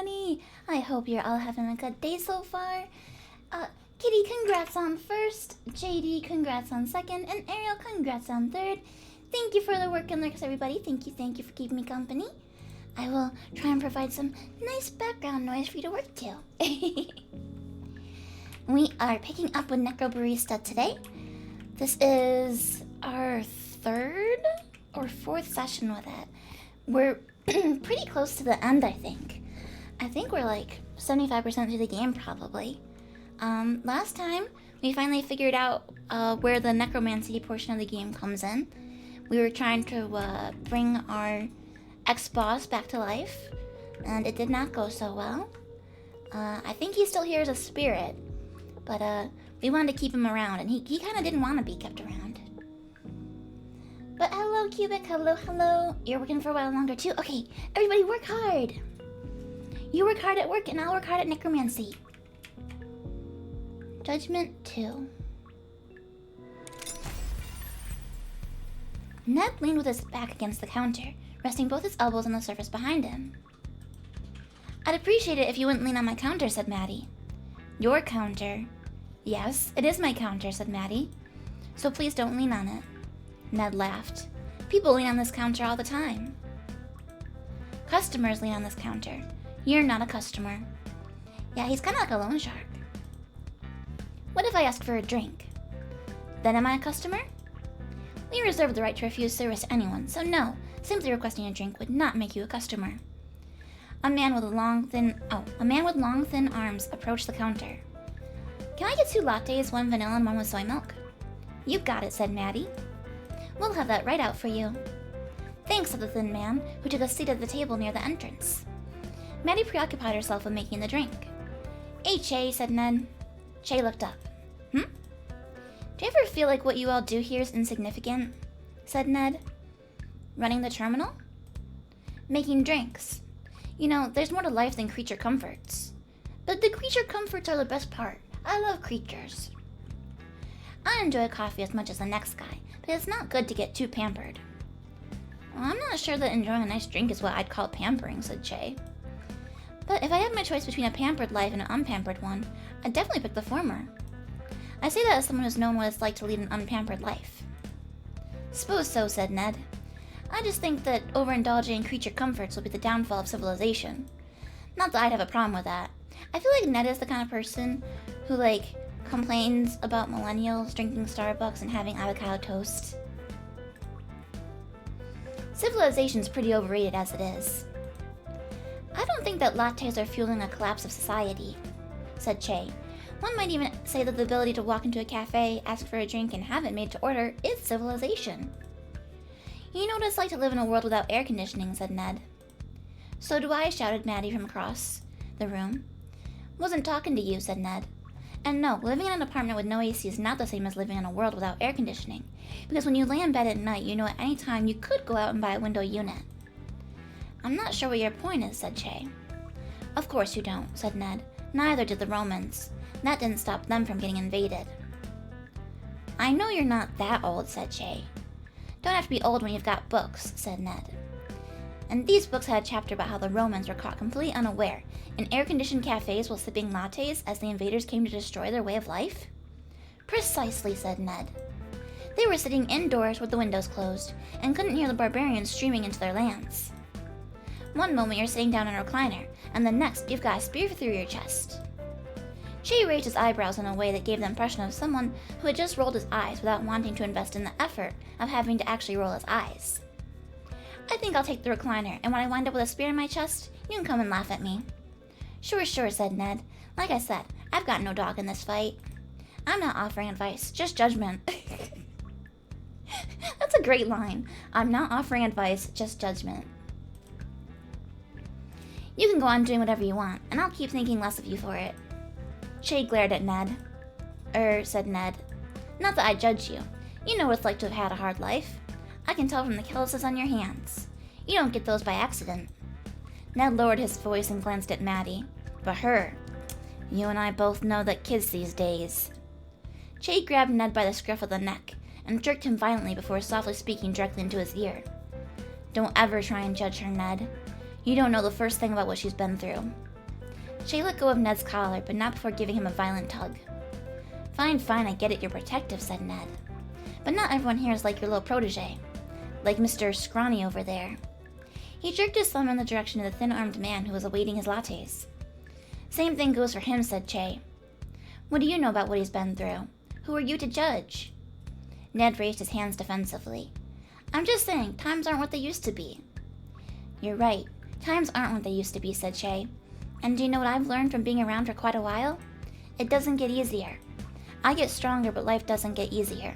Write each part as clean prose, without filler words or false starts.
everybody! I hope you're all having a good day so far. Kitty, congrats on first. JD, congrats on second. And Ariel, congrats on third. Thank you for the work and lurks, everybody. Thank you for keeping me company. I will try and provide some nice background noise for you to work to. We are picking up with Necrobarista today. This is our third or fourth session with it. We're pretty close to the end, I think. I think we're like 75% through the game, probably. Last time, we finally figured out where the necromancy portion of the game comes in. We were trying to bring our ex-boss back to life, and it did not go so well. I think he's still here as a spirit, but we wanted to keep him around, and he kind of didn't want to be kept around. But hello, Cubic, hello. You're working for a while longer too. Okay, everybody work hard. You work hard at work, and I'll work hard at necromancy. Judgment 2. Ned leaned with his back against the counter, resting both his elbows on the surface behind him. I'd appreciate it if you wouldn't lean on my counter, said Maddie. Your counter? Yes, it is my counter, said Maddie. So please don't lean on it. Ned laughed. People lean on this counter all the time. Customers lean on this counter. You're not a customer. Yeah, he's kind of like a loan shark. What if I ask for a drink? Then am I a customer? We reserve the right to refuse service to anyone, so no, simply requesting a drink would not make you a customer. A man with long, thin arms approached the counter. Can I get 2 lattes, 1 vanilla and 1 with soy milk? You got it, said Maddie. We'll have that right out for you. Thanks, said the thin man, who took a seat at the table near the entrance. Maddie preoccupied herself with making the drink. Hey, Che, said Ned. Che looked up. Do you ever feel like what you all do here is insignificant? Said Ned. Running the terminal? Making drinks. You know, there's more to life than creature comforts. But the creature comforts are the best part. I love creatures. I enjoy coffee as much as the next guy, but it's not good to get too pampered. Well, I'm not sure that enjoying a nice drink is what I'd call pampering, said Che. But if I had my choice between a pampered life and an unpampered one, I'd definitely pick the former. I say that as someone who's known what it's like to lead an unpampered life. Suppose so, said Ned. I just think that overindulging in creature comforts will be the downfall of civilization. Not that I'd have a problem with that. I feel like Ned is the kind of person who, complains about millennials drinking Starbucks and having avocado toast. Civilization's pretty overrated as it is. I don't think that lattes are fueling a collapse of society, said Che. One might even say that the ability to walk into a cafe, ask for a drink, and have it made to order is civilization. You know what it's like to live in a world without air conditioning, said Ned. So do I, shouted Maddie from across the room. Wasn't talking to you, said Ned. And no, living in an apartment with no AC is not the same as living in a world without air conditioning, because when you lay in bed at night, you know at any time you could go out and buy a window unit. I'm not sure what your point is, said Che. Of course you don't, said Ned. Neither did the Romans. That didn't stop them from getting invaded. I know you're not that old, said Che. Don't have to be old when you've got books, said Ned. And these books had a chapter about how the Romans were caught completely unaware in air-conditioned cafes while sipping lattes as the invaders came to destroy their way of life? Precisely, said Ned. They were sitting indoors with the windows closed and couldn't hear the barbarians streaming into their lands. One moment you're sitting down in a recliner, and the next you've got a spear through your chest. Che raised his eyebrows in a way that gave the impression of someone who had just rolled his eyes without wanting to invest in the effort of having to actually roll his eyes. I think I'll take the recliner, and when I wind up with a spear in my chest, you can come and laugh at me. Sure, said Ned. Like I said, I've got no dog in this fight. I'm not offering advice, just judgment. That's a great line. I'm not offering advice, just judgment. You can go on doing whatever you want, and I'll keep thinking less of you for it. Che glared at Ned. Said Ned. Not that I judge you. You know what it's like to have had a hard life. I can tell from the calluses on your hands. You don't get those by accident. Ned lowered his voice and glanced at Maddie. But her. You and I both know that kids these days. Che grabbed Ned by the scruff of the neck and jerked him violently before softly speaking directly into his ear. Don't ever try and judge her, Ned. You don't know the first thing about what she's been through. Shay let go of Ned's collar, but not before giving him a violent tug. Fine, I get it, you're protective, said Ned. But not everyone here is like your little protege. Like Mr. Scrawny over there. He jerked his thumb in the direction of the thin-armed man who was awaiting his lattes. Same thing goes for him, said Che. What do you know about what he's been through? Who are you to judge? Ned raised his hands defensively. I'm just saying, times aren't what they used to be. You're right. Times aren't what they used to be, said Che. And do you know what I've learned from being around for quite a while? It doesn't get easier. I get stronger, but life doesn't get easier.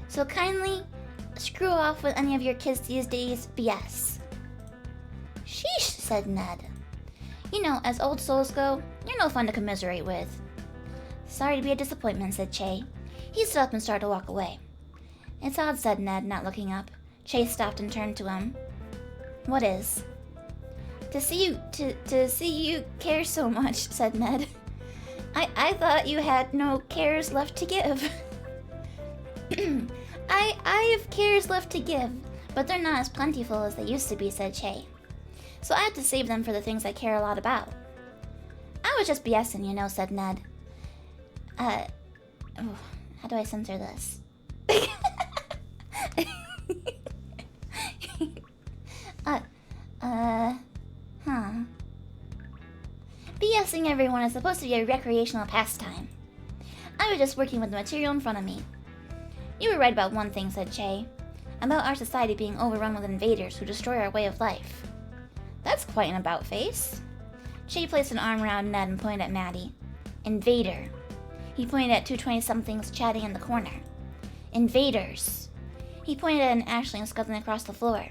So kindly screw off with any of your kids these days, BS. Sheesh, said Ned. You know, as old souls go, you're no fun to commiserate with. Sorry to be a disappointment, said Che. He stood up and started to walk away. It's odd, said Ned, not looking up. Che stopped and turned to him. What is? To see you care so much, said Ned. I thought you had no cares left to give. I have cares left to give, but they're not as plentiful as they used to be, said Che. So I have to save them for the things I care a lot about. I was just BSing, you know, said Ned. How do I censor this? BSing everyone is supposed to be a recreational pastime. I was just working with the material in front of me. You were right about one thing, said Che. About our society being overrun with invaders who destroy our way of life. That's quite an about-face. Che placed an arm around Ned and pointed at Maddie. Invader. He pointed at two 20-somethings chatting in the corner. Invaders. He pointed at an Ashling scuttling across the floor.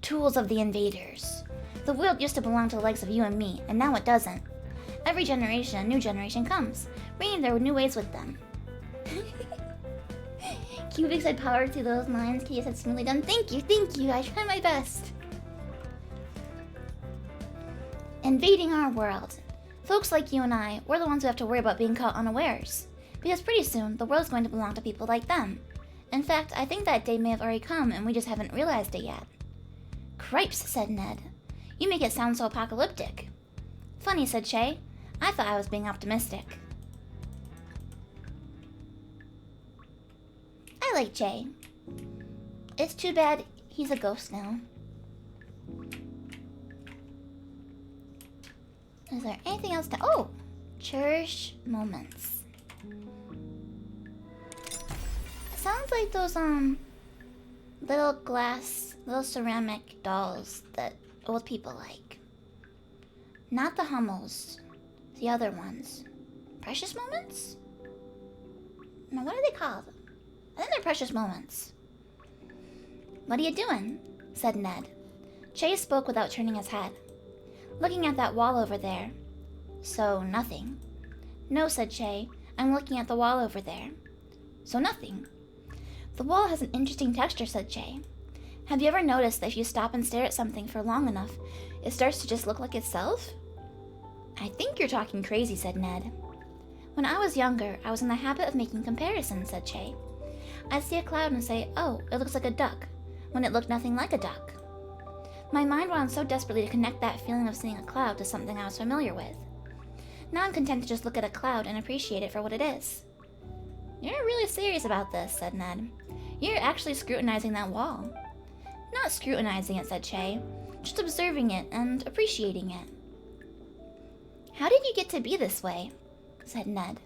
Tools of the invaders. The world used to belong to the likes of you and me, and now it doesn't. Every generation, a new generation comes, bringing their new ways with them. Cubic said power through those lines. Kia said smoothly done. Thank you, I try my best. Invading our world. Folks like you and I, we're the ones who have to worry about being caught unawares. Because pretty soon, the world's going to belong to people like them. In fact, I think that day may have already come and we just haven't realized it yet. Cripes, said Ned. You make it sound so apocalyptic. Funny, said Che. I thought I was being optimistic. I like Che. It's too bad he's a ghost now. Is there anything else to... Oh! Cherish moments. It sounds like those, little ceramic dolls that old people like. Not the Hummels. The other ones. Precious moments? No, what are they called? I think they're precious moments. What are you doing? Said Ned. Che spoke without turning his head. Looking at that wall over there. So, nothing. No, said Che. I'm looking at the wall over there. So, nothing. The wall has an interesting texture, said Che. Have you ever noticed that if you stop and stare at something for long enough, it starts to just look like itself? I think you're talking crazy, said Ned. When I was younger, I was in the habit of making comparisons, said Che. I'd see a cloud and say, oh, it looks like a duck, when it looked nothing like a duck. My mind wanted so desperately to connect that feeling of seeing a cloud to something I was familiar with. Now I'm content to just look at a cloud and appreciate it for what it is. You're really serious about this, said Ned. You're actually scrutinizing that wall. Not scrutinizing it, said Che. Just observing it and appreciating it. How did you get to be this way? Said Ned.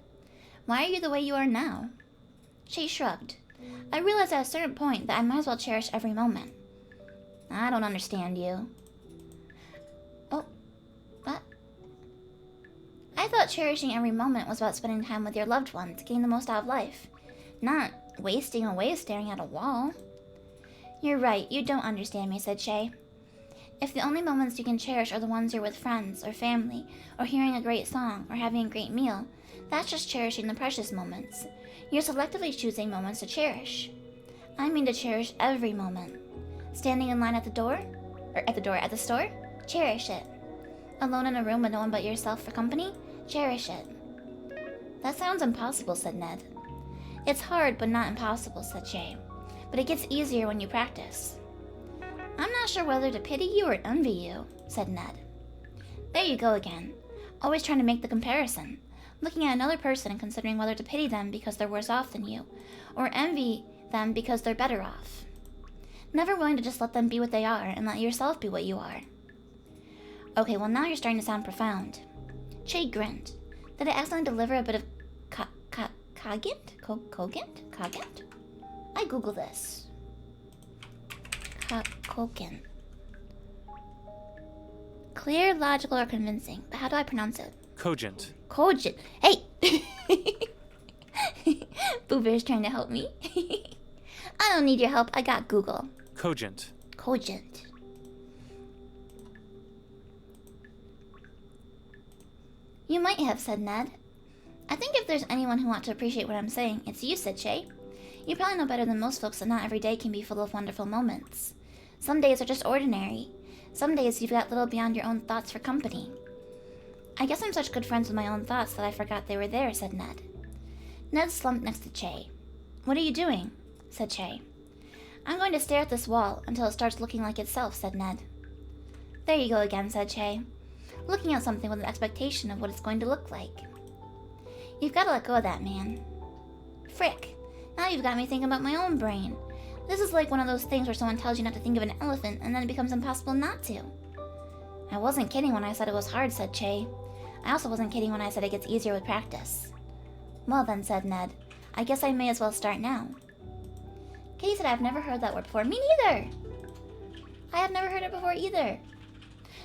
Why are you the way you are now? Che shrugged. I realized at a certain point that I might as well cherish every moment. I don't understand you. Oh, what? I thought cherishing every moment was about spending time with your loved ones, getting the most out of life. Not wasting away staring at a wall. You're right, you don't understand me, said Che. If the only moments you can cherish are the ones you're with friends, or family, or hearing a great song, or having a great meal, that's just cherishing the precious moments. You're selectively choosing moments to cherish. I mean to cherish every moment. Standing in line at the door? Or at the store? Cherish it. Alone in a room with no one but yourself for company? Cherish it. That sounds impossible, said Ned. It's hard, but not impossible, said Che. But it gets easier when you practice. I'm not sure whether to pity you or envy you, said Ned. There you go again. Always trying to make the comparison. Looking at another person and considering whether to pity them because they're worse off than you, or envy them because they're better off. Never willing to just let them be what they are and let yourself be what you are. Okay, well now you're starting to sound profound. Che grinned. Did I accidentally deliver a bit of cogent? Cogent? I Google this. Cogent. Clear, logical, or convincing. But how do I pronounce it? Cogent. Cogent. Hey! Boo Bear's trying to help me. I don't need your help. I got Google. Cogent. Cogent. You might have, said Ned. I think if there's anyone who wants to appreciate what I'm saying, it's you, said Che. You probably know better than most folks that not every day can be full of wonderful moments. Some days are just ordinary. Some days you've got little beyond your own thoughts for company. I guess I'm such good friends with my own thoughts that I forgot they were there, said Ned. Ned slumped next to Che. What are you doing? Said Che. I'm going to stare at this wall until it starts looking like itself, said Ned. There you go again, said Che. Looking at something with an expectation of what it's going to look like. You've got to let go of that, man. Frick. Now you've got me thinking about my own brain. This is like one of those things where someone tells you not to think of an elephant and then it becomes impossible not to. I wasn't kidding when I said it was hard, said Che. I also wasn't kidding when I said it gets easier with practice. Well then, said Ned. I guess I may as well start now. Katie said I've never heard that word before. Me neither! I have never heard it before either.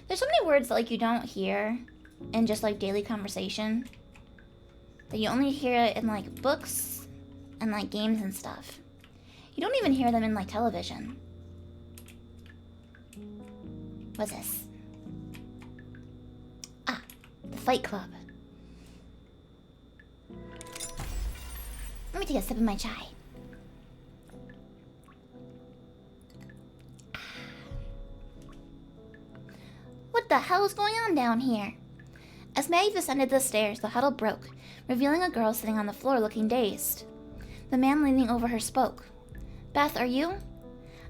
There's so many words that like you don't hear in just like daily conversation. That you only hear it in like books and like games and stuff. You don't even hear them in like television. What's this? Ah, the Fight Club. Let me take a sip of my chai. What the hell is going on down here? As Maggie descended the stairs, the huddle broke, revealing a girl sitting on the floor looking dazed. The man leaning over her spoke. Beth, are you?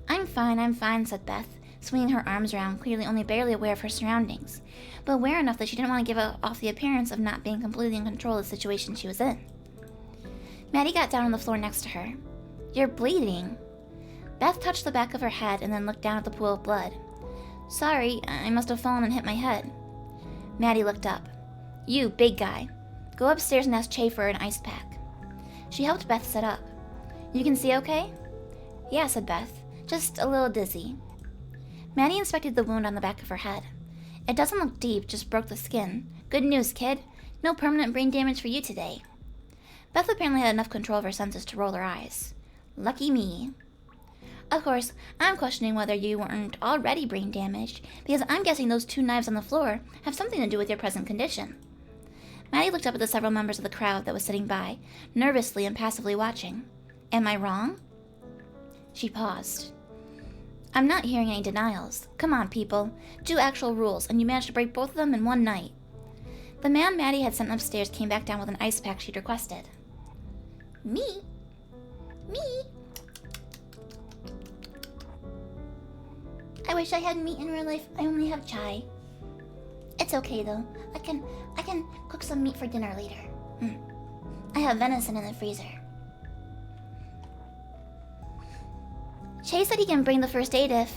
I'm fine, said Beth, swinging her arms around, clearly only barely aware of her surroundings, but aware enough that she didn't want to give off the appearance of not being completely in control of the situation she was in. Maddie got down on the floor next to her. You're bleeding. Beth touched the back of her head and then looked down at the pool of blood. Sorry, I must have fallen and hit my head. Maddie looked up. You, big guy. Go upstairs and ask Che for an ice pack. She helped Beth sit up. You can see okay? Yeah, said Beth. Just a little dizzy. Maddie inspected the wound on the back of her head. It doesn't look deep, just broke the skin. Good news, kid. No permanent brain damage for you today. Beth apparently had enough control of her senses to roll her eyes. Lucky me. Of course, I'm questioning whether you weren't already brain damaged, because I'm guessing those 2 knives on the floor have something to do with your present condition. Maddie looked up at the several members of the crowd that was sitting by, nervously and passively watching. Am I wrong? She paused. I'm not hearing any denials. Come on, people. 2 actual rules, and you managed to break both of them in one night. The man Maddie had sent upstairs came back down with an ice pack she'd requested. Me? I wish I had meat in real life. I only have chai. It's okay though. I can cook some meat for dinner later. I have venison in the freezer. Che said he can bring the first aid if...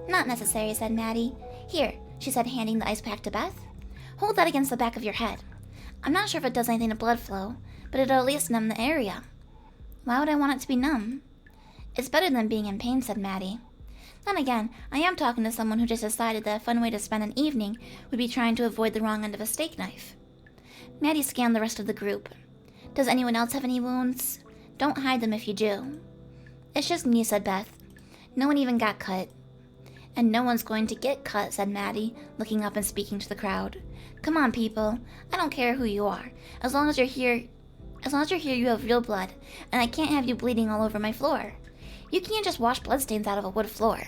Not necessary, said Maddie. Here, she said, handing the ice pack to Beth. Hold that against the back of your head. I'm not sure if it does anything to blood flow, but it'll at least numb the area. Why would I want it to be numb? It's better than being in pain, said Maddie. Then again, I am talking to someone who just decided that a fun way to spend an evening would be trying to avoid the wrong end of a steak knife. Maddie scanned the rest of the group. Does anyone else have any wounds? Don't hide them if you do. It's just me, said Beth. No one even got cut. And no one's going to get cut, said Maddie, looking up and speaking to the crowd. Come on, people. I don't care who you are. As long as you're here, you have real blood, and I can't have you bleeding all over my floor. You can't just wash bloodstains out of a wood floor.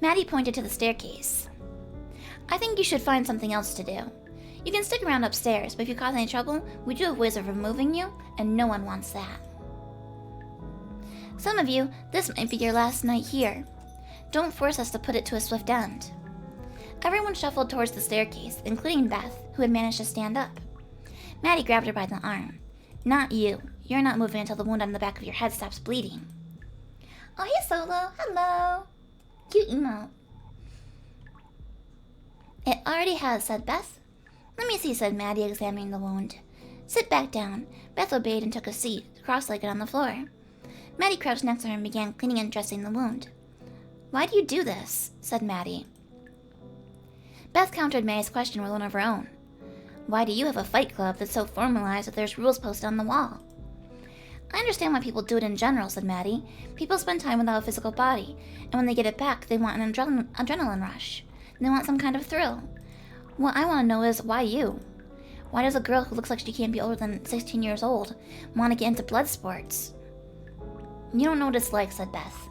Maddie pointed to the staircase. I think you should find something else to do. You can stick around upstairs, but if you cause any trouble, we do have ways of removing you, and no one wants that. Some of you, this might be your last night here. Don't force us to put it to a swift end. Everyone shuffled towards the staircase, including Beth, who had managed to stand up. Maddie grabbed her by the arm. Not you. You're not moving until the wound on the back of your head stops bleeding. Oh, hey, Solo. Hello. Cute emote. It already has, said Beth. Let me see, said Maddie, examining the wound. Sit back down. Beth obeyed and took a seat, cross-legged on the floor. Maddie crouched next to her and began cleaning and dressing the wound. Why do you do this? Said Maddie. Beth countered Maddie's question with one of her own. Why do you have a fight club that's so formalized that there's rules posted on the wall? I understand why people do it in general, said Maddie. People spend time without a physical body, and when they get it back, they want an adrenaline rush. They want some kind of thrill. What I want to know is, why you? Why does a girl who looks like she can't be older than 16 years old want to get into blood sports? You don't know what it's like, said Beth.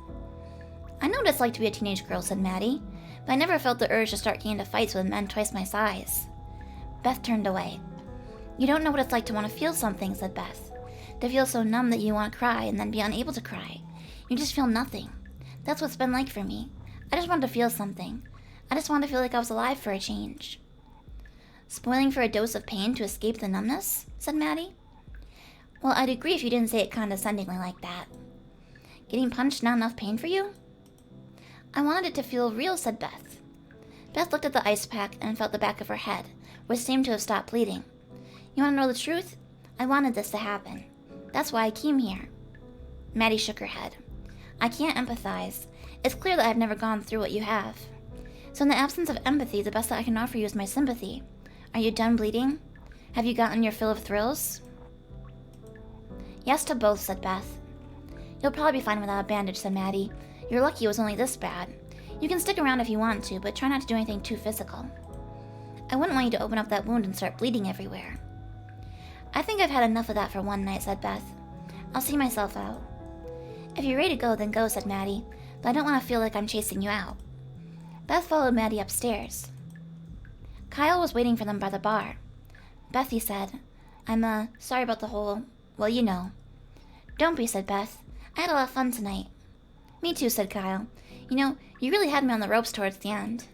I know what it's like to be a teenage girl, said Maddie, but I never felt the urge to start getting into fights with men twice my size. Beth turned away. You don't know what it's like to want to feel something, said Beth. To feel so numb that you want to cry and then be unable to cry. You just feel nothing. That's what it's been like for me. I just wanted to feel something. I just wanted to feel like I was alive for a change. Spoiling for a dose of pain to escape the numbness? Said Maddie. Well, I'd agree if you didn't say it condescendingly like that. Getting punched not enough pain for you? I wanted it to feel real, said Beth. Beth looked at the ice pack and felt the back of her head, which seemed to have stopped bleeding. You want to know the truth? I wanted this to happen. That's why I came here. Maddie shook her head. I can't empathize. It's clear that I've never gone through what you have. So in the absence of empathy, the best that I can offer you is my sympathy. Are you done bleeding? Have you gotten your fill of thrills? Yes to both, said Beth. You'll probably be fine without a bandage, said Maddie. You're lucky it was only this bad. You can stick around if you want to, but try not to do anything too physical. I wouldn't want you to open up that wound and start bleeding everywhere. I think I've had enough of that for one night, said Beth. I'll see myself out. If you're ready to go, then go, said Maddie, but I don't want to feel like I'm chasing you out. Beth followed Maddie upstairs. Kyle was waiting for them by the bar. Beth, he said, I'm, sorry about the whole, well, you know. Don't be, said Beth. I had a lot of fun tonight. Me too, said Kyle. You know, you really had me on the ropes towards the end.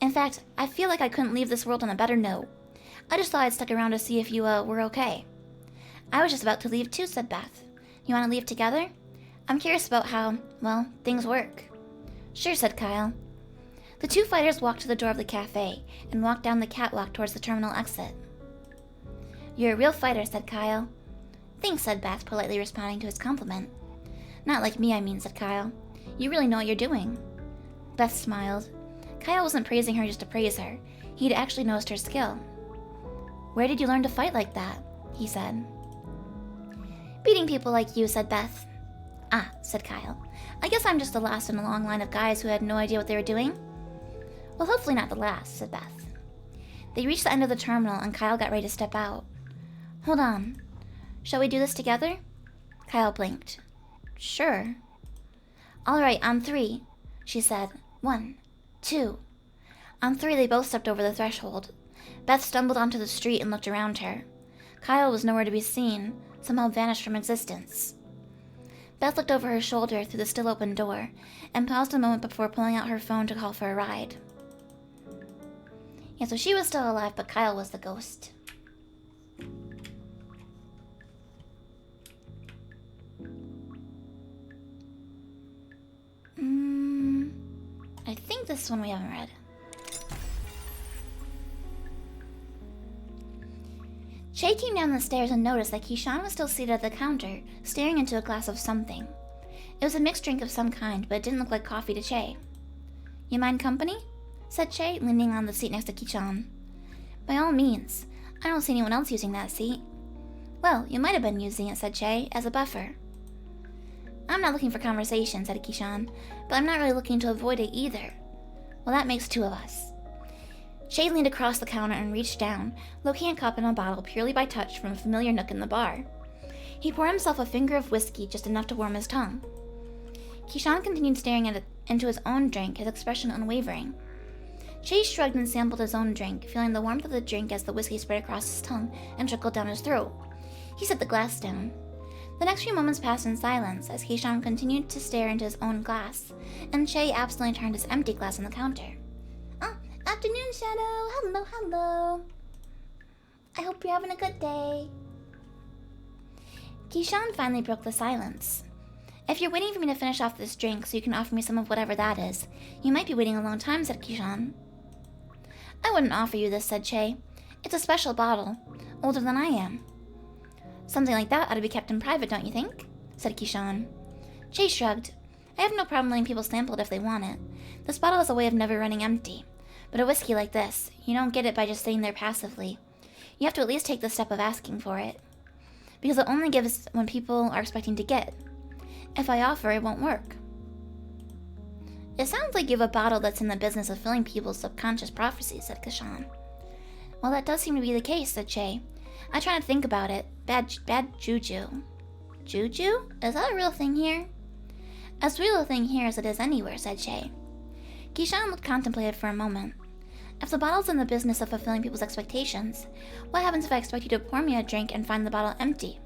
In fact, I feel like I couldn't leave this world on a better note. I just thought I'd stick around to see if you, were okay. I was just about to leave too, said Beth. You want to leave together? I'm curious about how, well, things work. Sure, said Kyle. The two fighters walked to the door of the cafe and walked down the catwalk towards the terminal exit. You're a real fighter, said Kyle. Thanks, said Beth, politely responding to his compliment. Not like me, I mean, said Kyle. You really know what you're doing. Beth smiled. Kyle wasn't praising her just to praise her. He'd actually noticed her skill. Where did you learn to fight like that? He said. Beating people like you, said Beth. Ah, said Kyle. I guess I'm just the last in a long line of guys who had no idea what they were doing. Well, hopefully not the last, said Beth. They reached the end of the terminal and Kyle got ready to step out. Hold on. Shall we do this together? Kyle blinked. Sure. All right, on 3, she said. 1, 2. On 3, they both stepped over the threshold. Beth stumbled onto the street and looked around her. Kyle was nowhere to be seen, somehow vanished from existence. Beth looked over her shoulder through the still open door and paused a moment before pulling out her phone to call for a ride. Yeah, so she was still alive, but Kyle was the ghost. I think this one we haven't read. Che came down the stairs and noticed that Keyshawn was still seated at the counter, staring into a glass of something. It was a mixed drink of some kind, but it didn't look like coffee to Che. You mind company? Said Che, leaning on the seat next to Keyshawn. By all means. I don't see anyone else using that seat. Well, you might have been using it, said Che, as a buffer. I'm not looking for conversation, said Keyshawn, but I'm not really looking to avoid it either. Well, that makes 2 of us. Che leaned across the counter and reached down, locating a cup and a bottle purely by touch from a familiar nook in the bar. He poured himself a finger of whiskey, just enough to warm his tongue. Keyshawn continued staring into his own drink, his expression unwavering. Che shrugged and sampled his own drink, feeling the warmth of the drink as the whiskey spread across his tongue and trickled down his throat. He set the glass down. The next few moments passed in silence as Keyshawn continued to stare into his own glass, and Che absently turned his empty glass on the counter. afternoon, Shadow. Hello, hello. I hope you're having a good day. Keyshawn finally broke the silence. If you're waiting for me to finish off this drink so you can offer me some of whatever that is, you might be waiting a long time, said Keyshawn. I wouldn't offer you this, said Che. It's a special bottle, older than I am. Something like that ought to be kept in private, don't you think? Said Keyshawn. Che shrugged. I have no problem letting people sample it if they want it. This bottle has a way of never running empty. But a whiskey like this, you don't get it by just sitting there passively. You have to at least take the step of asking for it. Because it only gives when people are expecting to get. If I offer, it won't work. It sounds like you have a bottle that's in the business of filling people's subconscious prophecies, said Keyshawn. Well, that does seem to be the case, said Che. I try to think about it. Bad juju. Juju? Is that a real thing here? As real a thing here as it is anywhere, said Che. Keyshawn looked contemplative for a moment. If the bottle's in the business of fulfilling people's expectations, what happens if I expect you to pour me a drink and find the bottle empty?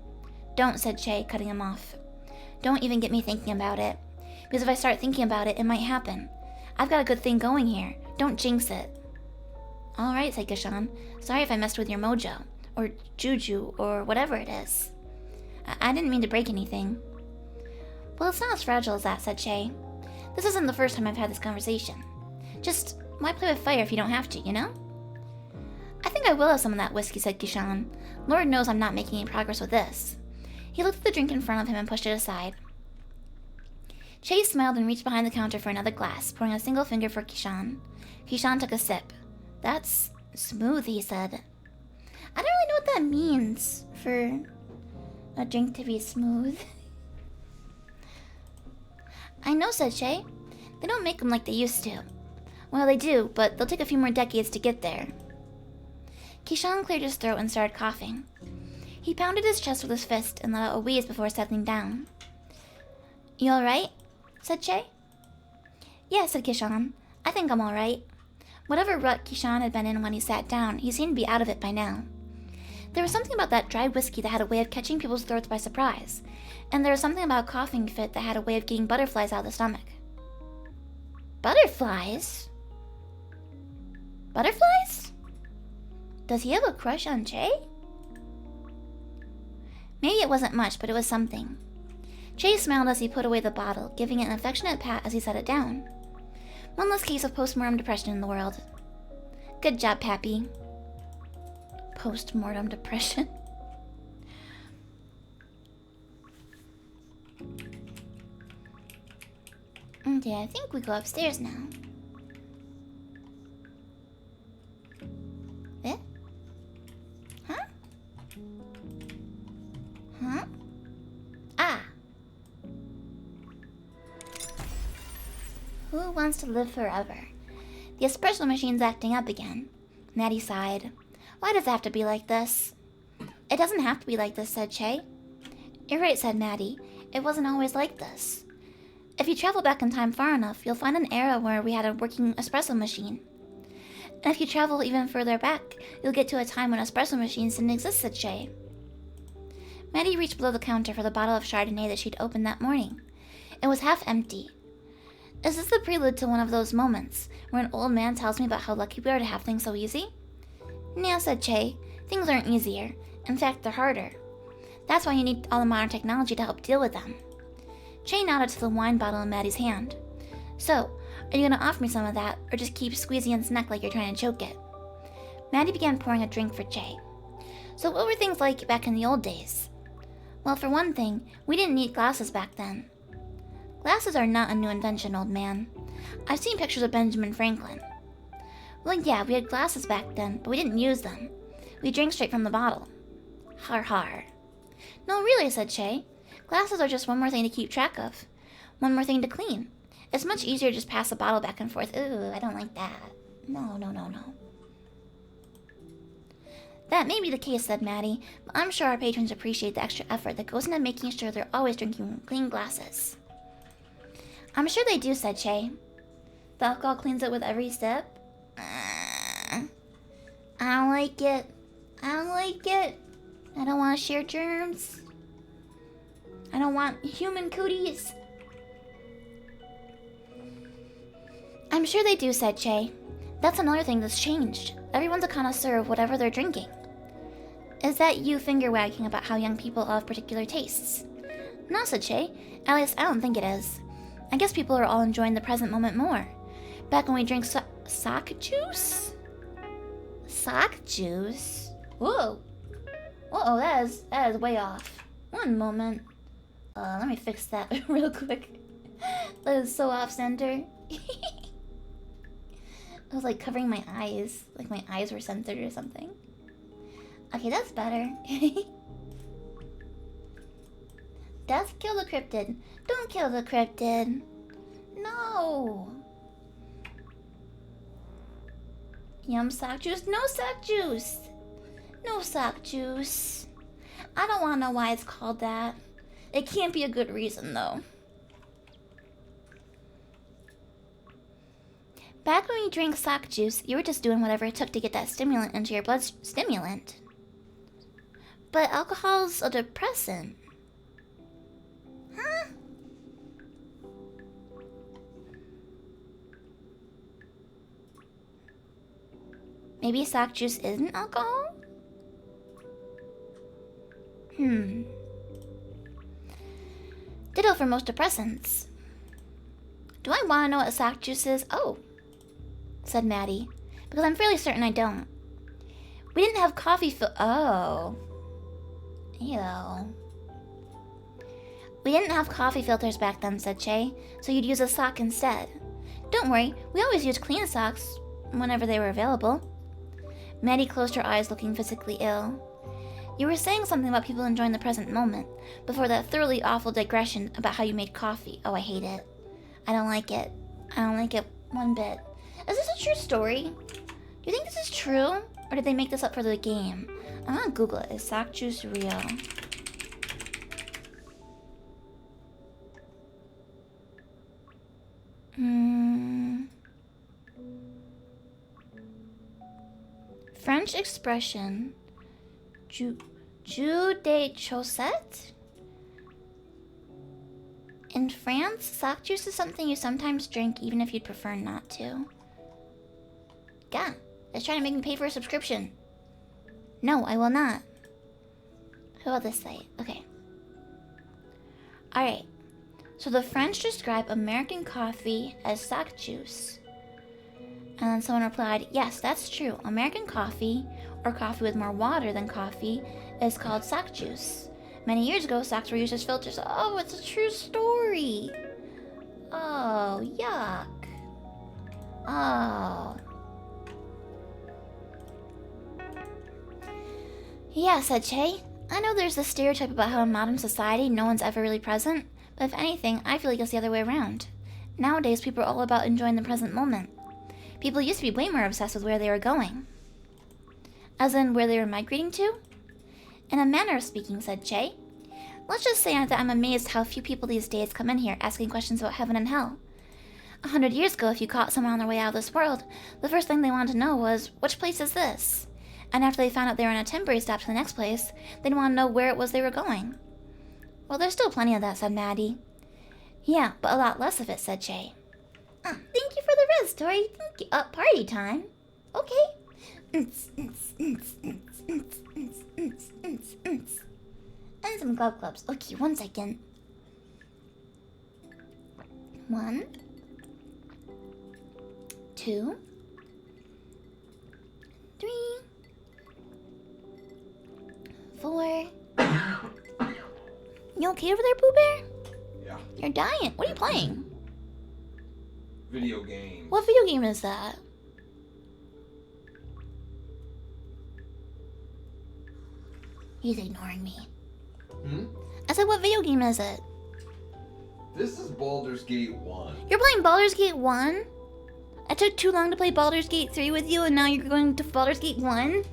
Don't, said Che, cutting him off. Don't even get me thinking about it. Because if I start thinking about it, it might happen. I've got a good thing going here. Don't jinx it. Alright, said Keyshawn. Sorry if I messed with your mojo. Or juju, or whatever it is. I didn't mean to break anything. Well, it's not as fragile as that, said Che. This isn't the first time I've had this conversation. Just, why play with fire if you don't have to, you know? I think I will have some of that whiskey, said Keyshawn. Lord knows I'm not making any progress with this. He looked at the drink in front of him and pushed it aside. Che smiled and reached behind the counter for another glass, pouring a single finger for Keyshawn. Keyshawn took a sip. That's smooth, he said. I don't really know what that means for a drink to be smooth. I know, said Che. They don't make them like they used to. Well, they do, but they'll take a few more decades to get there. Keyshawn cleared his throat and started coughing. He pounded his chest with his fist and let out a wheeze before settling down. You alright? Said Che. Yeah, said Keyshawn. I think I'm alright. Whatever rut Keyshawn had been in when he sat down, he seemed to be out of it by now. There was something about that dry whiskey that had a way of catching people's throats by surprise, and there was something about a coughing fit that had a way of getting butterflies out of the stomach. Butterflies? Butterflies? Does he have a crush on Che? Maybe it wasn't much, but it was something. Che smiled as he put away the bottle, giving it an affectionate pat as he set it down. One less case of postmortem depression in the world. Good job, Pappy. Postmortem depression. Okay, I think we go upstairs now. Eh? Huh? Huh? Ah! Who wants to live forever? The espresso machine's acting up again. Maddie sighed. Why does it have to be like this? It doesn't have to be like this, said Che. You're right, said Maddie. It wasn't always like this. If you travel back in time far enough, you'll find an era where we had a working espresso machine. And if you travel even further back, you'll get to a time when espresso machines didn't exist, said Che. Maddie reached below the counter for the bottle of Chardonnay that she'd opened that morning. It was half empty. Is this the prelude to one of those moments where an old man tells me about how lucky we are to have things so easy? Nah, said Che. Things aren't easier. In fact, they're harder. That's why you need all the modern technology to help deal with them. Che nodded to the wine bottle in Maddie's hand. So, are you gonna offer me some of that, or just keep squeezing its neck like you're trying to choke it? Maddie began pouring a drink for Che. So what were things like back in the old days? Well, for one thing, we didn't need glasses back then. Glasses are not a new invention, old man. I've seen pictures of Benjamin Franklin. Well, yeah, we had glasses back then, but we didn't use them. We drank straight from the bottle. Har har. No, really, said Che. Glasses are just one more thing to keep track of. One more thing to clean. It's much easier to just pass the bottle back and forth. Ooh, I don't like that. No. That may be the case, said Maddie, but I'm sure our patrons appreciate the extra effort that goes into making sure they're always drinking clean glasses. I'm sure they do, said Che. The alcohol cleans it with every sip. I don't like it. I don't want to share germs. I don't want human cooties. I'm sure they do, said Che. That's another thing that's changed. Everyone's a connoisseur of whatever they're drinking. Is that you finger-wagging about how young people have particular tastes? No, said Shay. At least I don't think it is. I guess people are all enjoying the present moment more. Back when we drank sock juice? Sock juice? Whoa. Uh-oh, that is way off. One moment. Let me fix that real quick. That is so off-center. I was like covering my eyes. Like my eyes were censored or something. Okay, that's better. Death kill the cryptid. Don't kill the cryptid. No. Yum sock juice. No sock juice. No sock juice. I don't want to know why it's called that. It can't be a good reason though. Back when you drank sock juice, you were just doing whatever it took to get that stimulant into your blood. Stimulant? But alcohol's a depressant. Huh? Maybe sock juice isn't alcohol? Ditto for most depressants. Do I want to know what sock juice is? Oh, said Maddie, because I'm fairly certain I don't. We didn't have coffee Oh. Ew. We didn't have coffee filters back then, said Che, so you'd use a sock instead. Don't worry, we always used clean socks whenever they were available. Maddie closed her eyes, looking physically ill. You were saying something about people enjoying the present moment, before that thoroughly awful digression about how you made coffee. Oh, I hate it. I don't like it. I don't like it one bit. Is this a true story? Do you think this is true? Or did they make this up for the game? I'm gonna Google it. Is sock juice real? French expression. Jus de chaussette? In France, sock juice is something you sometimes drink even if you'd prefer not to. God, it's trying to make me pay for a subscription. No, I will not. How about this site? Okay. Alright. So the French describe American coffee as sock juice. And then someone replied, yes, that's true. American coffee, or coffee with more water than coffee, is called sock juice. Many years ago, socks were used as filters. Oh, it's a true story. Oh, yuck. Oh. Yeah, said Che. I know there's this stereotype about how in modern society no one's ever really present, but if anything, I feel like it's the other way around. Nowadays, people are all about enjoying the present moment. People used to be way more obsessed with where they were going. As in, where they were migrating to? In a manner of speaking, said Che. Let's just say that I'm amazed how few people these days come in here asking questions about heaven and hell. 100 years ago, if you caught someone on their way out of this world, the first thing they wanted to know was, which place is this? And after they found out they were on a temporary stop to the next place, they'd want to know where it was they were going. Well, there's still plenty of that, said Maddie. Yeah, but a lot less of it, said Che. Thank you for the res, Tori. Thank you. Party time. Okay. And some clubs. Okay, 1 second. 1, 2, 3, 4. You okay over there, Pooh Bear? Yeah. You're dying. What are you playing? Video games. What video game is that? He's ignoring me. I said, what video game is it? This is Baldur's Gate 1. You're playing Baldur's Gate 1? I took too long to play Baldur's Gate 3 with you, and now you're going to Baldur's Gate 1?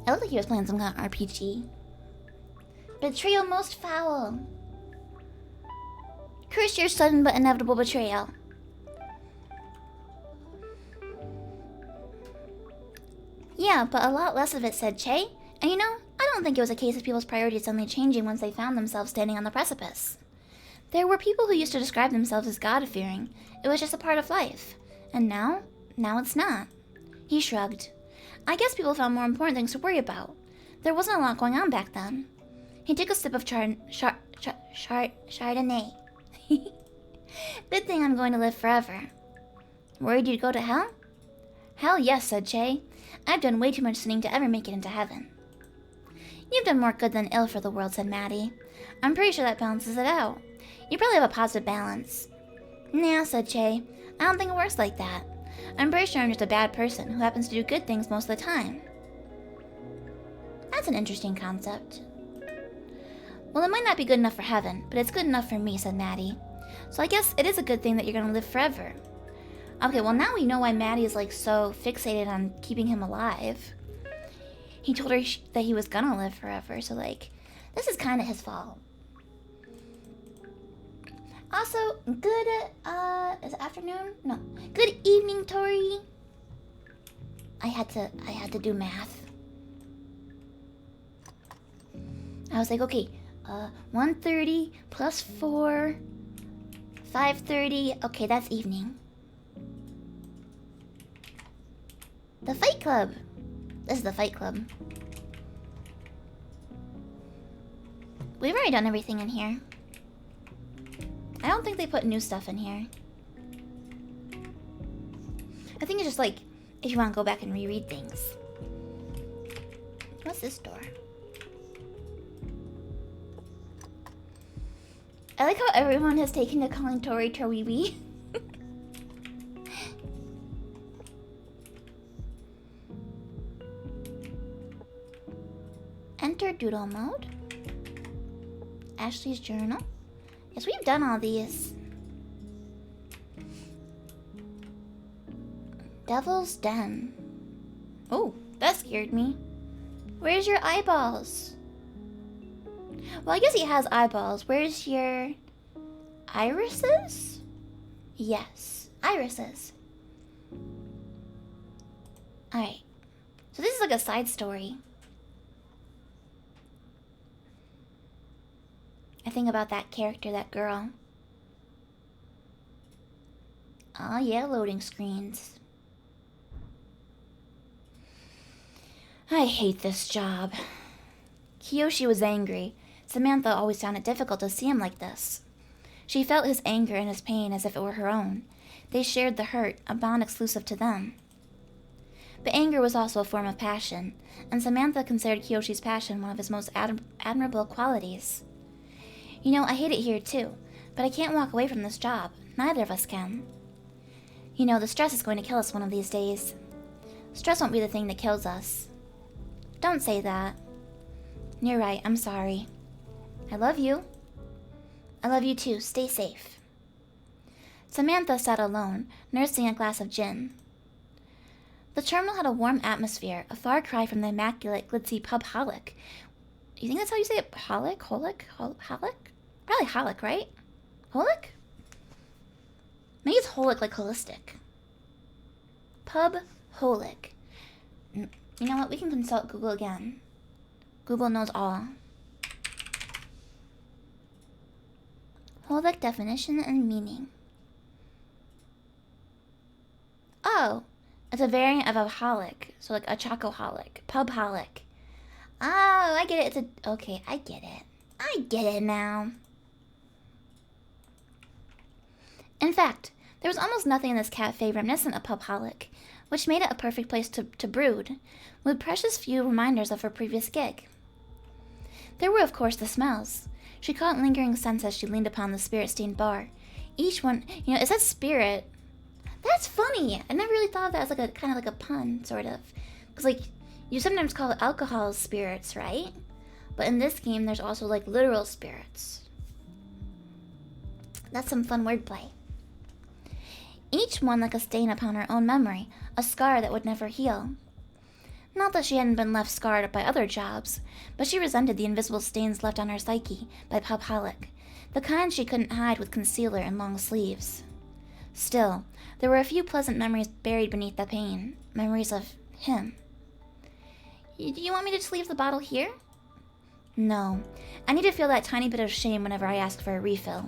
I looked like he was playing some kind of RPG. Betrayal most foul. Curse your sudden but inevitable betrayal. Yeah, but a lot less of it, said Che. And you know, I don't think it was a case of people's priorities suddenly changing once they found themselves standing on the precipice. There were people who used to describe themselves as God-fearing. It was just a part of life. And now it's not. He shrugged. I guess people found more important things to worry about. There wasn't a lot going on back then. He took a sip of Chardonnay. Good thing I'm going to live forever. Worried you'd go to hell? Hell yes, said Che. I've done way too much sinning to ever make it into heaven. You've done more good than ill for the world, said Maddie. I'm pretty sure that balances it out. You probably have a positive balance. Nah, said Che. I don't think it works like that. I'm pretty sure I'm just a bad person who happens to do good things most of the time. That's an interesting concept. Well, it might not be good enough for heaven, but it's good enough for me, said Maddie. So I guess it is a good thing that you're gonna live forever. Okay, well now we know why Maddie is like so fixated on keeping him alive. He told her that he was gonna live forever, so like, this is kind of his fault. Also, good, is it afternoon? No. Good evening, Tori. I had to do math. I was like, okay, 1:30 plus 4, 5:30. Okay, that's evening. The Fight Club. This is the Fight Club. We've already done everything in here. I don't think they put new stuff in here. I think it's just like, if you want to go back and reread things. What's this door? I like how everyone has taken to calling Tori Toriwi. Enter doodle mode. Ashley's journal. Yes, we've done all these. Devil's Den. Oh, that scared me. Where's your eyeballs? Well, I guess he has eyeballs. Where's your irises? Yes, irises. Alright. So this is like a side story. I think about that character, that girl. Oh yeah, loading screens. I hate this job. Kiyoshi was angry. Samantha always found it difficult to see him like this. She felt his anger and his pain as if it were her own. They shared the hurt, a bond exclusive to them. But anger was also a form of passion, and Samantha considered Kiyoshi's passion one of his most admirable qualities. You know, I hate it here too, but I can't walk away from this job. Neither of us can. You know, the stress is going to kill us one of these days. Stress won't be the thing that kills us. Don't say that. You're right, I'm sorry. I love you. I love you too, stay safe. Samantha sat alone, nursing a glass of gin. The terminal had a warm atmosphere, a far cry from the immaculate, glitzy pub Holic. You think that's how you say it? Holic? Holic? Holic? Probably Holic, right? Holic? Maybe it's Holic like holistic. Pub Holic. You know what? We can consult Google again. Google knows all. Holic definition and meaning. Oh, it's a variant of a holic. So like a chocoholic. Pub holic. Oh, I get it. It's a... Okay, I get it. I get it now. In fact, there was almost nothing in this cafe reminiscent of Pubholic, which made it a perfect place to brood, with precious few reminders of her previous gig. There were, of course, the smells. She caught lingering scents as she leaned upon the spirit-stained bar. Each one, you know, it says spirit. That's funny. I never really thought of that as like a kind of like a pun, sort of. Because like, you sometimes call alcohol spirits, right? But in this game, there's also like literal spirits. That's some fun wordplay. Each one like a stain upon her own memory, a scar that would never heal. Not that she hadn't been left scarred by other jobs, but she resented the invisible stains left on her psyche by Pubholic, the kind she couldn't hide with concealer and long sleeves. Still, there were a few pleasant memories buried beneath the pain, memories of him. Do you want me to just leave the bottle here? No, I need to feel that tiny bit of shame whenever I ask for a refill.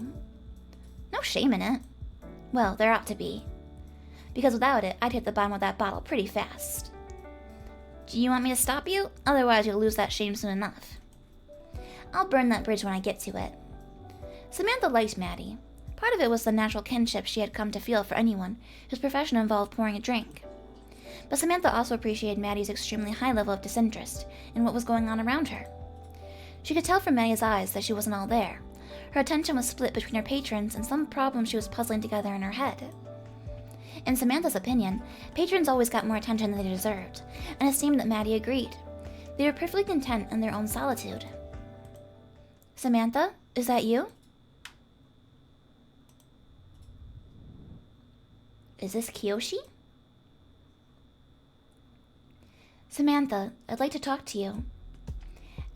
No shame in it. Well, there ought to be. Because without it, I'd hit the bottom of that bottle pretty fast. Do you want me to stop you? Otherwise, you'll lose that shame soon enough. I'll burn that bridge when I get to it. Samantha liked Maddie. Part of it was the natural kinship she had come to feel for anyone whose profession involved pouring a drink. But Samantha also appreciated Maddie's extremely high level of disinterest in what was going on around her. She could tell from Maddie's eyes that she wasn't all there. Her attention was split between her patrons and some problem she was puzzling together in her head. In Samantha's opinion, patrons always got more attention than they deserved, and it seemed that Maddie agreed. They were perfectly content in their own solitude. Samantha, is that you? Is this Kiyoshi? Samantha, I'd like to talk to you.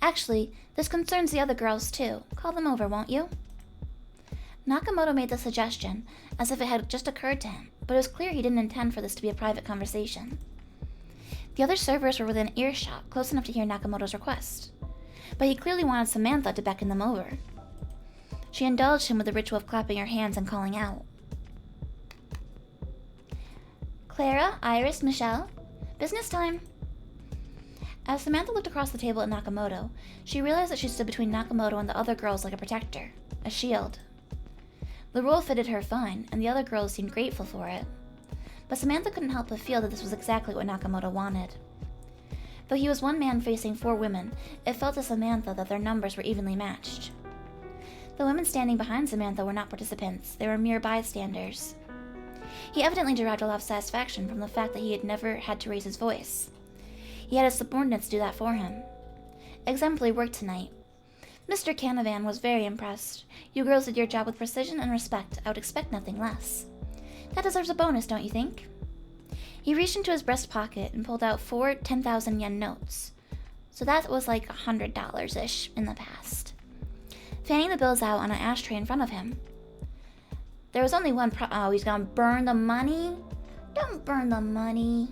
Actually, this concerns the other girls too. Call them over, won't you? Nakamoto made the suggestion, as if it had just occurred to him, but it was clear he didn't intend for this to be a private conversation. The other servers were within earshot, close enough to hear Nakamoto's request, but he clearly wanted Samantha to beckon them over. She indulged him with the ritual of clapping her hands and calling out. Clara, Iris, Michelle, business time. As Samantha looked across the table at Nakamoto, she realized that she stood between Nakamoto and the other girls like a protector, a shield. The role fitted her fine, and the other girls seemed grateful for it. But Samantha couldn't help but feel that this was exactly what Nakamoto wanted. Though he was one man facing 4 women, it felt to Samantha that their numbers were evenly matched. The women standing behind Samantha were not participants, they were mere bystanders. He evidently derived a lot of satisfaction from the fact that he had never had to raise his voice. He had his subordinates do that for him. Exemplary work tonight. Mr. Canavan was very impressed. You girls did your job with precision and respect. I would expect nothing less. That deserves a bonus, don't you think? He reached into his breast pocket and pulled out 4 10,000 yen notes. So that was like $100-ish in the past. Fanning the bills out on an ashtray in front of him. There was only one oh, he's gonna burn the money? Don't burn the money.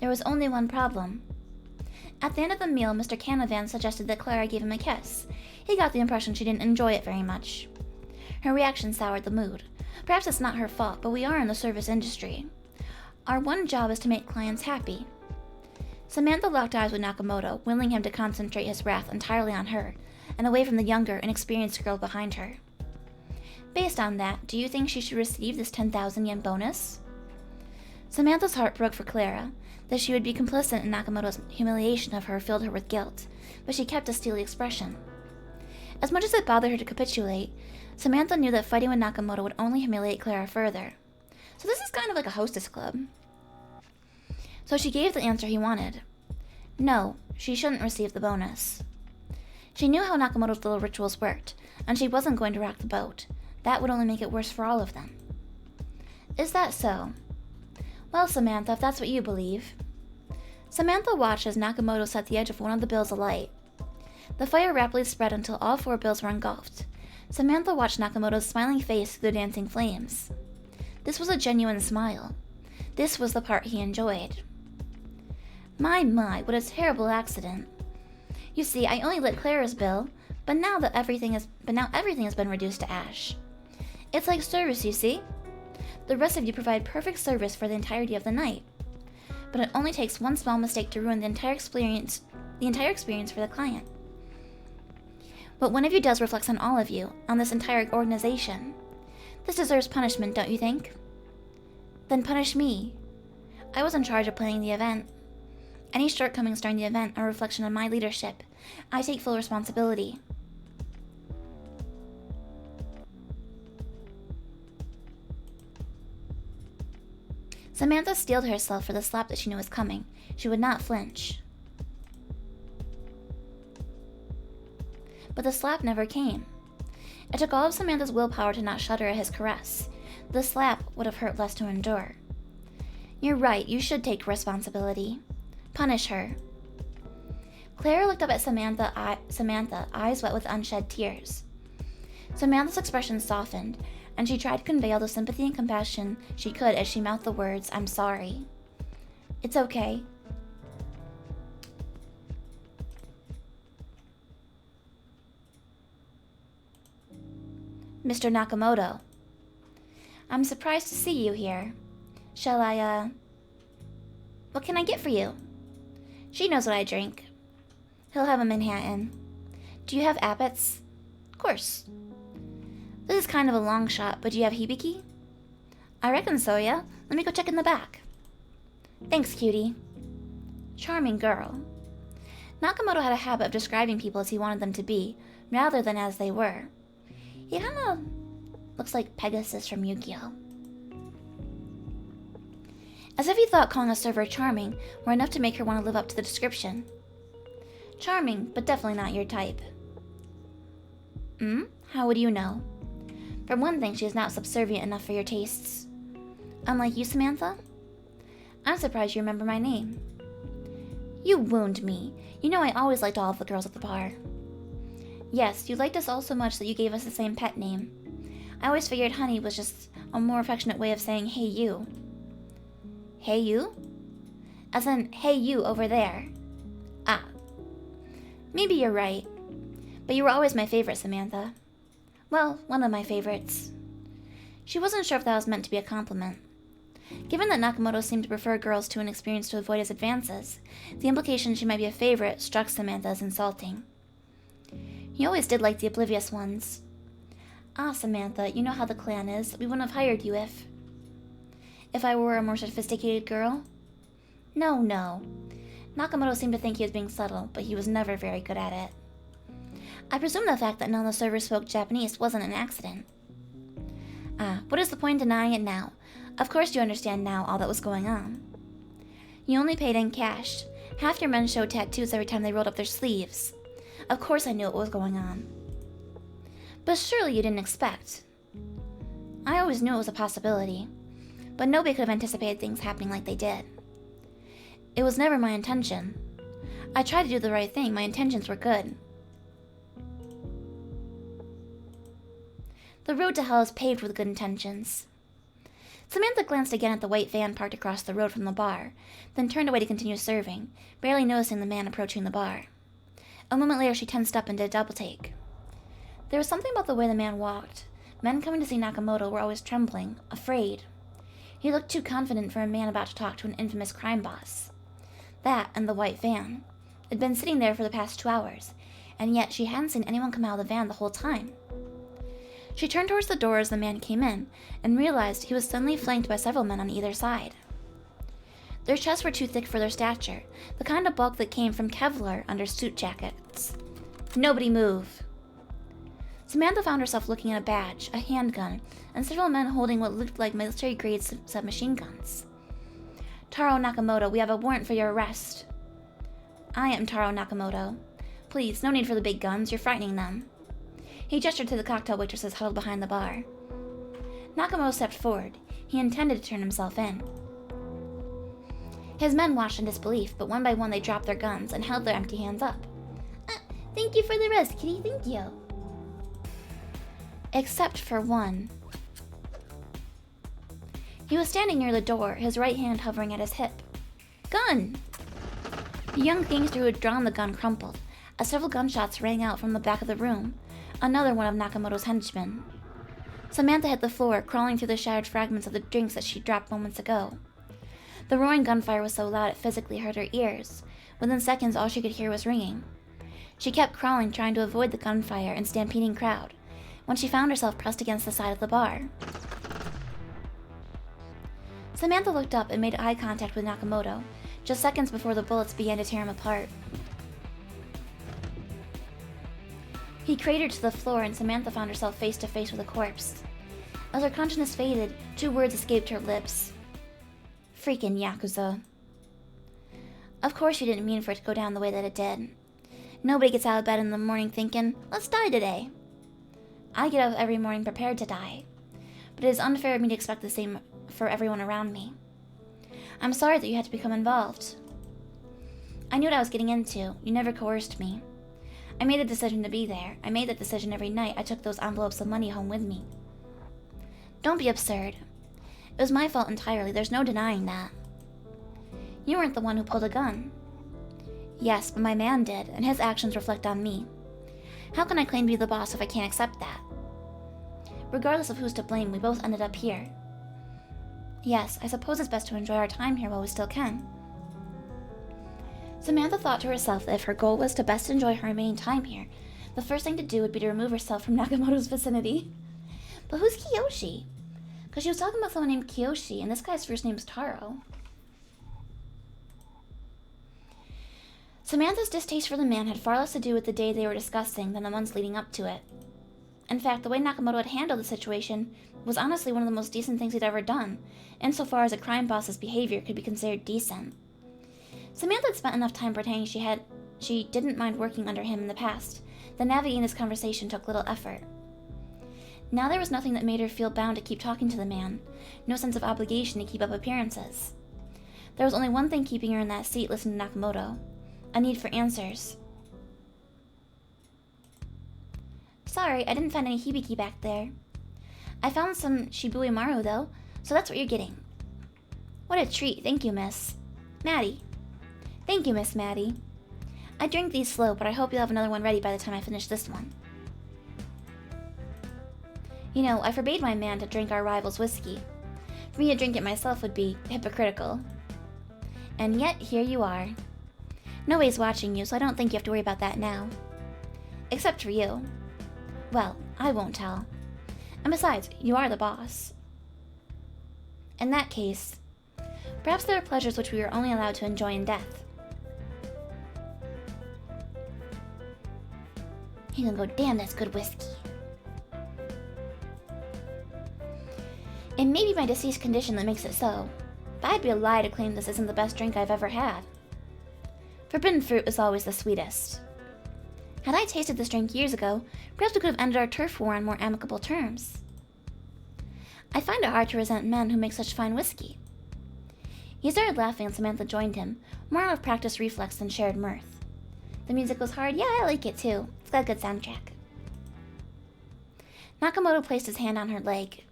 There was only one problem. At the end of the meal, Mr. Canavan suggested that Clara give him a kiss. He got the impression she didn't enjoy it very much. Her reaction soured the mood. Perhaps it's not her fault, but we are in the service industry. Our one job is to make clients happy. Samantha locked eyes with Nakamoto, willing him to concentrate his wrath entirely on her, and away from the younger, inexperienced girl behind her. Based on that, do you think she should receive this 10,000 yen bonus? Samantha's heart broke for Clara. That she would be complicit in Nakamoto's humiliation of her filled her with guilt, but she kept a steely expression. As much as it bothered her to capitulate, Samantha knew that fighting with Nakamoto would only humiliate Clara further. So this is kind of like a hostess club. So she gave the answer he wanted. No, she shouldn't receive the bonus. She knew how Nakamoto's little rituals worked, and she wasn't going to rock the boat. That would only make it worse for all of them. Is that so? Well, Samantha, if that's what you believe. Samantha watched as Nakamoto set the edge of one of the bills alight. The fire rapidly spread until all 4 bills were engulfed. Samantha watched Nakamoto's smiling face through the dancing flames. This was a genuine smile. This was the part he enjoyed. My, what a terrible accident. You see, I only lit Clara's bill, but now everything has been reduced to ash. It's like service, you see? The rest of you provide perfect service for the entirety of the night. But it only takes one small mistake to ruin the entire experience for the client. What one of you does reflects on all of you, on this entire organization. This deserves punishment, don't you think? Then punish me. I was in charge of planning the event. Any shortcomings during the event are a reflection on my leadership. I take full responsibility. Samantha steeled herself for the slap that she knew was coming. She would not flinch. But the slap never came. It took all of Samantha's willpower to not shudder at his caress. The slap would have hurt less to endure. You're right, you should take responsibility. Punish her. Clara looked up at Samantha, eyes wet with unshed tears. Samantha's expression softened, and she tried to convey all the sympathy and compassion she could as she mouthed the words, "I'm sorry." It's okay. Mr. Nakamoto. I'm surprised to see you here. Shall I, What can I get for you? She knows what I drink. He'll have a Manhattan. Do you have appets? Of course. This is kind of a long shot, but do you have hibiki? I reckon so, yeah. Let me go check in the back. Thanks, cutie. Charming girl. Nakamoto had a habit of describing people as he wanted them to be, rather than as they were. He kinda looks like Pegasus from Yu-Gi-Oh! As if he thought calling a server charming were enough to make her want to live up to the description. Charming, but definitely not your type. How would you know? For one thing, she is not subservient enough for your tastes. Unlike you, Samantha? I'm surprised you remember my name. You wound me. You know I always liked all of the girls at the bar. Yes, you liked us all so much that you gave us the same pet name. I always figured honey was just a more affectionate way of saying hey you. Hey you? As in, hey you over there. Ah. Maybe you're right. But you were always my favorite, Samantha. Well, one of my favorites. She wasn't sure if that was meant to be a compliment. Given that Nakamoto seemed to prefer girls too inexperienced to avoid his advances, the implication she might be a favorite struck Samantha as insulting. He always did like the oblivious ones. Ah, Samantha, you know how the clan is. We wouldn't have hired you if I were a more sophisticated girl? No. Nakamoto seemed to think he was being subtle, but he was never very good at it. I presume the fact that none of the servers spoke Japanese wasn't an accident. What is the point in denying it now? Of course you understand now all that was going on. You only paid in cash. Half your men showed tattoos every time they rolled up their sleeves. Of course I knew what was going on. But surely you didn't expect. I always knew it was a possibility, but nobody could have anticipated things happening like they did. It was never my intention. I tried to do the right thing. My intentions were good. The road to hell is paved with good intentions. Samantha glanced again at the white van parked across the road from the bar, then turned away to continue serving, barely noticing the man approaching the bar. A moment later, she tensed up and did a double take. There was something about the way the man walked. Men coming to see Nakamoto were always trembling, afraid. He looked too confident for a man about to talk to an infamous crime boss. That and the white van. It had been sitting there for the past 2 hours, and yet she hadn't seen anyone come out of the van the whole time. She turned towards the door as the man came in, and realized he was suddenly flanked by several men on either side. Their chests were too thick for their stature, the kind of bulk that came from Kevlar under suit jackets. Nobody move! Samantha found herself looking at a badge, a handgun, and several men holding what looked like military-grade submachine guns. Taro Nakamoto, we have a warrant for your arrest. I am Taro Nakamoto. Please, no need for the big guns, you're frightening them. He gestured to the cocktail waitresses huddled behind the bar. Nakamoto stepped forward. He intended to turn himself in. His men watched in disbelief, but one by one they dropped their guns and held their empty hands up. Thank you for the rest, kitty, thank you. Except for one. He was standing near the door, his right hand hovering at his hip. Gun! The young gangster who had drawn the gun crumpled, as several gunshots rang out from the back of the room. Another one of Nakamoto's henchmen. Samantha hit the floor, crawling through the shattered fragments of the drinks that she dropped moments ago. The roaring gunfire was so loud it physically hurt her ears. Within seconds, all she could hear was ringing. She kept crawling, trying to avoid the gunfire and stampeding crowd, when she found herself pressed against the side of the bar. Samantha looked up and made eye contact with Nakamoto, just seconds before the bullets began to tear him apart. He cratered to the floor, and Samantha found herself face to face with a corpse. As her consciousness faded, 2 words escaped her lips. Freaking Yakuza. Of course you didn't mean for it to go down the way that it did. Nobody gets out of bed in the morning thinking, let's die today. I get up every morning prepared to die, but it is unfair of me to expect the same for everyone around me. I'm sorry that you had to become involved. I knew what I was getting into. You never coerced me. I made a decision to be there. I made that decision every night I took those envelopes of money home with me. Don't be absurd. It was my fault entirely. There's no denying that. You weren't the one who pulled a gun. Yes, but my man did, and his actions reflect on me. How can I claim to be the boss if I can't accept that? Regardless of who's to blame, we both ended up here. Yes, I suppose it's best to enjoy our time here while we still can. Samantha thought to herself that if her goal was to best enjoy her remaining time here, the first thing to do would be to remove herself from Nakamoto's vicinity. But who's Kiyoshi? Because she was talking about someone named Kiyoshi, and this guy's first name's Taro. Samantha's distaste for the man had far less to do with the day they were discussing than the months leading up to it. In fact, the way Nakamoto had handled the situation was honestly one of the most decent things he'd ever done, insofar as a crime boss's behavior could be considered decent. Samantha had spent enough time pretending she didn't mind working under him in the past, that navigating this conversation took little effort. Now there was nothing that made her feel bound to keep talking to the man, no sense of obligation to keep up appearances. There was only one thing keeping her in that seat listening to Nakamoto: a need for answers. Sorry, I didn't find any hibiki back there. I found some Shibui Maru, though, so that's what you're getting. What a treat, thank you, Miss Maddie. Thank you, Miss Maddie. I drink these slow, but I hope you'll have another one ready by the time I finish this one. You know, I forbade my man to drink our rival's whiskey. For me to drink it myself would be hypocritical. And yet, here you are. Nobody's watching you, so I don't think you have to worry about that now. Except for you. Well, I won't tell. And besides, you are the boss. In that case, perhaps there are pleasures which we are only allowed to enjoy in death. He's gonna go, damn, that's good whiskey. It may be my deceased condition that makes it so, but I'd be a lie to claim this isn't the best drink I've ever had. Forbidden fruit is always the sweetest. Had I tasted this drink years ago, perhaps we could have ended our turf war on more amicable terms. I find it hard to resent men who make such fine whiskey. He started laughing and Samantha joined him, more out of practiced reflex than shared mirth. The music was hard. Yeah, I like it too. It's got a good soundtrack. Nakamoto placed his hand on her leg.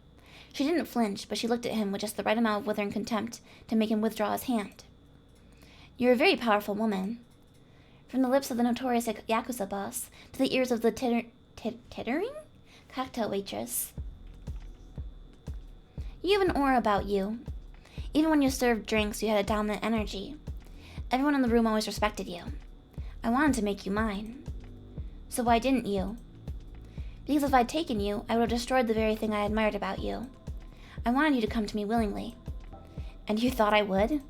She didn't flinch, but she looked at him with just the right amount of withering contempt to make him withdraw his hand. You're a very powerful woman. From the lips of the notorious Yakuza boss to the ears of the tittering cocktail waitress. You have an aura about you. Even when you served drinks, you had a dominant energy. Everyone in the room always respected you. I wanted to make you mine. So why didn't you? Because if I'd taken you, I would have destroyed the very thing I admired about you. I wanted you to come to me willingly. And you thought I would?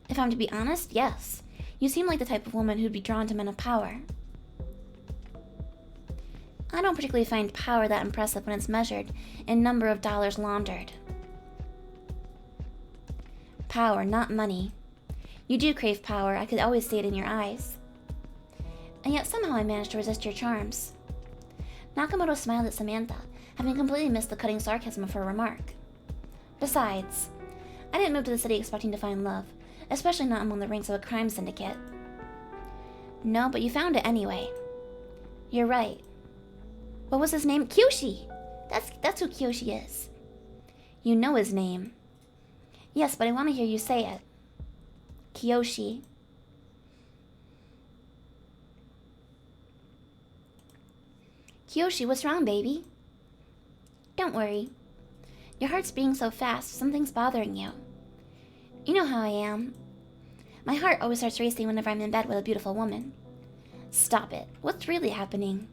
If I'm to be honest, yes. You seem like the type of woman who'd be drawn to men of power. I don't particularly find power that impressive when it's measured in number of dollars laundered. Power, not money. You do crave power, I could always see it in your eyes. And yet somehow I managed to resist your charms. Nakamoto smiled at Samantha, having completely missed the cutting sarcasm of her remark. Besides, I didn't move to the city expecting to find love, especially not among the ranks of a crime syndicate. No, but you found it anyway. You're right. What was his name? Kyoshi! That's who Kyoshi is. You know his name. Yes, but I want to hear you say it. Kyoshi. Kyoshi, what's wrong, baby? Don't worry. Your heart's beating so fast, something's bothering you. You know how I am. My heart always starts racing whenever I'm in bed with a beautiful woman. Stop it. What's really happening?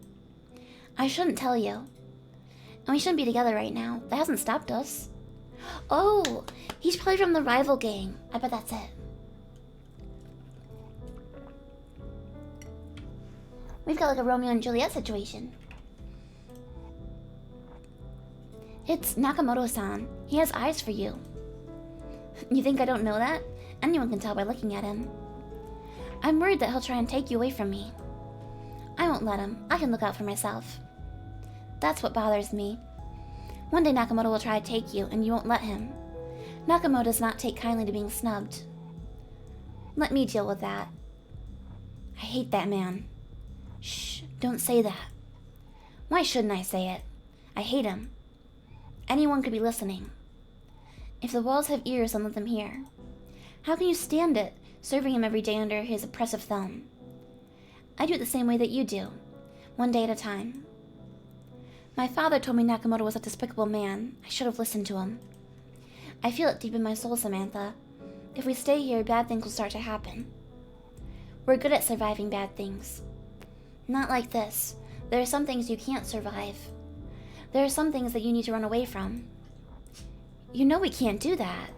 I shouldn't tell you. And we shouldn't be together right now. That hasn't stopped us. Oh, he's probably from the rival gang. I bet that's it. We've got like a Romeo and Juliet situation. It's Nakamoto-san. He has eyes for you. You think I don't know that? Anyone can tell by looking at him. I'm worried that he'll try and take you away from me. I won't let him. I can look out for myself. That's what bothers me. One day Nakamoto will try to take you, and you won't let him. Nakamoto does not take kindly to being snubbed. Let me deal with that. I hate that man. Shh, don't say that. Why shouldn't I say it? I hate him. Anyone could be listening. If the walls have ears, then let them hear. How can you stand it, serving him every day under his oppressive thumb? I do it the same way that you do, one day at a time. My father told me Nakamoto was a despicable man. I should have listened to him. I feel it deep in my soul, Samantha. If we stay here, bad things will start to happen. We're good at surviving bad things. Not like this. There are some things you can't survive. There are some things that you need to run away from. You know we can't do that.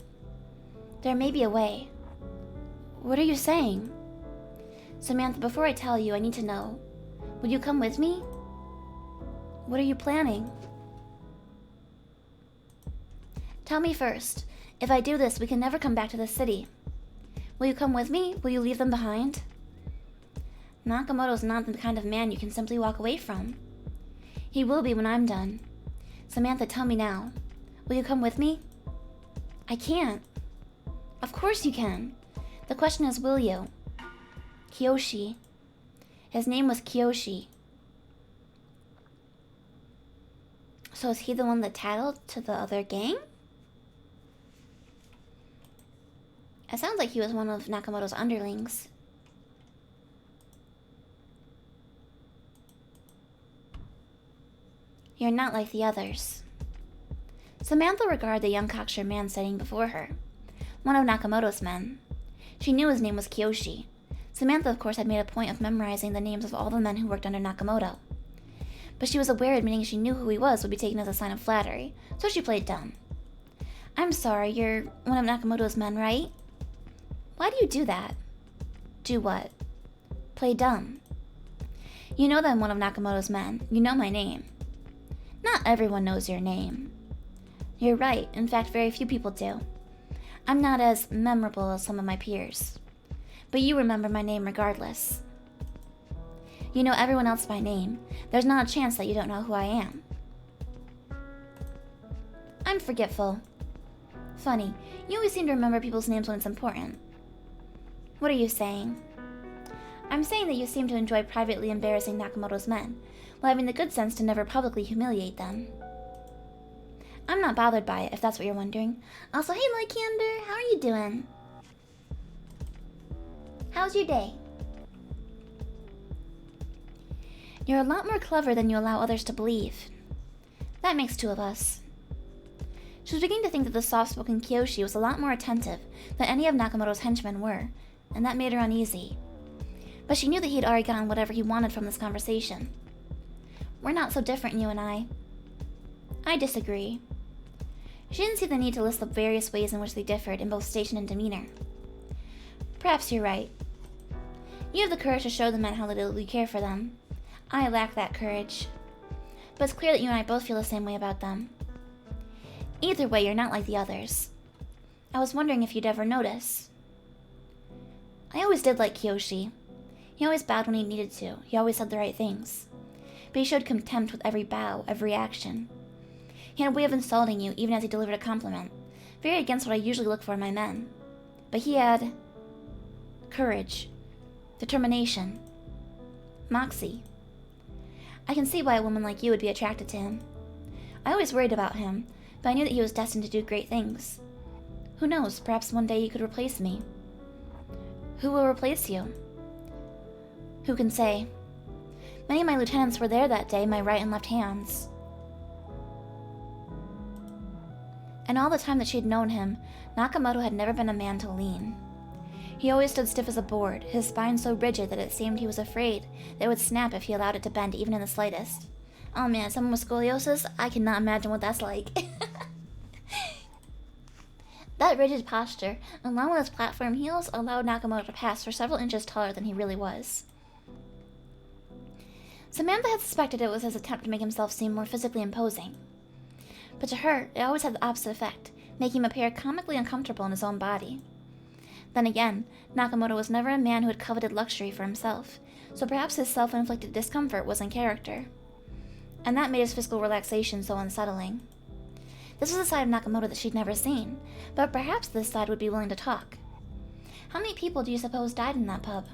There may be a way. What are you saying? Samantha, before I tell you, I need to know. Will you come with me? What are you planning? Tell me first. If I do this, we can never come back to the city. Will you come with me? Will you leave them behind? Nakamoto's not the kind of man you can simply walk away from. He will be when I'm done. Samantha, tell me now. Will you come with me? I can't. Of course you can. The question is, will you? Kiyoshi. His name was Kiyoshi. So is he the one that tattled to the other gang? It sounds like he was one of Nakamoto's underlings. You're not like the others. Samantha regarded the young cocksure man sitting before her, one of Nakamoto's men. She knew his name was Kiyoshi. Samantha, of course, had made a point of memorizing the names of all the men who worked under Nakamoto. But she was aware admitting she knew who he was would be taken as a sign of flattery, so she played dumb. I'm sorry, you're one of Nakamoto's men, right? Why do you do that? Do what? Play dumb. You know that I'm one of Nakamoto's men. You know my name. Not everyone knows your name. You're right. In fact, very few people do. I'm not as memorable as some of my peers. But you remember my name regardless. You know everyone else by name. There's not a chance that you don't know who I am. I'm forgetful. Funny, you always seem to remember people's names when it's important. What are you saying? I'm saying that you seem to enjoy privately embarrassing Nakamoto's men, while having the good sense to never publicly humiliate them. I'm not bothered by it, if that's what you're wondering. Also, hey Lycander, how are you doing? How's your day? You're a lot more clever than you allow others to believe. That makes two of us. She was beginning to think that the soft-spoken Kiyoshi was a lot more attentive than any of Nakamoto's henchmen were, and that made her uneasy. But she knew that he had already gotten whatever he wanted from this conversation. We're not so different, you and I. I disagree. She didn't see the need to list the various ways in which they differed in both station and demeanor. Perhaps you're right. You have the courage to show the men how little you care for them. I lack that courage. But it's clear that you and I both feel the same way about them. Either way, you're not like the others. I was wondering if you'd ever notice. I always did like Kiyoshi. He always bowed when he needed to. He always said the right things. But he showed contempt with every bow, every action. He had a way of insulting you, even as he delivered a compliment. Very against what I usually look for in my men. But he had courage, determination, moxie. I can see why a woman like you would be attracted to him. I always worried about him, but I knew that he was destined to do great things. Who knows, perhaps one day he could replace me. Who will replace you? Who can say? Many of my lieutenants were there that day, my right and left hands. And all the time that she had known him, Nakamoto had never been a man to lean. He always stood stiff as a board, his spine so rigid that it seemed he was afraid that it would snap if he allowed it to bend even in the slightest. Oh man, someone with scoliosis? I cannot imagine what that's like. That rigid posture, along with his platform heels, allowed Nakamoto to pass for several inches taller than he really was. Samantha had suspected it was his attempt to make himself seem more physically imposing. But to her, it always had the opposite effect, making him appear comically uncomfortable in his own body. Then again, Nakamoto was never a man who had coveted luxury for himself, so perhaps his self-inflicted discomfort was in character. And that made his physical relaxation so unsettling. This was a side of Nakamoto that she'd never seen, but perhaps this side would be willing to talk. How many people do you suppose died in that pub?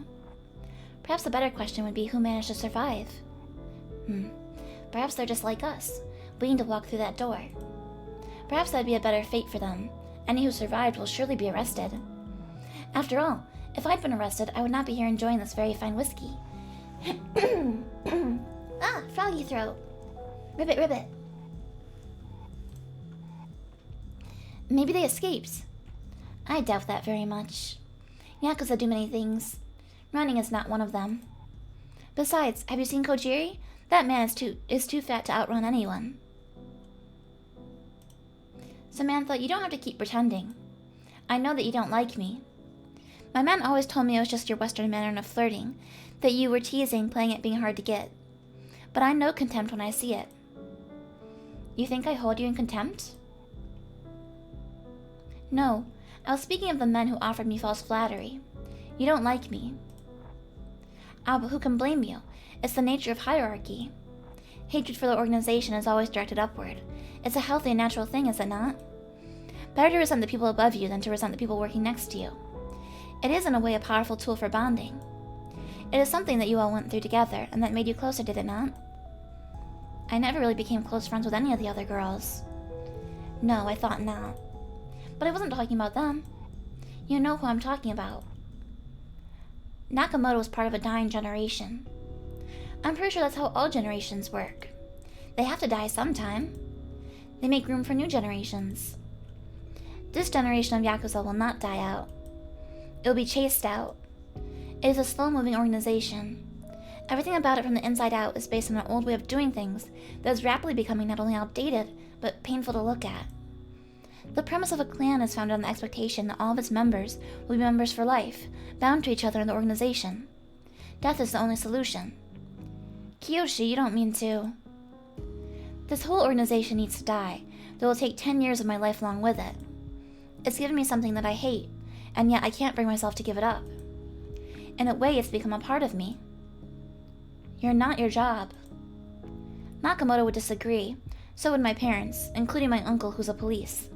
Perhaps the better question would be who managed to survive. Perhaps they're just like us, waiting to walk through that door. Perhaps that'd be a better fate for them. Any who survived will surely be arrested. After all, if I'd been arrested, I would not be here enjoying this very fine whiskey. Ah, froggy throat. Ribbit, ribbit. Maybe they escaped. I doubt that very much. Yakuza do many things. Running is not one of them. Besides, have you seen Kojiri? That man is too fat to outrun anyone. Samantha, you don't have to keep pretending. I know that you don't like me. My man always told me it was just your Western manner of flirting, that you were teasing, playing at being hard to get. But I know contempt when I see it. You think I hold you in contempt? No, I was speaking of the men who offered me false flattery. You don't like me. Ah, but who can blame you? It's the nature of hierarchy. Hatred for the organization is always directed upward. It's a healthy and natural thing, is it not? Better to resent the people above you than to resent the people working next to you. It is, in a way, a powerful tool for bonding. It is something that you all went through together, and that made you closer, did it not? I never really became close friends with any of the other girls. No, I thought not. But I wasn't talking about them. You know who I'm talking about. Nakamoto was part of a dying generation. I'm pretty sure that's how all generations work. They have to die sometime. They make room for new generations. This generation of Yakuza will not die out. It will be chased out. It is a slow-moving organization. Everything about it from the inside out is based on an old way of doing things that is rapidly becoming not only outdated, but painful to look at. The premise of a clan is founded on the expectation that all of its members will be members for life, bound to each other in the organization. Death is the only solution. Kiyoshi, you don't mean to... This whole organization needs to die, though it will take 10 years of my life along with it. It's given me something that I hate, and yet I can't bring myself to give it up. In a way, it's become a part of me. You're not your job. Nakamoto would disagree. So would my parents, including my uncle who's a police.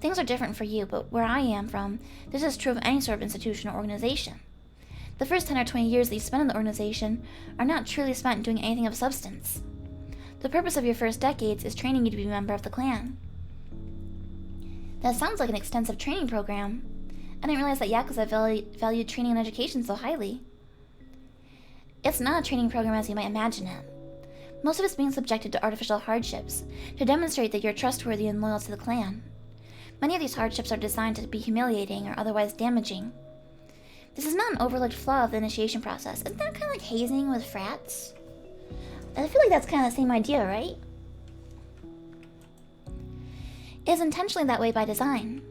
Things are different for you, but where I am from, this is true of any sort of institution or organization. The first 10 or 20 years that you spend in the organization are not truly spent doing anything of substance. The purpose of your first decades is training you to be a member of the clan. That sounds like an extensive training program. I didn't realize that Yakuza valued training and education so highly. It's not a training program as you might imagine it. Most of it's being subjected to artificial hardships to demonstrate that you're trustworthy and loyal to the clan. Many of these hardships are designed to be humiliating or otherwise damaging. This is not an overlooked flaw of the initiation process. Isn't that kind of like hazing with frats? I feel like that's kind of the same idea, right? It is intentionally that way by design.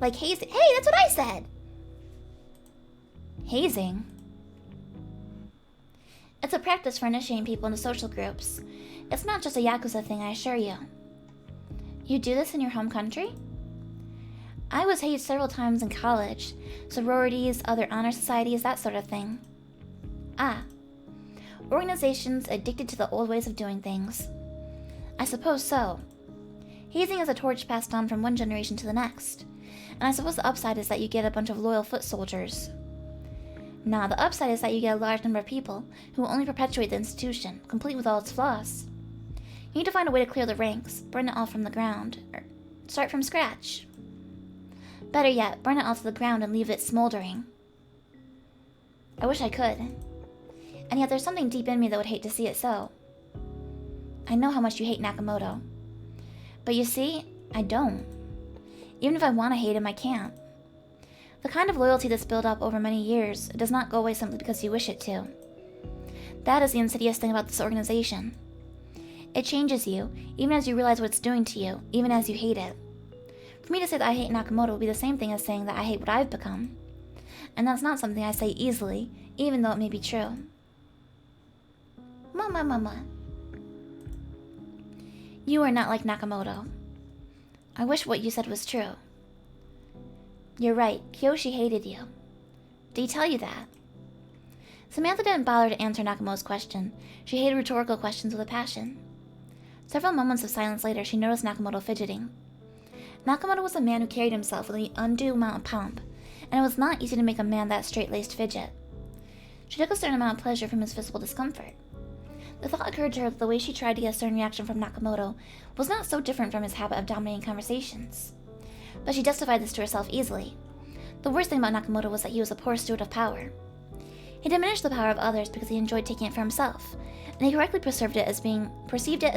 Like hazing. Hey, that's what I said! Hazing? It's a practice for initiating people into social groups. It's not just a Yakuza thing, I assure you. You do this in your home country? I was hazed several times in college. Sororities, other honor societies, that sort of thing. Ah. Organizations addicted to the old ways of doing things. I suppose so. Hazing is a torch passed on from one generation to the next. And I suppose the upside is that you get a bunch of loyal foot soldiers. Nah, the upside is that you get a large number of people who will only perpetuate the institution, complete with all its flaws. You need to find a way to clear the ranks, burn it all from the ground, or start from scratch. Better yet, burn it all to the ground and leave it smoldering. I wish I could. And yet there's something deep in me that would hate to see it so. I know how much you hate Nakamoto. But you see, I don't. Even if I want to hate him, I can't. The kind of loyalty that's built up over many years does not go away simply because you wish it to. That is the insidious thing about this organization. It changes you, even as you realize what it's doing to you, even as you hate it. For me to say that I hate Nakamoto would be the same thing as saying that I hate what I've become. And that's not something I say easily, even though it may be true. Mama. You are not like Nakamoto. I wish what you said was true. You're right, Kiyoshi hated you. Did he tell you that? Samantha didn't bother to answer Nakamoto's question. She hated rhetorical questions with a passion. Several moments of silence later, she noticed Nakamoto fidgeting. Nakamoto was a man who carried himself with an undue amount of pomp, and it was not easy to make a man that straight-laced fidget. She took a certain amount of pleasure from his physical discomfort. The thought occurred to her that the way she tried to get a certain reaction from Nakamoto was not so different from his habit of dominating conversations. But she justified this to herself easily. The worst thing about Nakamoto was that he was a poor steward of power. He diminished the power of others because he enjoyed taking it for himself, and he correctly perceived it as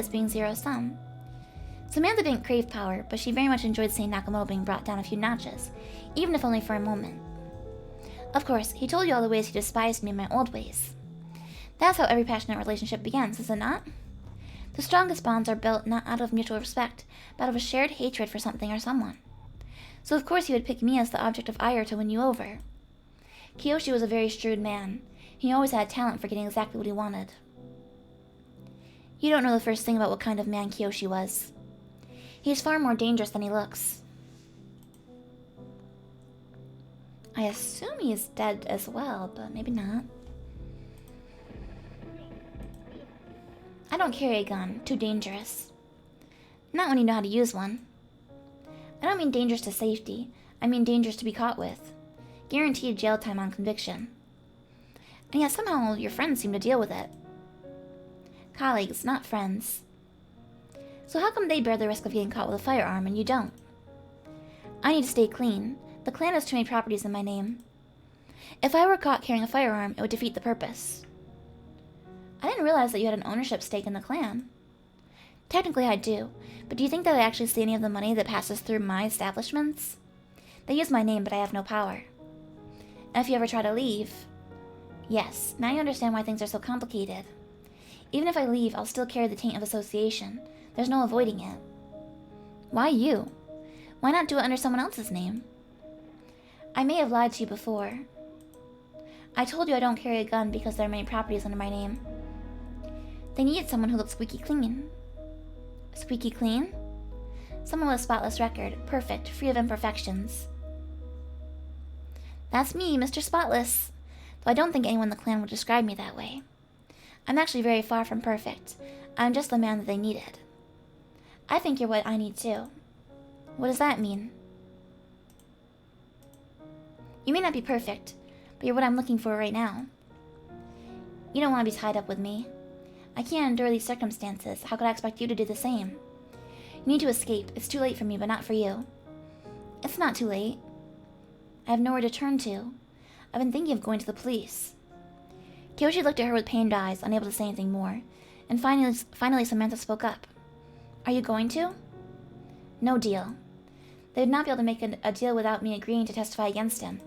being zero-sum. Samantha didn't crave power, but she very much enjoyed seeing Nakamoto being brought down a few notches, even if only for a moment. Of course, he told you all the ways he despised me in my old ways. That's how every passionate relationship begins, is it not? The strongest bonds are built not out of mutual respect, but out of a shared hatred for something or someone. So of course he would pick me as the object of ire to win you over. Kiyoshi was a very shrewd man. He always had talent for getting exactly what he wanted. You don't know the first thing about what kind of man Kiyoshi was. He's far more dangerous than he looks. I assume he's dead as well, but maybe not. I don't carry a gun. Too dangerous. Not when you know how to use one. I don't mean dangerous to safety. I mean dangerous to be caught with. Guaranteed jail time on conviction. And yet somehow your friends seem to deal with it. Colleagues, not friends. So how come they bear the risk of getting caught with a firearm and you don't? I need to stay clean. The clan has too many properties in my name. If I were caught carrying a firearm, it would defeat the purpose. I didn't realize that you had an ownership stake in the clan. Technically I do, but do you think that I actually see any of the money that passes through my establishments? They use my name, but I have no power. And if you ever try to leave... Yes, now you understand why things are so complicated. Even if I leave, I'll still carry the taint of association. There's no avoiding it. Why you? Why not do it under someone else's name? I may have lied to you before. I told you I don't carry a gun because there are many properties under my name. They needed someone who looked squeaky clean. Squeaky clean? Someone with a spotless record, perfect, free of imperfections. That's me, Mr. Spotless. Though I don't think anyone in the clan would describe me that way. I'm actually very far from perfect. I'm just the man that they needed. I think you're what I need too. What does that mean? You may not be perfect, but you're what I'm looking for right now. You don't want to be tied up with me. I can't endure these circumstances. How could I expect you to do the same? You need to escape. It's too late for me, but not for you. It's not too late. I have nowhere to turn to. I've been thinking of going to the police. Kiyoshi looked at her with pained eyes, unable to say anything more, and finally Samantha spoke up. Are you going to? No deal. They would not be able to make a deal without me agreeing to testify against him.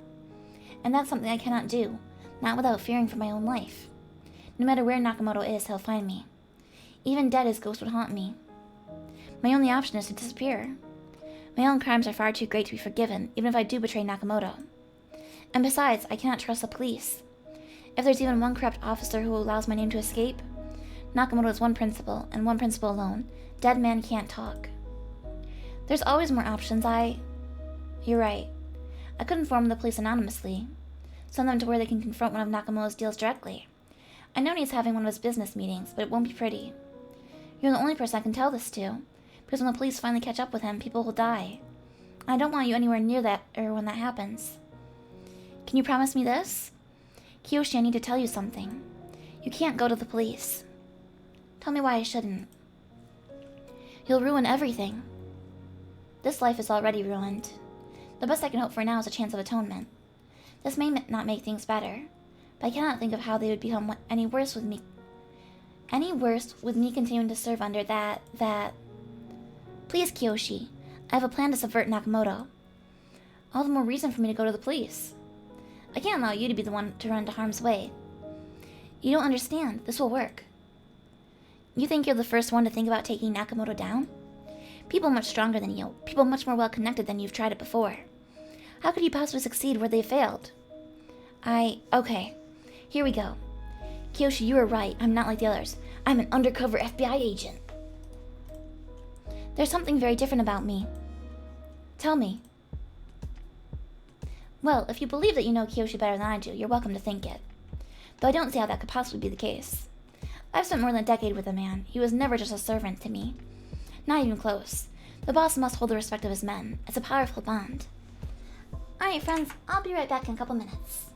And that's something I cannot do, not without fearing for my own life. No matter where Nakamoto is, he'll find me. Even dead, his ghost would haunt me. My only option is to disappear. My own crimes are far too great to be forgiven, even if I do betray Nakamoto. And besides, I cannot trust the police. If there's even one corrupt officer who allows my name to escape, Nakamoto has one principle, and one principle alone. Dead man can't talk. There's always more options. You're right. I could inform the police anonymously. Send them to where they can confront one of Nakamoto's deals directly. I know he's having one of his business meetings, but it won't be pretty. You're the only person I can tell this to, because when the police finally catch up with him, people will die. I don't want you anywhere near that, or when that happens. Can you promise me this? Kiyoshi, I need to tell you something. You can't go to the police. Tell me why I shouldn't. You'll ruin everything. This life is already ruined. The best I can hope for now is a chance of atonement. This may not make things better, but I cannot think of how they would become any worse with me. Any worse with me continuing to serve under that... Please, Kiyoshi. I have a plan to subvert Nakamoto. All the more reason for me to go to the police. I can't allow you to be the one to run into harm's way. You don't understand. This will work. You think you're the first one to think about taking Nakamoto down? People much stronger than you. People much more well-connected than you've tried it before. How could you possibly succeed where they failed? Okay. Here we go. Kiyoshi, you were right. I'm not like the others. I'm an undercover FBI agent. There's something very different about me. Tell me. Well, if you believe that you know Kiyoshi better than I do, you're welcome to think it. Though I don't see how that could possibly be the case. I've spent more than a decade with a man. He was never just a servant to me. Not even close. The boss must hold the respect of his men. It's a powerful bond. Alright, friends, I'll be right back in a couple minutes.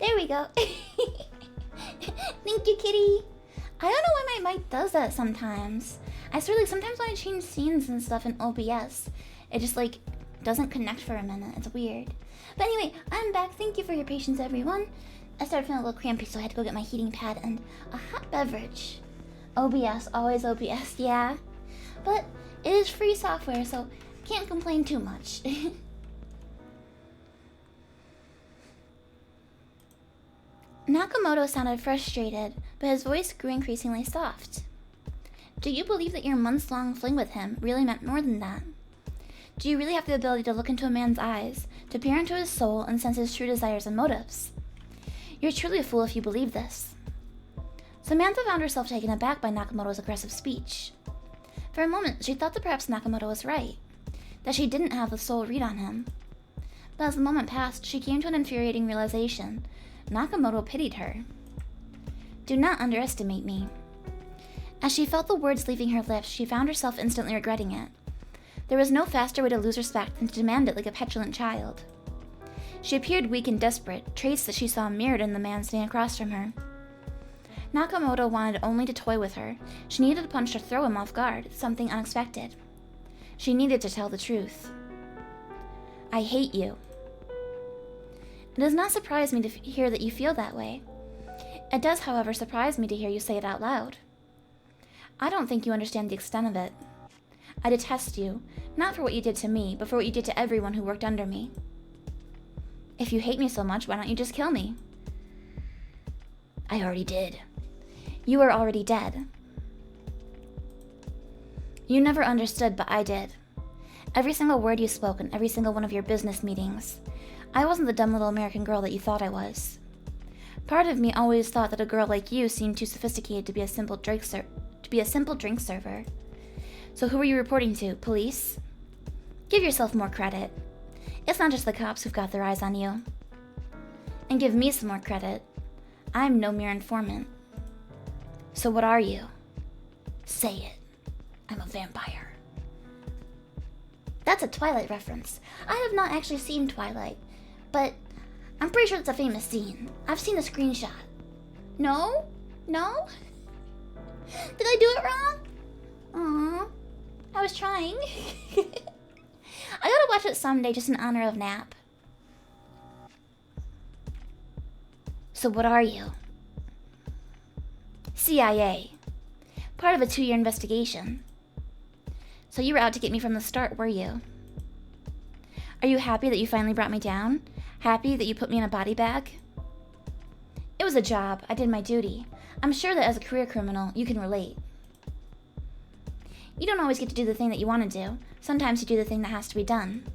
There we go. Thank you, kitty. I don't know why my mic does that sometimes. I swear, like, sometimes when I change scenes and stuff in OBS, it just, like, doesn't connect for a minute. It's weird. But anyway, I'm back. Thank you for your patience, everyone. I started feeling a little crampy, so I had to go get my heating pad and a hot beverage. OBS, always OBS, yeah. But it is free software, so can't complain too much. Nakamoto sounded frustrated, but his voice grew increasingly soft. Do you believe that your months-long fling with him really meant more than that? Do you really have the ability to look into a man's eyes, to peer into his soul and sense his true desires and motives? You're truly a fool if you believe this. Samantha found herself taken aback by Nakamoto's aggressive speech. For a moment, she thought that perhaps Nakamoto was right, that she didn't have the soul read on him. But as the moment passed, she came to an infuriating realization. Nakamoto pitied her. Do not underestimate me. As she felt the words leaving her lips, she found herself instantly regretting it. There was no faster way to lose respect than to demand it like a petulant child. She appeared weak and desperate, traits that she saw mirrored in the man standing across from her. Nakamoto wanted only to toy with her. She needed a punch to throw him off guard, something unexpected. She needed to tell the truth. I hate you. It does not surprise me to hear that you feel that way. It does, however, surprise me to hear you say it out loud. I don't think you understand the extent of it. I detest you, not for what you did to me, but for what you did to everyone who worked under me. If you hate me so much, why don't you just kill me? I already did. You are already dead. You never understood, but I did. Every single word you spoke in every single one of your business meetings. I wasn't the dumb little American girl that you thought I was. Part of me always thought that a girl like you seemed too sophisticated to be a simple drink server. So who were you reporting to? Police? Give yourself more credit. It's not just the cops who've got their eyes on you. And give me some more credit. I'm no mere informant. So what are you? Say it. I'm a vampire. That's a Twilight reference. I have not actually seen Twilight, but I'm pretty sure it's a famous scene. I've seen a screenshot. No? No? Did I do it wrong? Aww. I was trying. I gotta watch it someday just in honor of Nap. So what are you? CIA. Part of a 2-year investigation. So you were out to get me from the start, were you? Are you happy that you finally brought me down? Happy that you put me in a body bag? It was a job. I did my duty. I'm sure that as a career criminal, you can relate. You don't always get to do the thing that you want to do. Sometimes you do the thing that has to be done.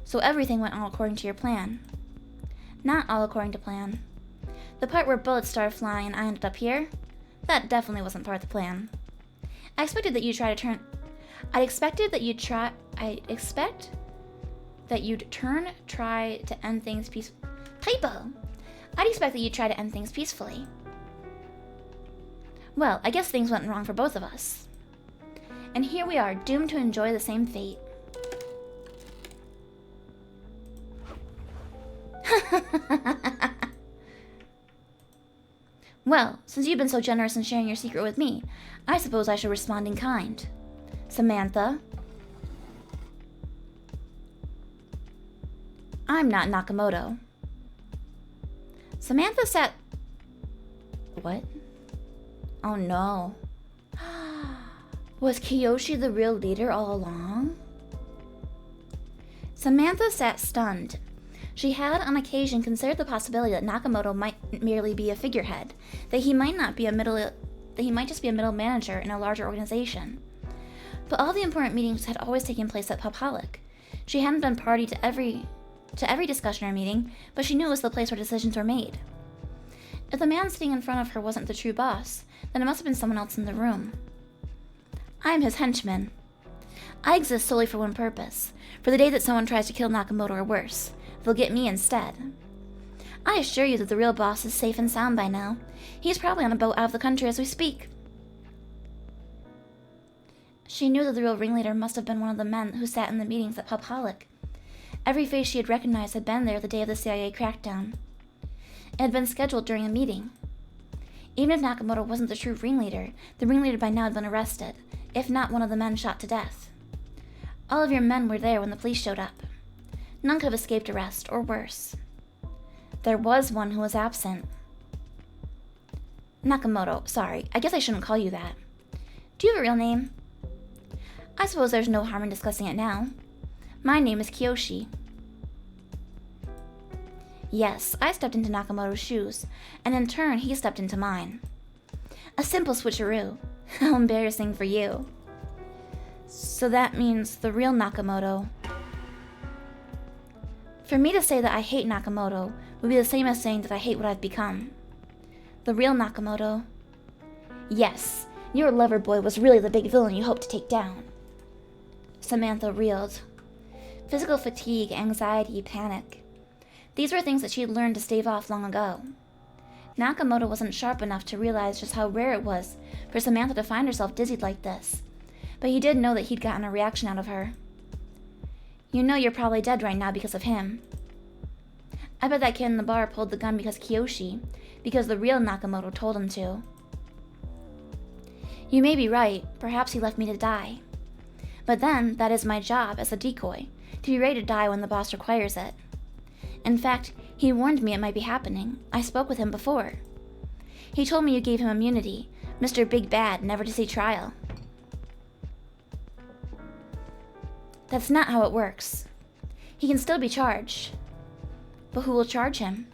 So everything went all according to your plan. Not all according to plan. The part where bullets started flying and I ended up here? That definitely wasn't part of the plan. I expected that you'd try to end things peacefully. Typo! I'd expect that you'd try to end things peacefully. Well, I guess things went wrong for both of us. And here we are, doomed to enjoy the same fate. Well, since you've been so generous in sharing your secret with me, I suppose I should respond in kind. Samantha. I'm not Nakamoto. Samantha sat... What? Oh no. Was Kiyoshi the real leader all along? Samantha sat stunned. She had, on occasion, considered the possibility that Nakamoto might merely be a figurehead, that he might just be a middle manager in a larger organization. But all the important meetings had always taken place at Public. She hadn't been party to every discussion or meeting, but she knew it was the place where decisions were made. If the man sitting in front of her wasn't the true boss, then it must have been someone else in the room. I am his henchman. I exist solely for one purpose, for the day that someone tries to kill Nakamoto or worse. They'll get me instead. I assure you that the real boss is safe and sound by now. He's probably on a boat out of the country as we speak. She knew that the real ringleader must have been one of the men who sat in the meetings at Public. Every face she had recognized had been there the day of the CIA crackdown. It had been scheduled during a meeting. Even if Nakamoto wasn't the true ringleader, the ringleader by now had been arrested, if not one of the men shot to death. All of your men were there when the police showed up. None could have escaped arrest, or worse. There was one who was absent. Nakamoto, sorry, I guess I shouldn't call you that. Do you have a real name? I suppose there's no harm in discussing it now. My name is Kiyoshi. Yes, I stepped into Nakamoto's shoes, and in turn he stepped into mine. A simple switcheroo. How embarrassing for you. So that means the real Nakamoto. For me to say that I hate Nakamoto would be the same as saying that I hate what I've become. The real Nakamoto. Yes, your lover boy was really the big villain you hoped to take down. Samantha reeled. Physical fatigue, anxiety, panic. These were things that she had learned to stave off long ago. Nakamoto wasn't sharp enough to realize just how rare it was for Samantha to find herself dizzied like this, but he did know that he'd gotten a reaction out of her. You know you're probably dead right now because of him. I bet that kid in the bar pulled the gun because the real Nakamoto told him to. You may be right, perhaps he left me to die. But then, that is my job as a decoy, to be ready to die when the boss requires it. In fact, he warned me it might be happening. I spoke with him before. He told me you gave him immunity, Mr. Big Bad, never to see trial. That's not how it works. He can still be charged. But who will charge him?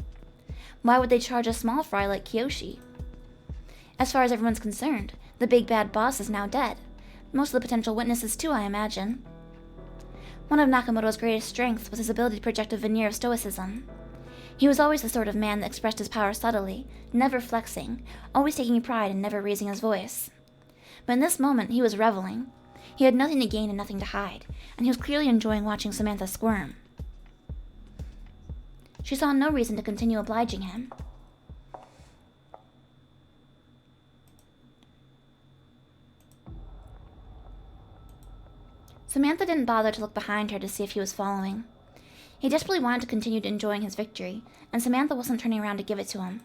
Why would they charge a small fry like Kiyoshi? As far as everyone's concerned, the big bad boss is now dead. Most of the potential witnesses too, I imagine. One of Nakamoto's greatest strengths was his ability to project a veneer of stoicism. He was always the sort of man that expressed his power subtly, never flexing, always taking pride and never raising his voice. But in this moment, he was reveling. He had nothing to gain and nothing to hide, and he was clearly enjoying watching Samantha squirm. She saw no reason to continue obliging him. Samantha didn't bother to look behind her to see if he was following. He desperately wanted to continue enjoying his victory, and Samantha wasn't turning around to give it to him.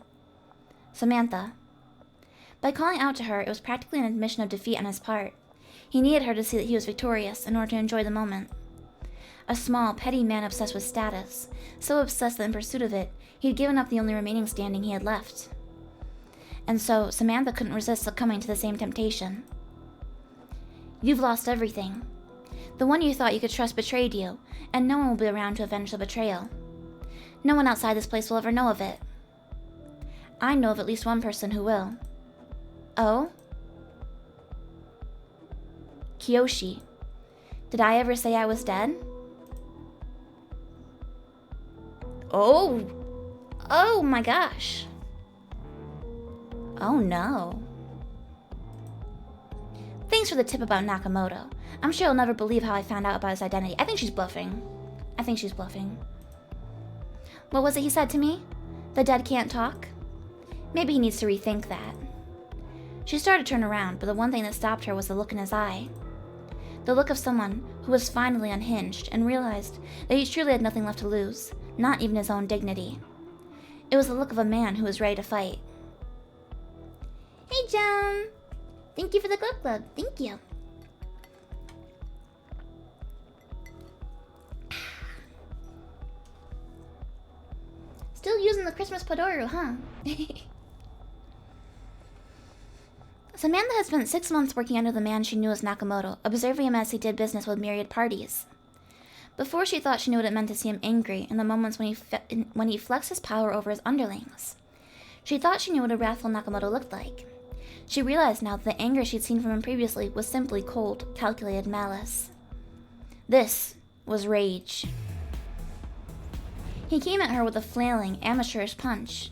Samantha. By calling out to her, it was practically an admission of defeat on his part. He needed her to see that he was victorious in order to enjoy the moment. A small, petty man obsessed with status, so obsessed that in pursuit of it, he had given up the only remaining standing he had left. And so, Samantha couldn't resist succumbing to the same temptation. You've lost everything. The one you thought you could trust betrayed you, and no one will be around to avenge the betrayal. No one outside this place will ever know of it. I know of at least one person who will. Oh? Kiyoshi. Did I ever say I was dead? Oh! Oh my gosh! Oh no. Thanks for the tip about Nakamoto. I'm sure he'll never believe how I found out about his identity. I think she's bluffing. What was it he said to me? The dead can't talk? Maybe he needs to rethink that. She started to turn around, but the one thing that stopped her was the look in his eye. The look of someone who was finally unhinged and realized that he truly had nothing left to lose, not even his own dignity. It was the look of a man who was ready to fight. Hey, John! Thank you for the glug glug. Thank you. Still using the Christmas Padoru, huh? Samantha had spent 6 months working under the man she knew as Nakamoto, observing him as he did business with myriad parties. Before, she thought she knew what it meant to see him angry in the moments when he flexed his power over his underlings. She thought she knew what a wrathful Nakamoto looked like. She realized now that the anger she'd seen from him previously was simply cold, calculated malice. This was rage. He came at her with a flailing, amateurish punch.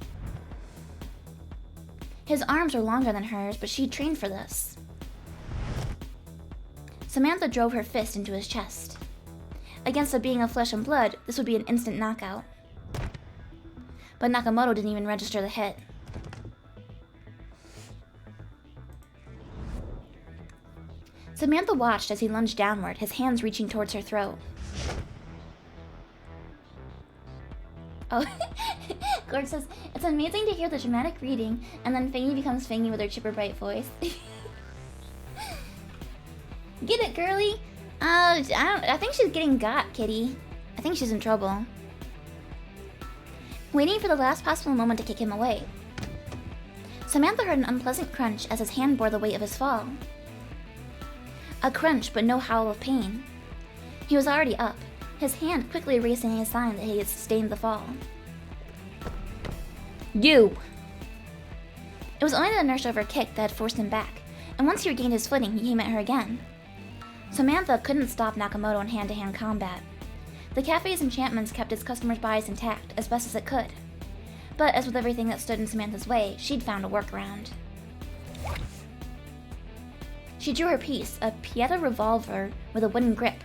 His arms were longer than hers, but she'd trained for this. Samantha drove her fist into his chest. Against a being of flesh and blood, this would be an instant knockout. But Nakamoto didn't even register the hit. Samantha watched as he lunged downward, his hands reaching towards her throat. Oh, Gord says, it's amazing to hear the dramatic reading, and then Fangy becomes Fangy with her chipper bright voice. Get it, girly? I think she's getting got, kitty. I think she's in trouble. Waiting for the last possible moment to kick him away. Samantha heard an unpleasant crunch as his hand bore the weight of his fall. A crunch, but no howl of pain. He was already up, his hand quickly erasing a sign that he had sustained the fall. You! It was only the inertia of her kick that had forced him back, and once he regained his footing, he came at her again. Samantha couldn't stop Nakamoto in hand-to-hand combat. The cafe's enchantments kept its customers' bodies intact as best as it could. But as with everything that stood in Samantha's way, she'd found a workaround. She drew her piece, a Pieta revolver with a wooden grip.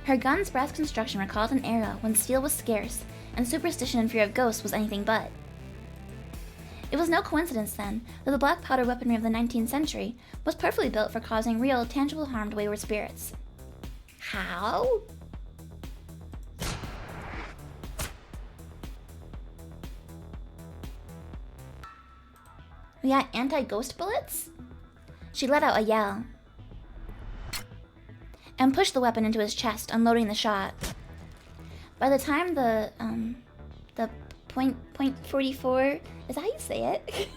Her gun's brass construction recalled an era when steel was scarce and superstition and fear of ghosts was anything but. It was no coincidence, then, that the black powder weaponry of the 19th century was perfectly built for causing real, tangible harm to wayward spirits. How? We got anti-ghost bullets? She let out a yell and pushed the weapon into his chest, unloading the shot. By the time the .44, is that how you say it?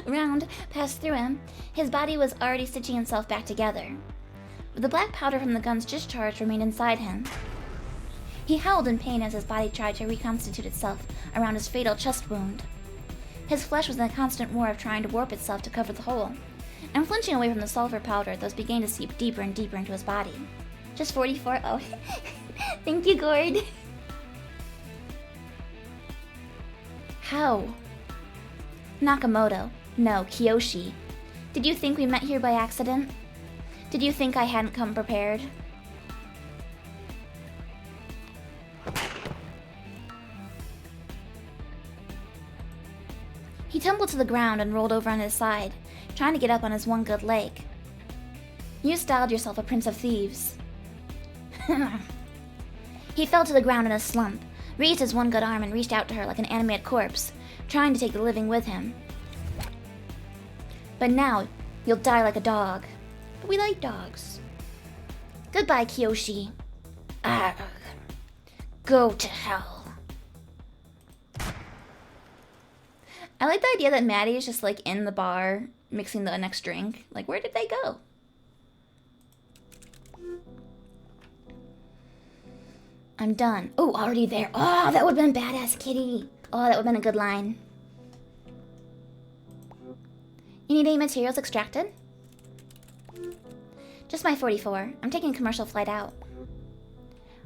round passed through him, his body was already stitching himself back together. But the black powder from the gun's discharge remained inside him. He howled in pain as his body tried to reconstitute itself around his fatal chest wound. His flesh was in a constant war of trying to warp itself to cover the hole, and flinching away from the sulfur powder that was beginning to seep deeper and deeper into his body. Just 44? Oh, thank you, Gord. How? Nakamoto. No, Kiyoshi. Did you think we met here by accident? Did you think I hadn't come prepared? He tumbled to the ground and rolled over on his side, trying to get up on his one good leg. You styled yourself a prince of thieves. He fell to the ground in a slump, raised his one good arm and reached out to her like an animated corpse, trying to take the living with him. But now, you'll die like a dog. But we like dogs. Goodbye, Kiyoshi. Arrgh. Go to hell. I like the idea that Maddie is just like in the bar mixing the next drink. Like, where did they go? I'm done. Oh, already there. Oh, that would have been badass, kitty. Oh, that would have been a good line. You need any materials extracted? Just my 44. I'm taking a commercial flight out.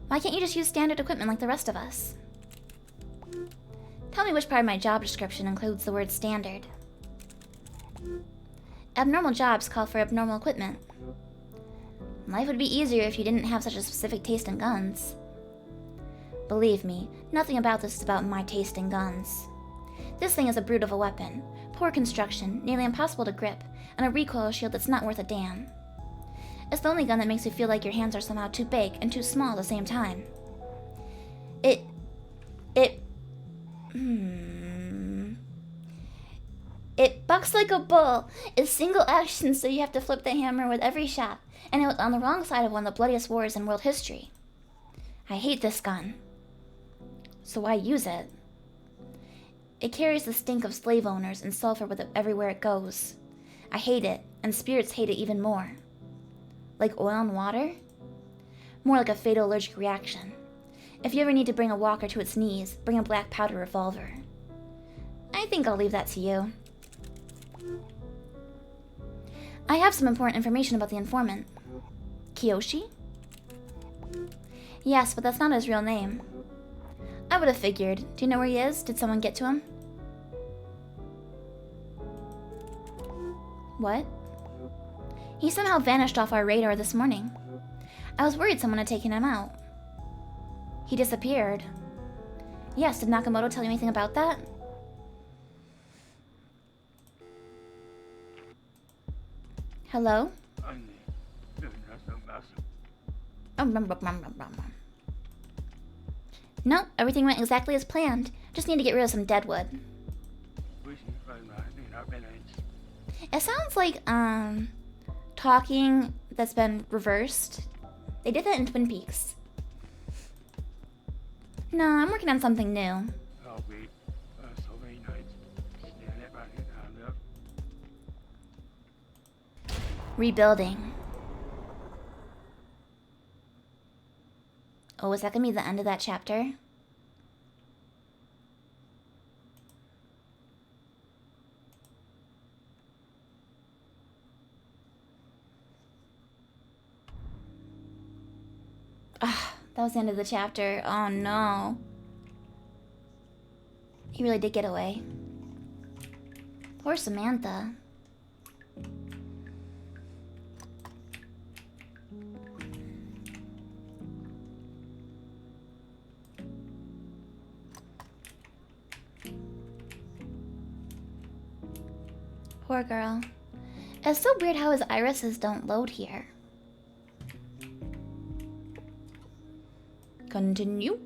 Why can't you just use standard equipment like the rest of us? Tell me which part of my job description includes the word standard. Abnormal jobs call for abnormal equipment. Life would be easier if you didn't have such a specific taste in guns. Believe me, nothing about this is about my taste in guns. This thing is a brute of a weapon. Poor construction, nearly impossible to grip, and a recoil shield that's not worth a damn. It's the only gun that makes you feel like your hands are somehow too big and too small at the same time. It bucks like a bull. It's single action, so you have to flip the hammer with every shot, and it was on the wrong side of one of the bloodiest wars in world history. I hate this gun. So why use it? It carries the stink of slave owners and sulfur with it everywhere it goes. I hate it, and spirits hate it even more. Like oil and water? More like a fatal allergic reaction. If you ever need to bring a walker to its knees, bring a black powder revolver. I think I'll leave that to you. I have some important information about the informant. Kiyoshi? Yes, but that's not his real name. I would have figured. Do you know where he is? Did someone get to him? What? He somehow vanished off our radar this morning. I was worried someone had taken him out. He disappeared. Yes, did Nakamoto tell you anything about that? Hello? Oh, no, everything went exactly as planned. Just need to get rid of some dead wood. It sounds like, talking that's been reversed. They did that in Twin Peaks. No, I'm working on something new. Rebuilding. Oh, is that gonna be the end of that chapter? Ah, that was the end of the chapter. Oh no. He really did get away. Poor Samantha. Poor girl. It's so weird how his irises don't load here. Continue.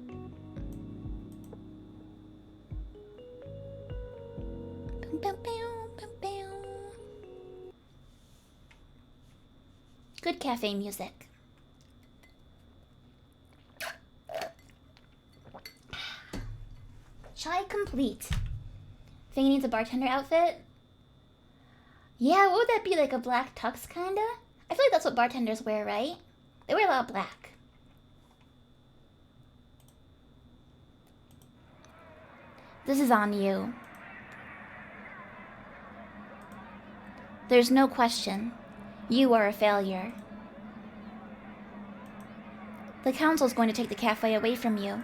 Good cafe music. Chai complete. Fangy needs a bartender outfit? Yeah, what would that be? Like a black tux, kinda? I feel like that's what bartenders wear, right? They wear a lot of black. This is on you. There's no question. You are a failure. The council's going to take the cafe away from you.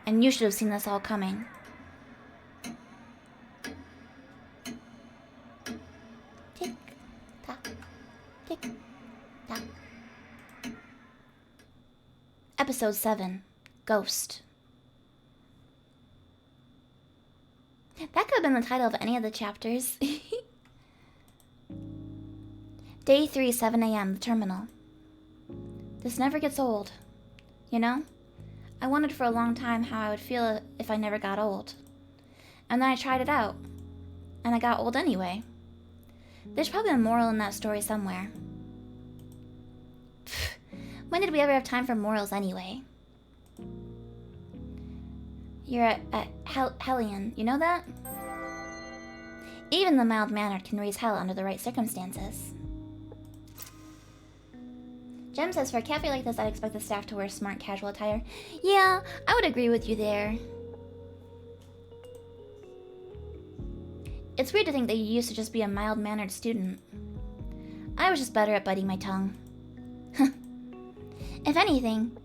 And you should have seen this all coming. Tick, tock, tick, tock. Episode 7. Ghost. That could have been the title of any of the chapters. Day 3, 7 a.m., the terminal. This never gets old. You know? I wondered for a long time how I would feel if I never got old. And then I tried it out. And I got old anyway. There's probably a moral in that story somewhere. When did we ever have time for morals anyway? You're a Hellion, you know that? Even the mild-mannered can raise hell under the right circumstances. Jem says, for a cafe like this, I'd expect the staff to wear smart, casual attire. Yeah, I would agree with you there. It's weird to think that you used to just be a mild-mannered student. I was just better at biting my tongue. If anything,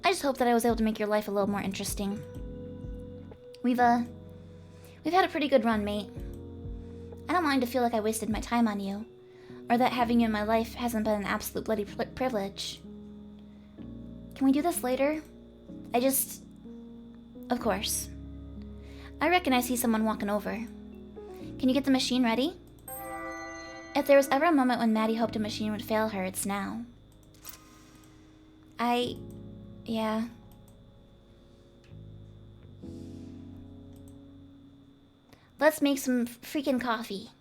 I just hope that I was able to make your life a little more interesting. We've had a pretty good run, mate. I don't want you to feel like I wasted my time on you, or that having you in my life hasn't been an absolute bloody privilege. Can we do this later? Of course. I reckon I see someone walking over. Can you get the machine ready? If there was ever a moment when Maddie hoped a machine would fail her, it's now. Yeah. Let's make some freaking coffee.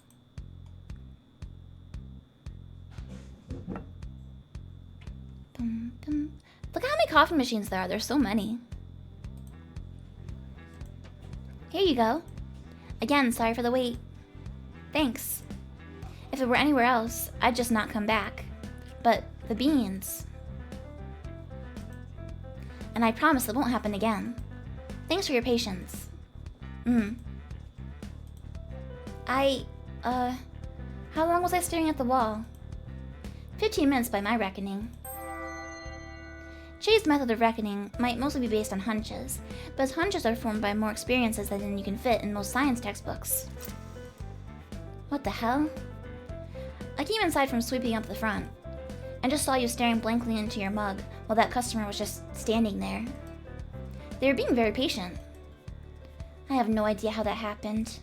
Boom, boom. Look how many coffee machines there are. There's so many. Here you go. Again, sorry for the wait. Thanks. If it were anywhere else, I'd just not come back. But the beans. And I promise it won't happen again. Thanks for your patience. How long was I staring at the wall? 15 minutes by my reckoning. Jay's method of reckoning might mostly be based on hunches, but his hunches are formed by more experiences than you can fit in most science textbooks. What the hell? I came inside from sweeping up the front, and just saw you staring blankly into your mug while that customer was just standing there. They were being very patient. I have no idea how that happened.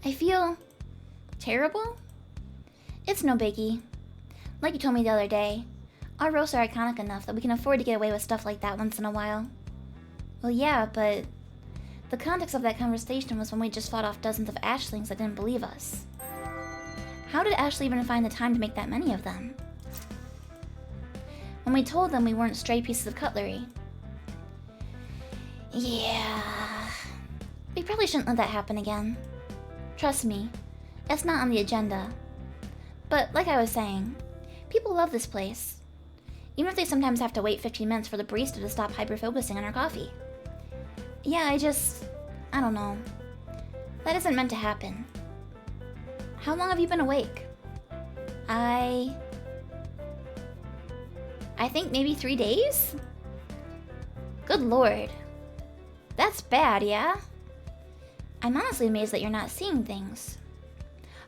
I feel terrible? It's no biggie. Like you told me the other day, Our roasts are iconic enough that we can afford to get away with stuff like that once in a while. Well, yeah, but the context of that conversation was when we just fought off dozens of ashlings that didn't believe us. How did Ashley even find the time to make that many of them? When we told them we weren't stray pieces of cutlery. Yeah... We probably shouldn't let that happen again. Trust me, it's not on the agenda. But like I was saying, people love this place. Even if they sometimes have to wait 15 minutes for the barista to stop hyper-focusing on our coffee. Yeah, I don't know. That isn't meant to happen. How long have you been awake? I think maybe 3 days? Good lord. That's bad, yeah? I'm honestly amazed that you're not seeing things.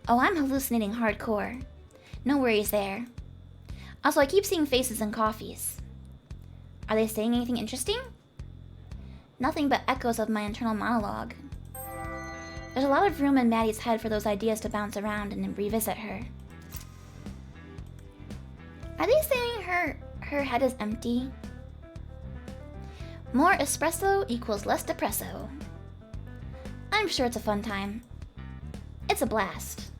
Oh, I'm hallucinating hardcore. No worries there. Also, I keep seeing faces in coffees. Are they saying anything interesting? Nothing but echoes of my internal monologue. There's a lot of room in Maddie's head for those ideas to bounce around and revisit her. Are they saying her head is empty? More espresso equals less depresso. I'm sure it's a fun time. It's a blast.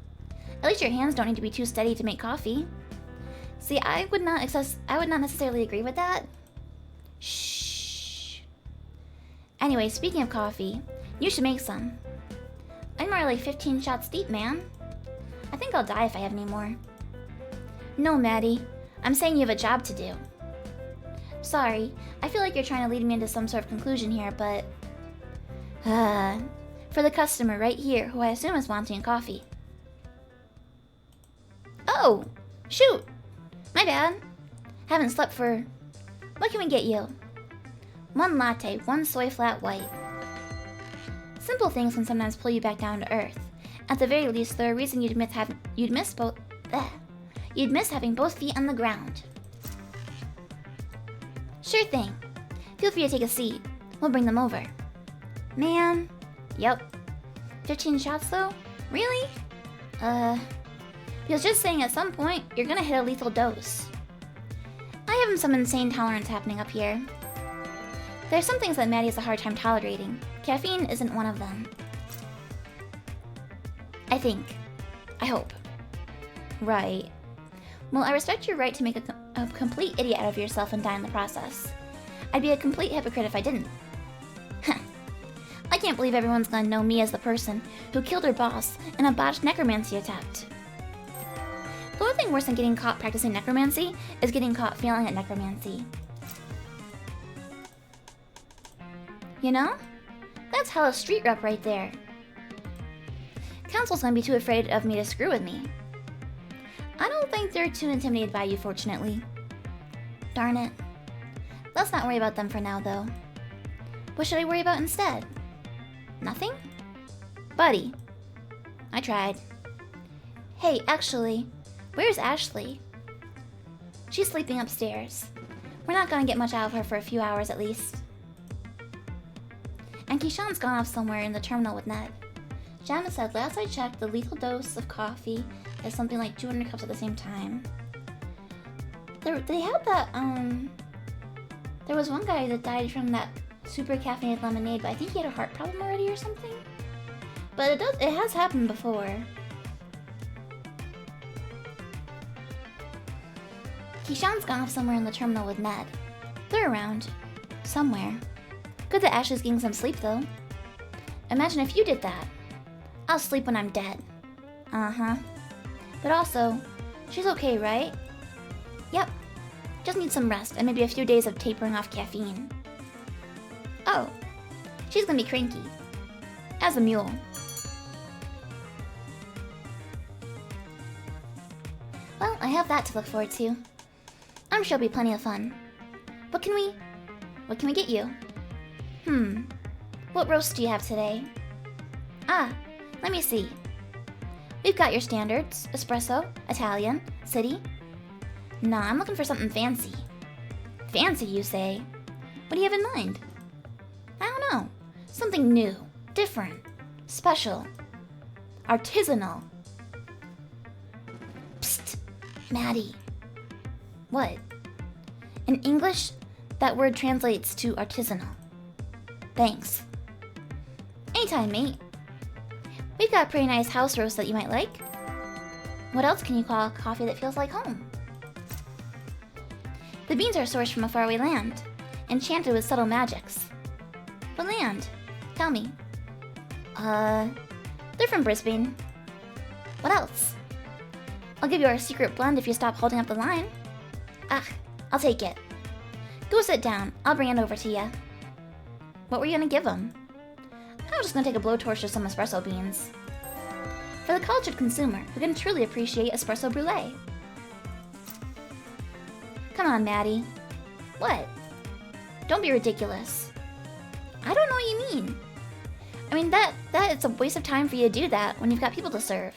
At least your hands don't need to be too steady to make coffee. See, I would not necessarily agree with that. Shh. Anyway, speaking of coffee, you should make some. I'm already like 15 shots deep, man. I think I'll die if I have any more. No, Maddie. I'm saying you have a job to do. Sorry, I feel like you're trying to lead me into some sort of conclusion here, but... for the customer right here, who I assume is wanting a coffee. Oh! Shoot! My bad. Haven't slept for... What can we get you? 1 latte, 1 soy flat white. Simple things can sometimes pull you back down to earth. At the very least, they're a reason you'd miss having both feet on the ground. Sure thing. Feel free to take a seat. We'll bring them over. Man. Yep. 15 shots though? Really? Because just saying at some point, you're gonna hit a lethal dose. I have some insane tolerance happening up here. There's some things that Maddie has a hard time tolerating. Caffeine isn't one of them. I think. I hope. Right. Well, I respect your right to make a complete idiot out of yourself and die in the process. I'd be a complete hypocrite if I didn't. Huh. I can't believe everyone's gonna know me as the person who killed her boss in a botched necromancy attempt. The only thing worse than getting caught practicing necromancy is getting caught failing at necromancy. You know? That's hella street rep right there. Council's gonna be too afraid of me to screw with me. I don't think they're too intimidated by you, fortunately. Darn it. Let's not worry about them for now, though. What should I worry about instead? Nothing? Buddy. I tried. Hey, actually, where's Ashley? She's sleeping upstairs. We're not gonna get much out of her for a few hours at least. And Keyshawn's gone off somewhere in the terminal with Ned. Jana said last I checked, the lethal dose of coffee is something like 200 cups at the same time. They had that, there was one guy that died from that super caffeinated lemonade, but I think he had a heart problem already or something. But it has happened before. Keyshawn's gone off somewhere in the terminal with Ned. They're around. Somewhere. Good that Ashley's getting some sleep, though. Imagine if you did that. I'll sleep when I'm dead. Uh-huh. But also, she's okay, right? Yep. Just needs some rest and maybe a few days of tapering off caffeine. Oh. She's gonna be cranky. As a mule. Well, I have that to look forward to. I'm sure it'll be plenty of fun. What can we get you? What roast do you have today? Ah, let me see. We've got your standards, espresso, Italian, city. Nah, I'm looking for something fancy. Fancy, you say? What do you have in mind? I don't know. Something new, different, special, artisanal. Psst, Maddie. What? In English, that word translates to artisanal. Thanks. Anytime, mate. We've got a pretty nice house roast that you might like. What else can you call a coffee that feels like home? The beans are sourced from a faraway land, enchanted with subtle magics. What land? Tell me. They're from Brisbane. What else? I'll give you our secret blend if you stop holding up the line. Ah, I'll take it. Go sit down. I'll bring it over to you. What were you gonna give them? I was just gonna take a blowtorch to some espresso beans. For the cultured consumer who can truly appreciate espresso brulee. Come on, Maddie. What? Don't be ridiculous. I don't know what you mean. I mean, that it's a waste of time for you to do that when you've got people to serve.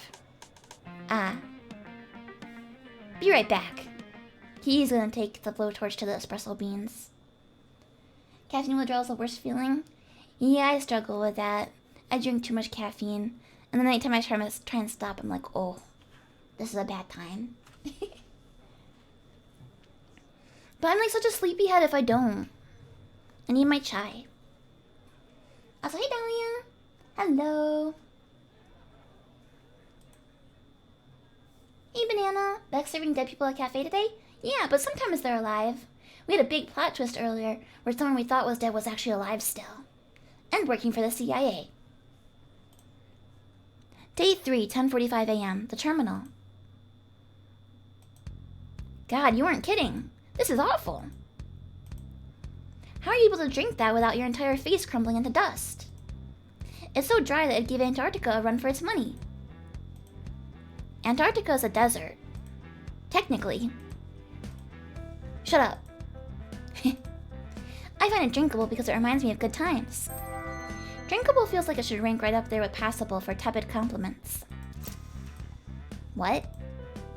Ah. Be right back. He's gonna take the blowtorch to the espresso beans. Caffeine withdrawal is the worst feeling? Yeah, I struggle with that. I drink too much caffeine, and then anytime I try and stop, I'm like, oh, this is a bad time. But I'm like such a sleepyhead if I don't. I need my chai. Also, hey Dahlia. Hello. Hey Banana. Back serving dead people at a cafe today? Yeah, but sometimes they're alive. We had a big plot twist earlier where someone we thought was dead was actually alive still. And working for the CIA. Day 3, 10:45 a.m. The terminal. God, you weren't kidding. This is awful. How are you able to drink that without your entire face crumbling into dust? It's so dry that it'd give Antarctica a run for its money. Antarctica is a desert. Technically. Shut up. I find it drinkable because it reminds me of good times. Drinkable feels like it should rank right up there with passable for tepid compliments. What?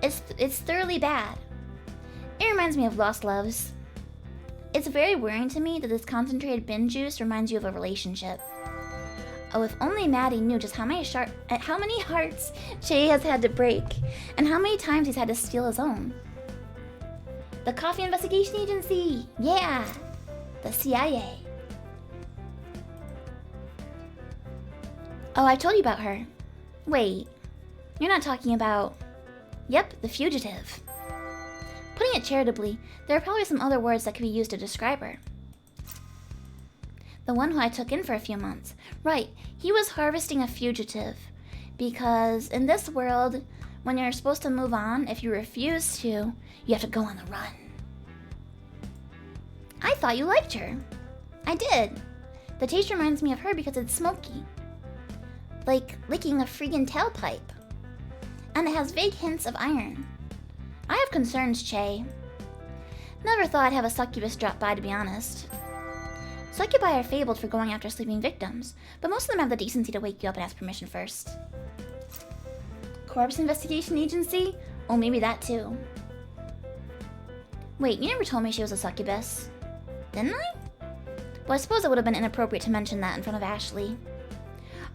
It's thoroughly bad. It reminds me of lost loves. It's very worrying to me that this concentrated bin juice reminds you of a relationship. Oh, if only Maddie knew just how many hearts Che has had to break, and how many times he's had to steal his own. The Coffee Investigation Agency! Yeah! The CIA. Oh, I told you about her. Wait, you're not talking about... Yep, the fugitive. Putting it charitably, there are probably some other words that could be used to describe her. The one who I took in for a few months. Right, he was harvesting a fugitive. Because in this world, when you're supposed to move on, if you refuse to, you have to go on the run. I thought you liked her. I did. The taste reminds me of her because it's smoky. Like licking a friggin' tailpipe. And it has vague hints of iron. I have concerns, Che. Never thought I'd have a succubus drop by, to be honest. Succubi are fabled for going after sleeping victims, but most of them have the decency to wake you up and ask permission first. Corpse Investigation Agency? Oh, maybe that too. Wait, you never told me she was a succubus. Didn't I? Well, I suppose it would have been inappropriate to mention that in front of Ashley.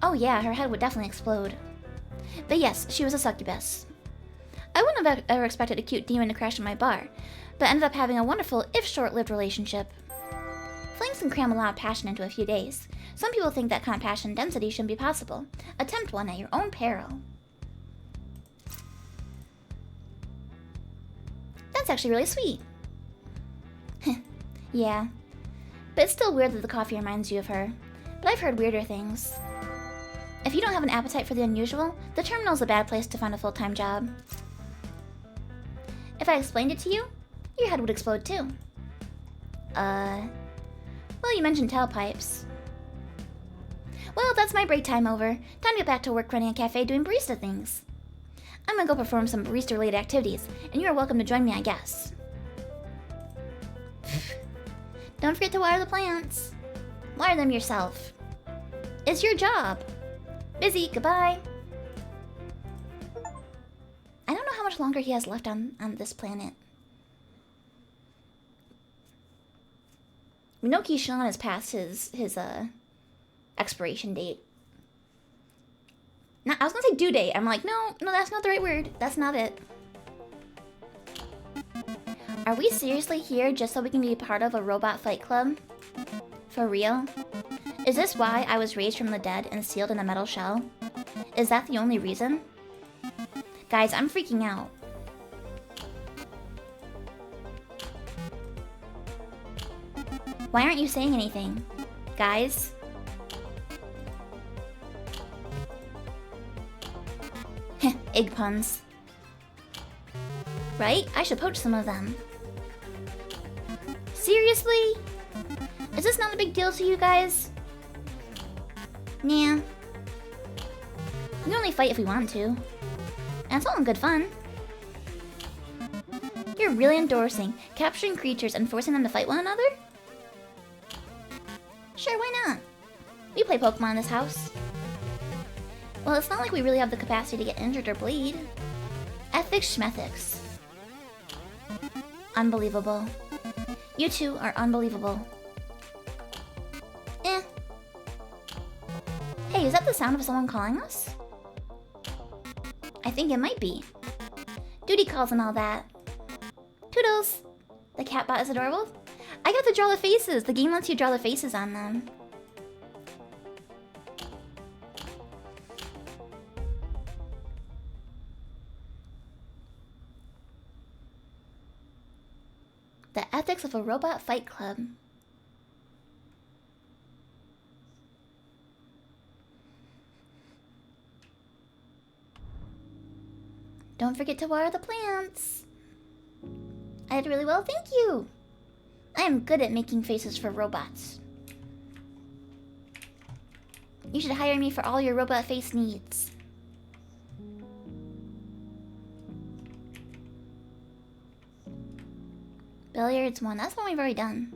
Oh yeah, her head would definitely explode. But yes, she was a succubus. I wouldn't have ever expected a cute demon to crash in my bar, but ended up having a wonderful, if short-lived, relationship. Flings can cram a lot of passion into a few days. Some people think that kind of passion density shouldn't be possible. Attempt one at your own peril. That's actually really sweet. Yeah. But it's still weird that the coffee reminds you of her. But I've heard weirder things. If you don't have an appetite for the unusual, the terminal's a bad place to find a full-time job. If I explained it to you, your head would explode too. Well, you mentioned tailpipes. Well, that's my break time over. Time to get back to work running a cafe doing barista things. I'm gonna go perform some barista-related activities, and you are welcome to join me, I guess. Don't forget to water the plants. Water them yourself. It's your job. Busy, goodbye. I don't know how much longer he has left on this planet. We know Keyshawn is past his expiration date. No, I was gonna say due date. I'm like, no, that's not the right word. That's not it. Are we seriously here just so we can be part of a robot fight club? For real? Is this why I was raised from the dead and sealed in a metal shell? Is that the only reason? Guys, I'm freaking out. Why aren't you saying anything? Guys? Heh, egg puns. Right? I should poach some of them. Seriously? Is this not a big deal to you guys? Nah. We can only fight if we want to. And it's all in good fun. You're really endorsing capturing creatures and forcing them to fight one another? Sure, why not? We play Pokemon in this house. Well, it's not like we really have the capacity to get injured or bleed. Ethics schmethics. Unbelievable. You two are unbelievable. Eh. Hey, is that the sound of someone calling us? I think it might be. Duty calls and all that. Toodles! The catbot is adorable. I got to draw the faces. The game lets you draw the faces on them. The ethics of a robot fight club. Don't forget to water the plants. I did really well, thank you. I am good at making faces for robots. You should hire me for all your robot face needs. Billiards 1, that's one we've already done.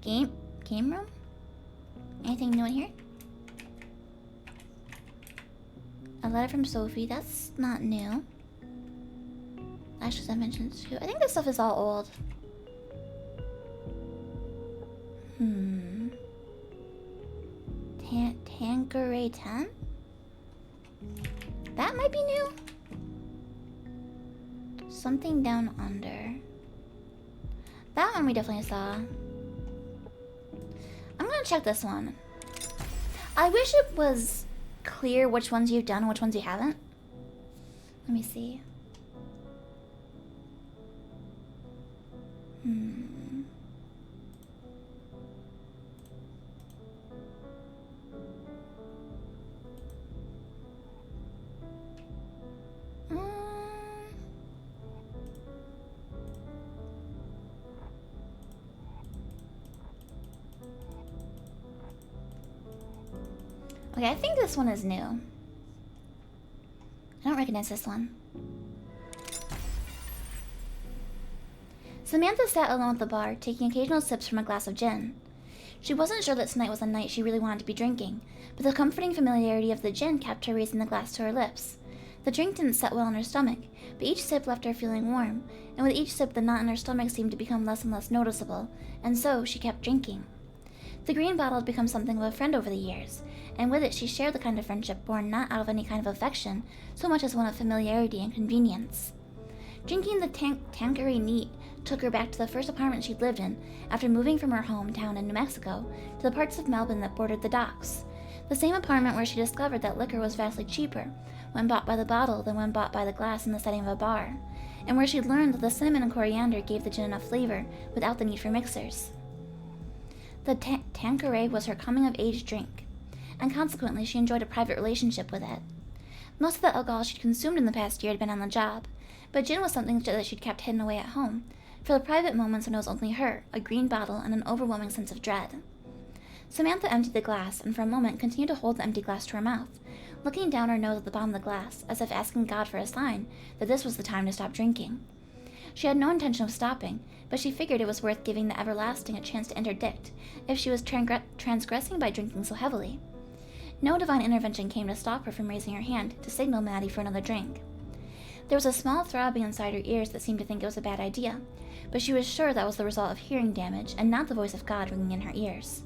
Game room? Anything new in here? A letter from Sophie, that's not new. Ashes Dimensions 2. I think this stuff is all old. Tanqueray 10? That might be new. Something Down Under. That one we definitely saw. I'm gonna check this one. I wish it was clear which ones you've done and which ones you haven't. Let me see. Okay, I think this one is new. I don't recognize this one. Samantha sat alone at the bar, taking occasional sips from a glass of gin. She wasn't sure that tonight was a night she really wanted to be drinking, but the comforting familiarity of the gin kept her raising the glass to her lips. The drink didn't set well in her stomach, but each sip left her feeling warm, and with each sip the knot in her stomach seemed to become less and less noticeable, and so she kept drinking. The green bottle had become something of a friend over the years, and with it she shared the kind of friendship born not out of any kind of affection, so much as one of familiarity and convenience. Drinking the Tanqueray neat took her back to the first apartment she'd lived in after moving from her hometown in New Mexico to the parts of Melbourne that bordered the docks. The same apartment where she discovered that liquor was vastly cheaper when bought by the bottle than when bought by the glass in the setting of a bar, and where she'd learned that the cinnamon and coriander gave the gin enough flavor without the need for mixers. The Tanqueray was her coming-of-age drink, and consequently she enjoyed a private relationship with it. Most of the alcohol she'd consumed in the past year had been on the job, but gin was something that she'd kept hidden away at home, for the private moments when it was only her, a green bottle, and an overwhelming sense of dread. Samantha emptied the glass, and for a moment continued to hold the empty glass to her mouth, looking down her nose at the bottom of the glass, as if asking God for a sign that this was the time to stop drinking. She had no intention of stopping, but she figured it was worth giving the everlasting a chance to interdict if she was transgressing by drinking so heavily. No divine intervention came to stop her from raising her hand to signal Maddie for another drink. There was a small throbbing inside her ears that seemed to think it was a bad idea, but she was sure that was the result of hearing damage and not the voice of God ringing in her ears.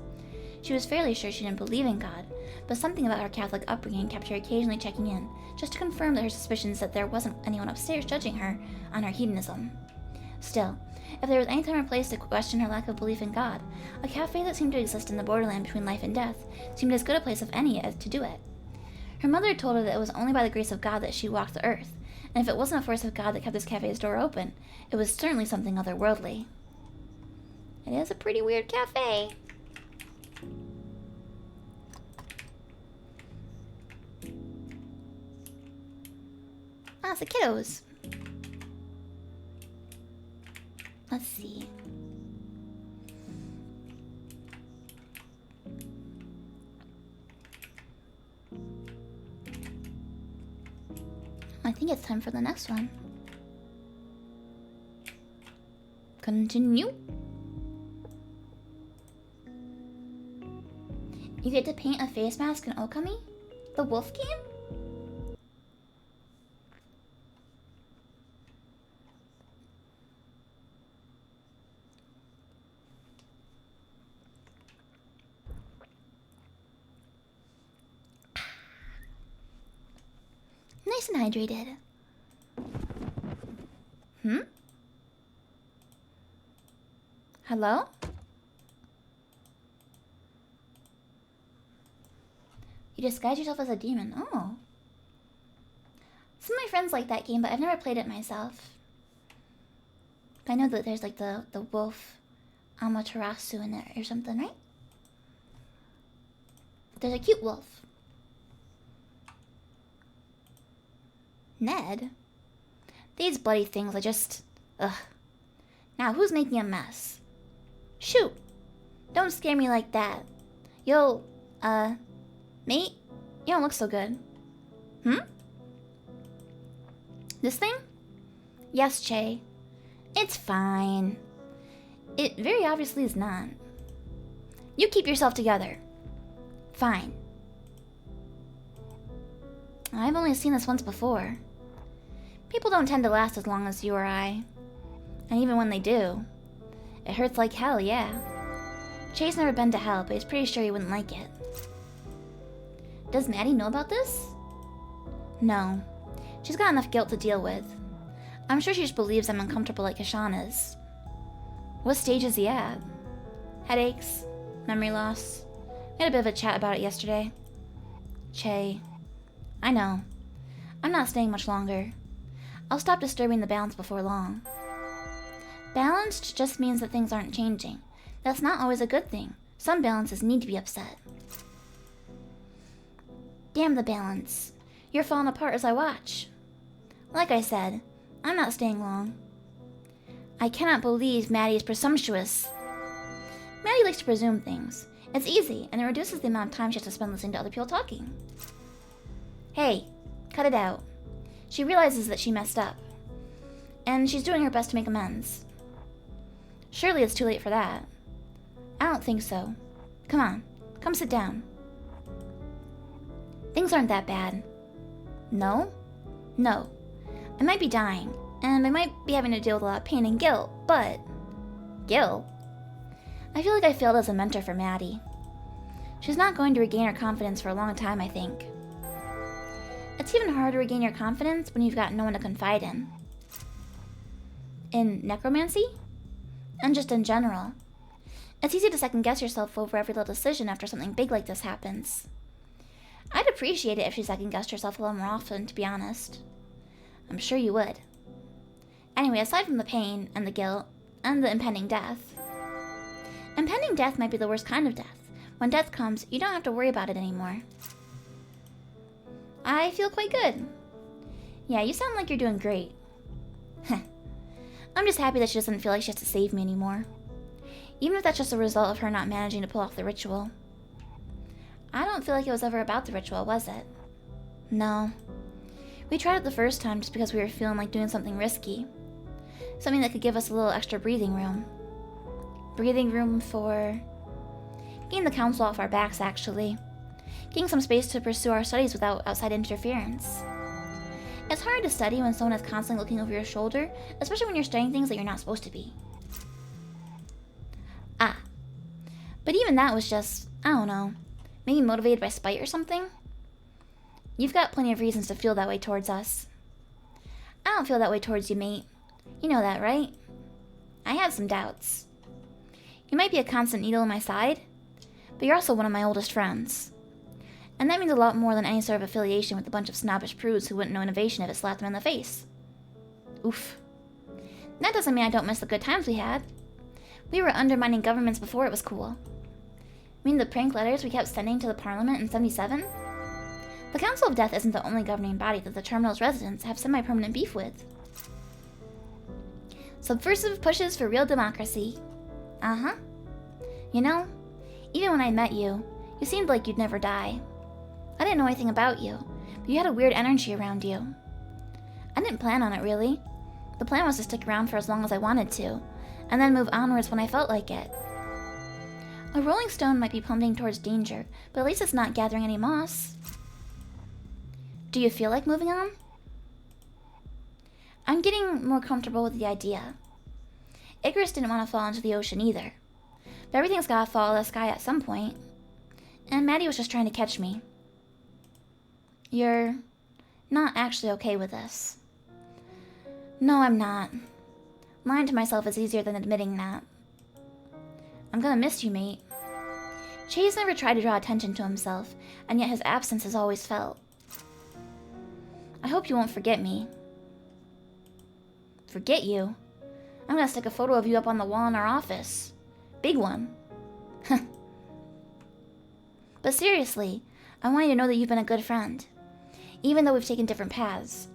She was fairly sure she didn't believe in God, but something about her Catholic upbringing kept her occasionally checking in, just to confirm that her suspicions that there wasn't anyone upstairs judging her on her hedonism. Still, if there was any time or place to question her lack of belief in God, a cafe that seemed to exist in the borderland between life and death seemed as good a place as any as to do it. Her mother had told her that it was only by the grace of God that she walked the earth, and if it wasn't a force of God that kept this cafe's door open, it was certainly something otherworldly. It is a pretty weird cafe. Ah, it's the kiddos. Let's see. I think it's time for the next one. Continue. You get to paint a face mask in Okami? The wolf game? Nice and hydrated. Hello? You disguise yourself as a demon. Oh. Some of my friends like that game, but I've never played it myself. I know that there's like the wolf Amaterasu in there or something, right? There's a cute wolf. Ned? These bloody things, I just... Ugh. Now, who's making a mess? Shoot! Don't scare me like that. Yo, mate? You don't look so good. This thing? Yes, Che. It's fine. It very obviously is not. You keep yourself together. Fine. I've only seen this once before. People don't tend to last as long as you or I. And even when they do, it hurts like hell, yeah. Che's never been to hell, but he's pretty sure he wouldn't like it. Does Maddie know about this? No. She's got enough guilt to deal with. I'm sure she just believes I'm uncomfortable like Kashan is. What stage is he at? Headaches? Memory loss? We had a bit of a chat about it yesterday. Che. I know. I'm not staying much longer. I'll stop disturbing the balance before long. Balanced just means that things aren't changing. That's not always a good thing. Some balances need to be upset. Damn the balance. You're falling apart as I watch. Like I said, I'm not staying long. I cannot believe Maddie is presumptuous. Maddie likes to presume things. It's easy, and it reduces the amount of time she has to spend listening to other people talking. Hey, cut it out. She realizes that she messed up. And she's doing her best to make amends. Surely it's too late for that. I don't think so. Come on, come sit down. Things aren't that bad. No? No. I might be dying, and I might be having to deal with a lot of pain and guilt, but... Guilt? I feel like I failed as a mentor for Maddie. She's not going to regain her confidence for a long time, I think. It's even harder to regain your confidence when you've got no one to confide in. In necromancy? And just in general. It's easy to second-guess yourself over every little decision after something big like this happens. I'd appreciate it if she second-guessed herself a little more often, to be honest. I'm sure you would. Anyway, aside from the pain, and the guilt, and the impending death... Impending death might be the worst kind of death. When death comes, you don't have to worry about it anymore. I feel quite good. Yeah, you sound like you're doing great. I'm just happy that she doesn't feel like she has to save me anymore. Even if that's just a result of her not managing to pull off the ritual. I don't feel like it was ever about the ritual, was it? No. We tried it the first time just because we were feeling like doing something risky. Something that could give us a little extra breathing room. Breathing room for... getting the council off our backs, actually. Getting some space to pursue our studies without outside interference. It's hard to study when someone is constantly looking over your shoulder, especially when you're studying things that you're not supposed to be. Ah. But even that was just, I don't know, Maybe motivated by spite or something? You've got plenty of reasons to feel that way towards us. I don't feel that way towards you, mate. You know that, right? I have some doubts. You might be a constant needle in my side, but you're also one of my oldest friends. And that means a lot more than any sort of affiliation with a bunch of snobbish prudes who wouldn't know innovation if it slapped them in the face. Oof. That doesn't mean I don't miss the good times we had. We were undermining governments before it was cool. Mean the prank letters we kept sending to the Parliament in '77? The Council of Death isn't the only governing body that the Terminal's residents have semi-permanent beef with. Subversive pushes for real democracy. Uh-huh. You know, even when I met you, you seemed like you'd never die. I didn't know anything about you, but you had a weird energy around you. I didn't plan on it, really. The plan was to stick around for as long as I wanted to, and then move onwards when I felt like it. A rolling stone might be plummeting towards danger, but at least it's not gathering any moss. Do you feel like moving on? I'm getting more comfortable with the idea. Icarus didn't want to fall into the ocean either, but everything's gotta fall out of the sky at some point, and Maddie was just trying to catch me. You're not actually okay with this. No, I'm not. Lying to myself is easier than admitting that. I'm gonna miss you, mate. Chase never tried to draw attention to himself, and yet his absence is always felt. I hope you won't forget me. Forget you? I'm gonna stick a photo of you up on the wall in our office. Big one. But seriously, I want you to know that you've been a good friend, even though we've taken different paths.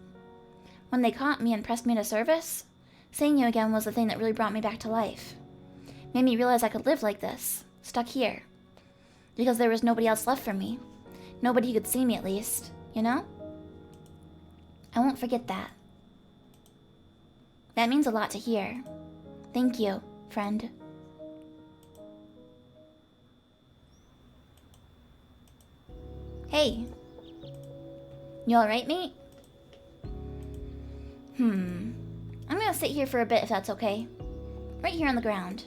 When they caught me and pressed me into service, seeing you again was the thing that really brought me back to life. Made me realize I could live like this, stuck here. Because there was nobody else left for me. Nobody who could see me at least, you know? I won't forget that. That means a lot to hear. Thank you, friend. Hey. You alright, mate? I'm gonna sit here for a bit if that's okay. Right here on the ground.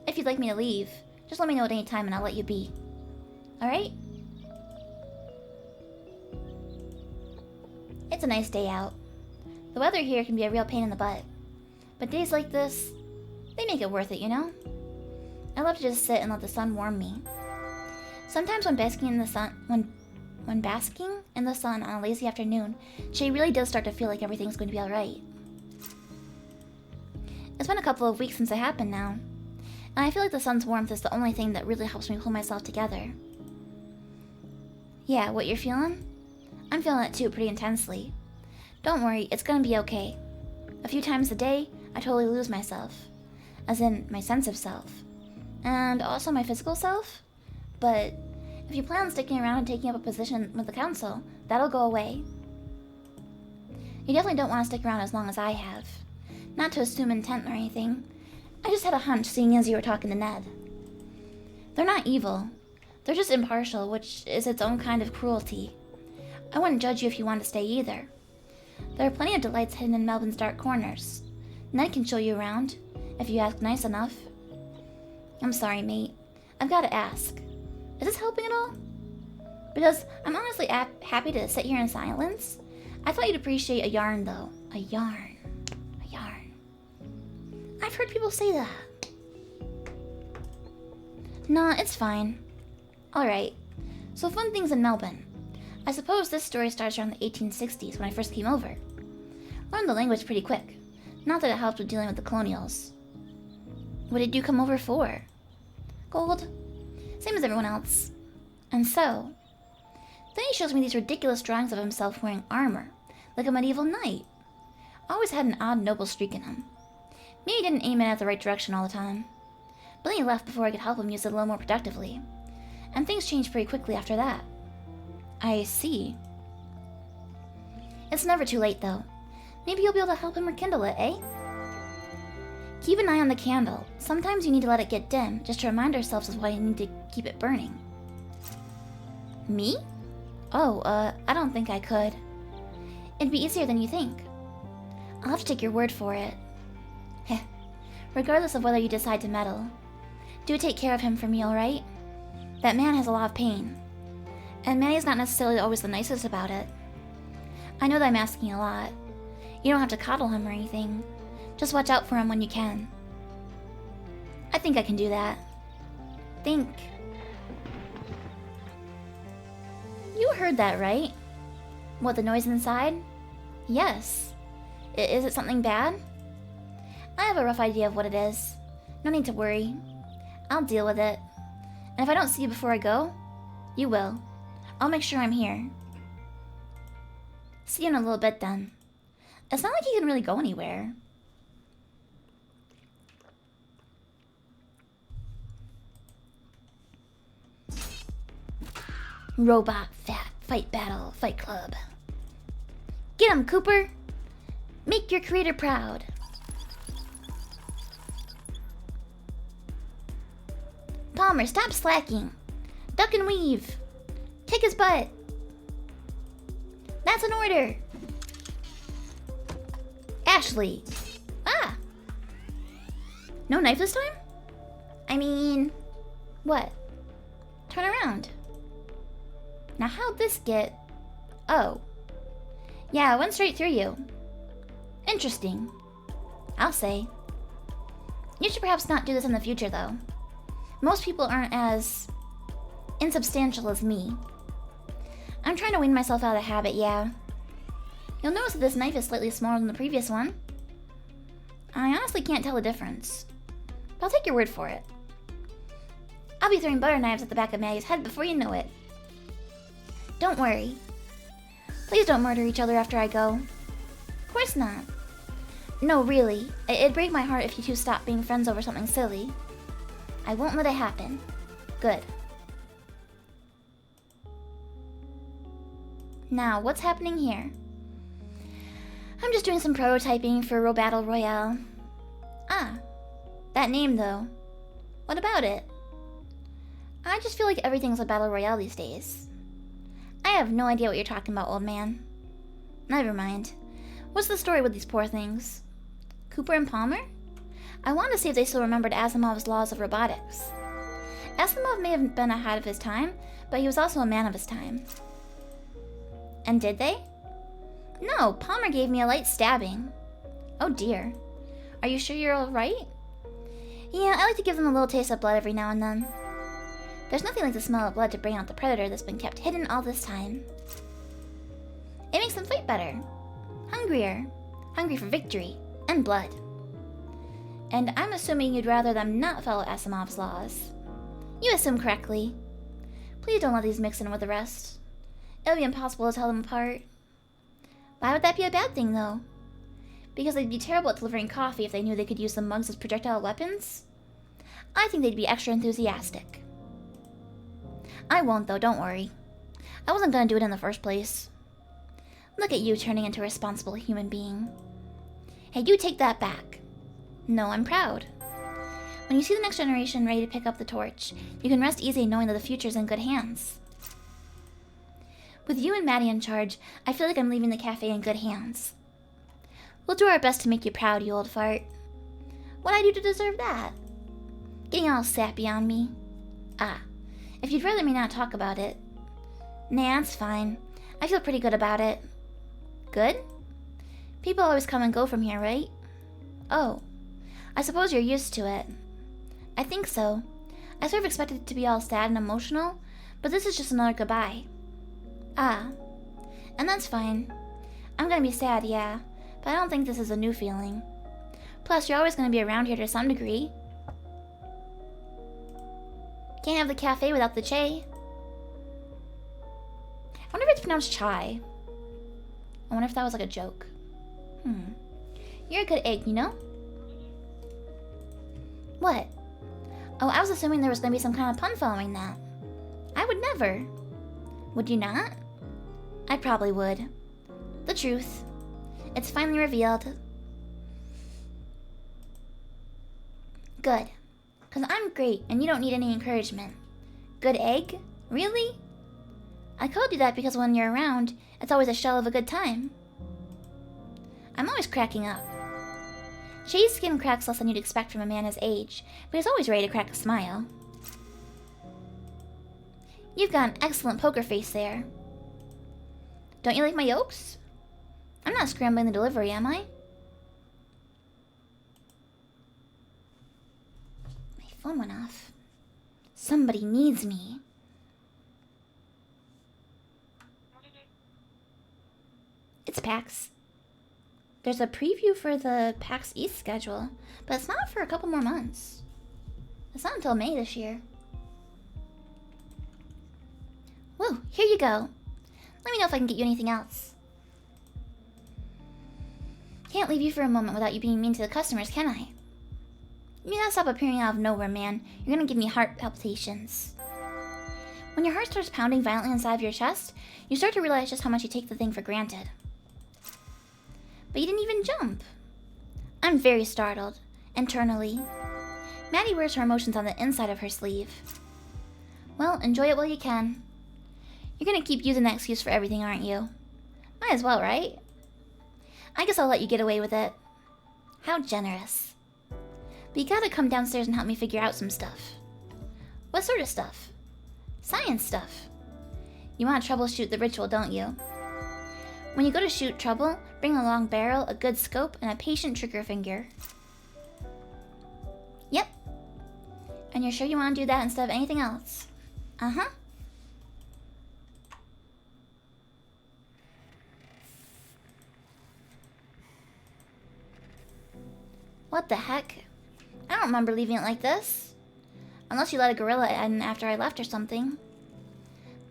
If you'd like me to leave, just let me know at any time and I'll let you be. Alright? It's a nice day out. The weather here can be a real pain in the butt. But days like this, they make it worth it, you know? I love to just sit and let the sun warm me. Sometimes when basking in the sun, when basking in the sun on a lazy afternoon, Shay really does start to feel like everything's going to be alright. It's been a couple of weeks since it happened now, and I feel like the sun's warmth is the only thing that really helps me pull myself together. Yeah, what you're feeling? I'm feeling it too, pretty intensely. Don't worry, it's gonna be okay. A few times a day, I totally lose myself. As in, my sense of self. And also my physical self. But if you plan on sticking around and taking up a position with the council, that'll go away. You definitely don't want to stick around as long as I have. Not to assume intent or anything. I just had a hunch seeing as you were talking to Ned. They're not evil. They're just impartial, which is its own kind of cruelty. I wouldn't judge you if you want to stay either. There are plenty of delights hidden in Melbourne's dark corners. Ned can show you around, if you ask nice enough. I'm sorry, mate. I've got to ask. Is this helping at all? Because I'm honestly happy to sit here in silence. I thought you'd appreciate a yarn, though. A yarn. A yarn. I've heard people say that. Nah, it's fine. Alright. So fun things in Melbourne. I suppose this story starts around the 1860s when I first came over. Learned the language pretty quick. Not that it helped with dealing with the colonials. What did you come over for? Gold. Same as everyone else. And so... Then he shows me these ridiculous drawings of himself wearing armor, like a medieval knight. Always had an odd noble streak in him. Maybe he didn't aim it at the right direction all the time. But then he left before I could help him use it a little more productively. And things changed pretty quickly after that. I see. It's never too late, though. Maybe you'll be able to help him rekindle it, eh? Keep an eye on the candle. Sometimes you need to let it get dim, just to remind ourselves of why you need to keep it burning. Me? Oh, I don't think I could. It'd be easier than you think. I'll have to take your word for it. Heh. Regardless of whether you decide to meddle, do take care of him for me, alright? That man has a lot of pain. And Manny's not necessarily always the nicest about it. I know that I'm asking a lot. You don't have to coddle him or anything. Just watch out for him when you can. I think I can do that. Think. You heard that, right? What, the noise inside? Yes. Is it something bad? I have a rough idea of what it is. No need to worry. I'll deal with it. And if I don't see you before I go, you will. I'll make sure I'm here. See you in a little bit then. It's not like he can really go anywhere. Robot Fight Battle Fight Club. Get him, Cooper! Make your creator proud. Palmer, stop slacking. Duck and weave. Kick his butt. That's an order. Ashley. Ah. No knife this time? I mean, what? Turn around. Now how'd this get... Oh. Yeah, it went straight through you. Interesting. I'll say. You should perhaps not do this in the future, though. Most people aren't as insubstantial as me. I'm trying to wean myself out of the habit, yeah. You'll notice that this knife is slightly smaller than the previous one. I honestly can't tell the difference, but I'll take your word for it. I'll be throwing butter knives at the back of Maggie's head before you know it. Don't worry. Please don't murder each other after I go. Of course not. No, really. It'd break my heart if you two stopped being friends over something silly. I won't let it happen. Good. Now, what's happening here? I'm just doing some prototyping for Battle Royale. Ah, that name though. What about it? I just feel like everything's a Battle Royale these days. I have no idea what you're talking about, old man. Never mind. What's the story with these poor things? Cooper and Palmer? I want to see if they still remembered Asimov's laws of robotics. Asimov may have been ahead of his time, but he was also a man of his time. And did they? No, Palmer gave me a light stabbing. Oh dear. Are you sure you're alright? Yeah, I like to give them a little taste of blood every now and then. There's nothing like the smell of blood to bring out the predator that's been kept hidden all this time. It makes them fight better. Hungrier. Hungry for victory. And blood. And I'm assuming you'd rather them not follow Asimov's laws. You assume correctly. Please don't let these mix in with the rest. It'll be impossible to tell them apart. Why would that be a bad thing, though? Because they'd be terrible at delivering coffee if they knew they could use the mugs as projectile weapons? I think they'd be extra enthusiastic. I won't, though, don't worry. I wasn't gonna do it in the first place. Look at you turning into a responsible human being. Hey, you take that back. No, I'm proud. When you see the next generation ready to pick up the torch, you can rest easy knowing that the future's in good hands. With you and Maddie in charge, I feel like I'm leaving the cafe in good hands. We'll do our best to make you proud, you old fart. What'd I do to deserve that? Getting all sappy on me? Ah, if you'd rather me not talk about it. Nah, it's fine. I feel pretty good about it. Good? People always come and go from here, right? Oh, I suppose you're used to it. I think so. I sort of expected it to be all sad and emotional, but this is just another goodbye. Ah, and that's fine. I'm gonna be sad, yeah, but I don't think this is a new feeling. Plus, you're always gonna be around here to some degree. Can't have the cafe without the chai. I wonder if it's pronounced chai. I wonder if that was like a joke. You're a good egg, you know? What? Oh, I was assuming there was gonna be some kind of pun following that. I would never. Would you not? I probably would. The truth. It's finally revealed. Good. Because I'm great and you don't need any encouragement. Good egg? Really? I called you that because when you're around, it's always a shell of a good time. I'm always cracking up. Shay's skin cracks less than you'd expect from a man his age, but he's always ready to crack a smile. You've got an excellent poker face there. Don't you like my yolks? I'm not scrambling the delivery, am I? My phone went off. Somebody needs me. It's PAX. There's a preview for the PAX East schedule, but it's not for a couple more months. It's not until May this year. Whoa, here you go. Let me know if I can get you anything else. Can't leave you for a moment without you being mean to the customers, can I? You gotta stop appearing out of nowhere, man. You're gonna give me heart palpitations. When your heart starts pounding violently inside of your chest, you start to realize just how much you take the thing for granted. But you didn't even jump. I'm very startled, internally. Maddie wears her emotions on the inside of her sleeve. Well, enjoy it while you can. You're gonna keep using that excuse for everything, aren't you? Might as well, right? I guess I'll let you get away with it. How generous. But you gotta come downstairs and help me figure out some stuff. What sort of stuff? Science stuff. You want to troubleshoot the ritual, don't you? When you go to shoot trouble, bring a long barrel, a good scope, and a patient trigger finger. Yep. And you're sure you want to do that instead of anything else? Uh-huh. What the heck? I don't remember leaving it like this. Unless you let a gorilla in after I left or something.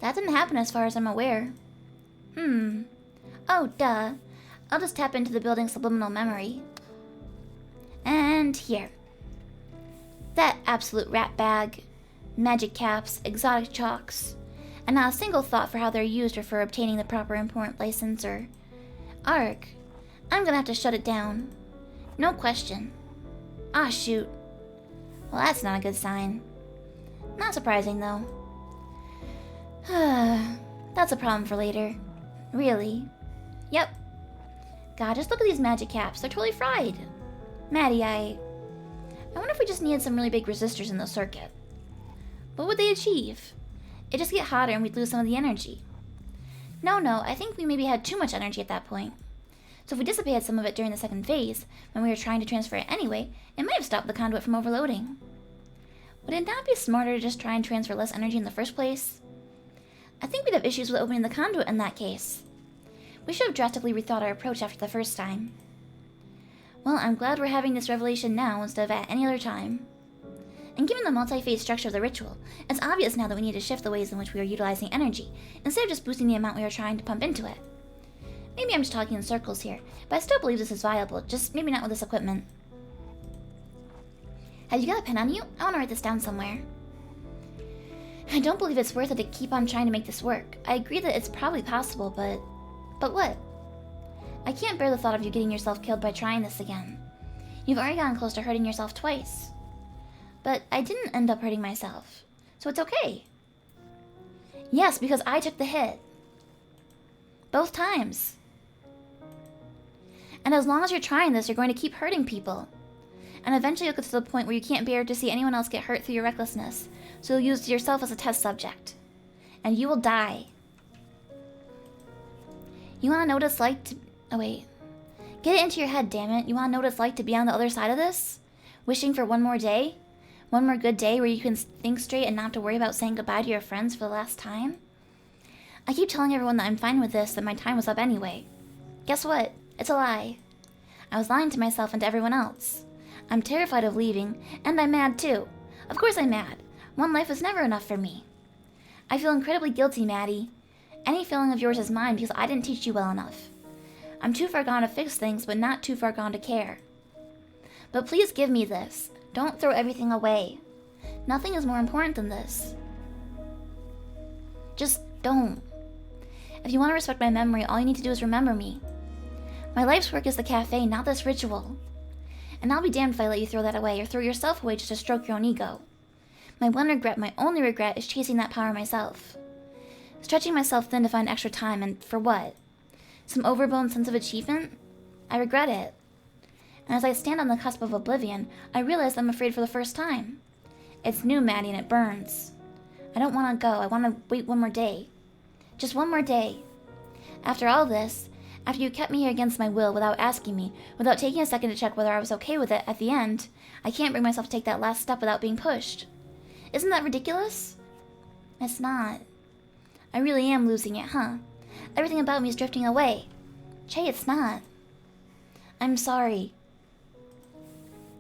That didn't happen as far as I'm aware. Oh, duh. I'll just tap into the building's subliminal memory. And here. That absolute rat bag. Magic caps, exotic chalks. And not a single thought for how they're used or for obtaining the proper import license or... Arg. I'm gonna have to shut it down. No question. Ah, shoot. Well, that's not a good sign. Not surprising, though. That's a problem for later. Really. Yep. God, just look at these magic caps. They're totally fried. Maddie, I wonder if we just needed some really big resistors in the circuit. What would they achieve? It'd just get hotter and we'd lose some of the energy. No, I think we maybe had too much energy at that point. So if we dissipated some of it during the second phase, when we were trying to transfer it anyway, it might have stopped the conduit from overloading. Would it not be smarter to just try and transfer less energy in the first place? I think we'd have issues with opening the conduit in that case. We should have drastically rethought our approach after the first time. Well, I'm glad we're having this revelation now instead of at any other time. And given the multi-phase structure of the ritual, it's obvious now that we need to shift the ways in which we are utilizing energy, instead of just boosting the amount we are trying to pump into it. Maybe I'm just talking in circles here, but I still believe this is viable, just maybe not with this equipment. Have you got a pen on you? I want to write this down somewhere. I don't believe it's worth it to keep on trying to make this work. I agree that it's probably possible, but... But what? I can't bear the thought of you getting yourself killed by trying this again. You've already gotten close to hurting yourself twice. But I didn't end up hurting myself, so it's okay. Yes, because I took the hit. Both times. And as long as you're trying this, you're going to keep hurting people. And eventually you'll get to the point where you can't bear to see anyone else get hurt through your recklessness, so you'll use yourself as a test subject. And you will die. You want to know what it's like to... Oh, wait. Get it into your head, damn it. You want to know what it's like to be on the other side of this? Wishing for one more day? One more good day where you can think straight and not have to worry about saying goodbye to your friends for the last time? I keep telling everyone that I'm fine with this, that my time was up anyway. Guess what? It's a lie. I was lying to myself and to everyone else. I'm terrified of leaving, and I'm mad too. Of course I'm mad. One life is never enough for me. I feel incredibly guilty, Maddie. Any feeling of yours is mine because I didn't teach you well enough. I'm too far gone to fix things, but not too far gone to care. But please give me this. Don't throw everything away. Nothing is more important than this. Just don't. If you want to respect my memory, all you need to do is remember me. My life's work is the cafe, not this ritual. And I'll be damned if I let you throw that away or throw yourself away just to stroke your own ego. My one regret, my only regret, is chasing that power myself. Stretching myself thin to find extra time, and for what? Some overblown sense of achievement? I regret it. And as I stand on the cusp of oblivion, I realize I'm afraid for the first time. It's new, Maddie, and it burns. I don't want to go. I want to wait one more day. Just one more day. After all this, after you kept me here against my will without asking me, without taking a second to check whether I was okay with it at the end, I can't bring myself to take that last step without being pushed. Isn't that ridiculous? It's not. I really am losing it, huh? Everything about me is drifting away. Che, it's not. I'm sorry.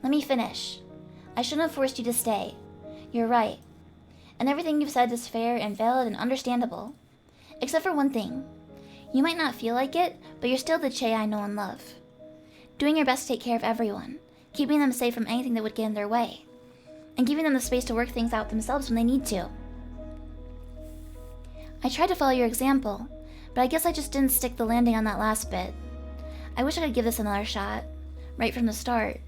Let me finish. I shouldn't have forced you to stay. You're right. And everything you've said is fair and valid and understandable. Except for one thing. You might not feel like it, but you're still the Che I know and love. Doing your best to take care of everyone, keeping them safe from anything that would get in their way, and giving them the space to work things out themselves when they need to. I tried to follow your example, but I guess I just didn't stick the landing on that last bit. I wish I could give this another shot, right from the start.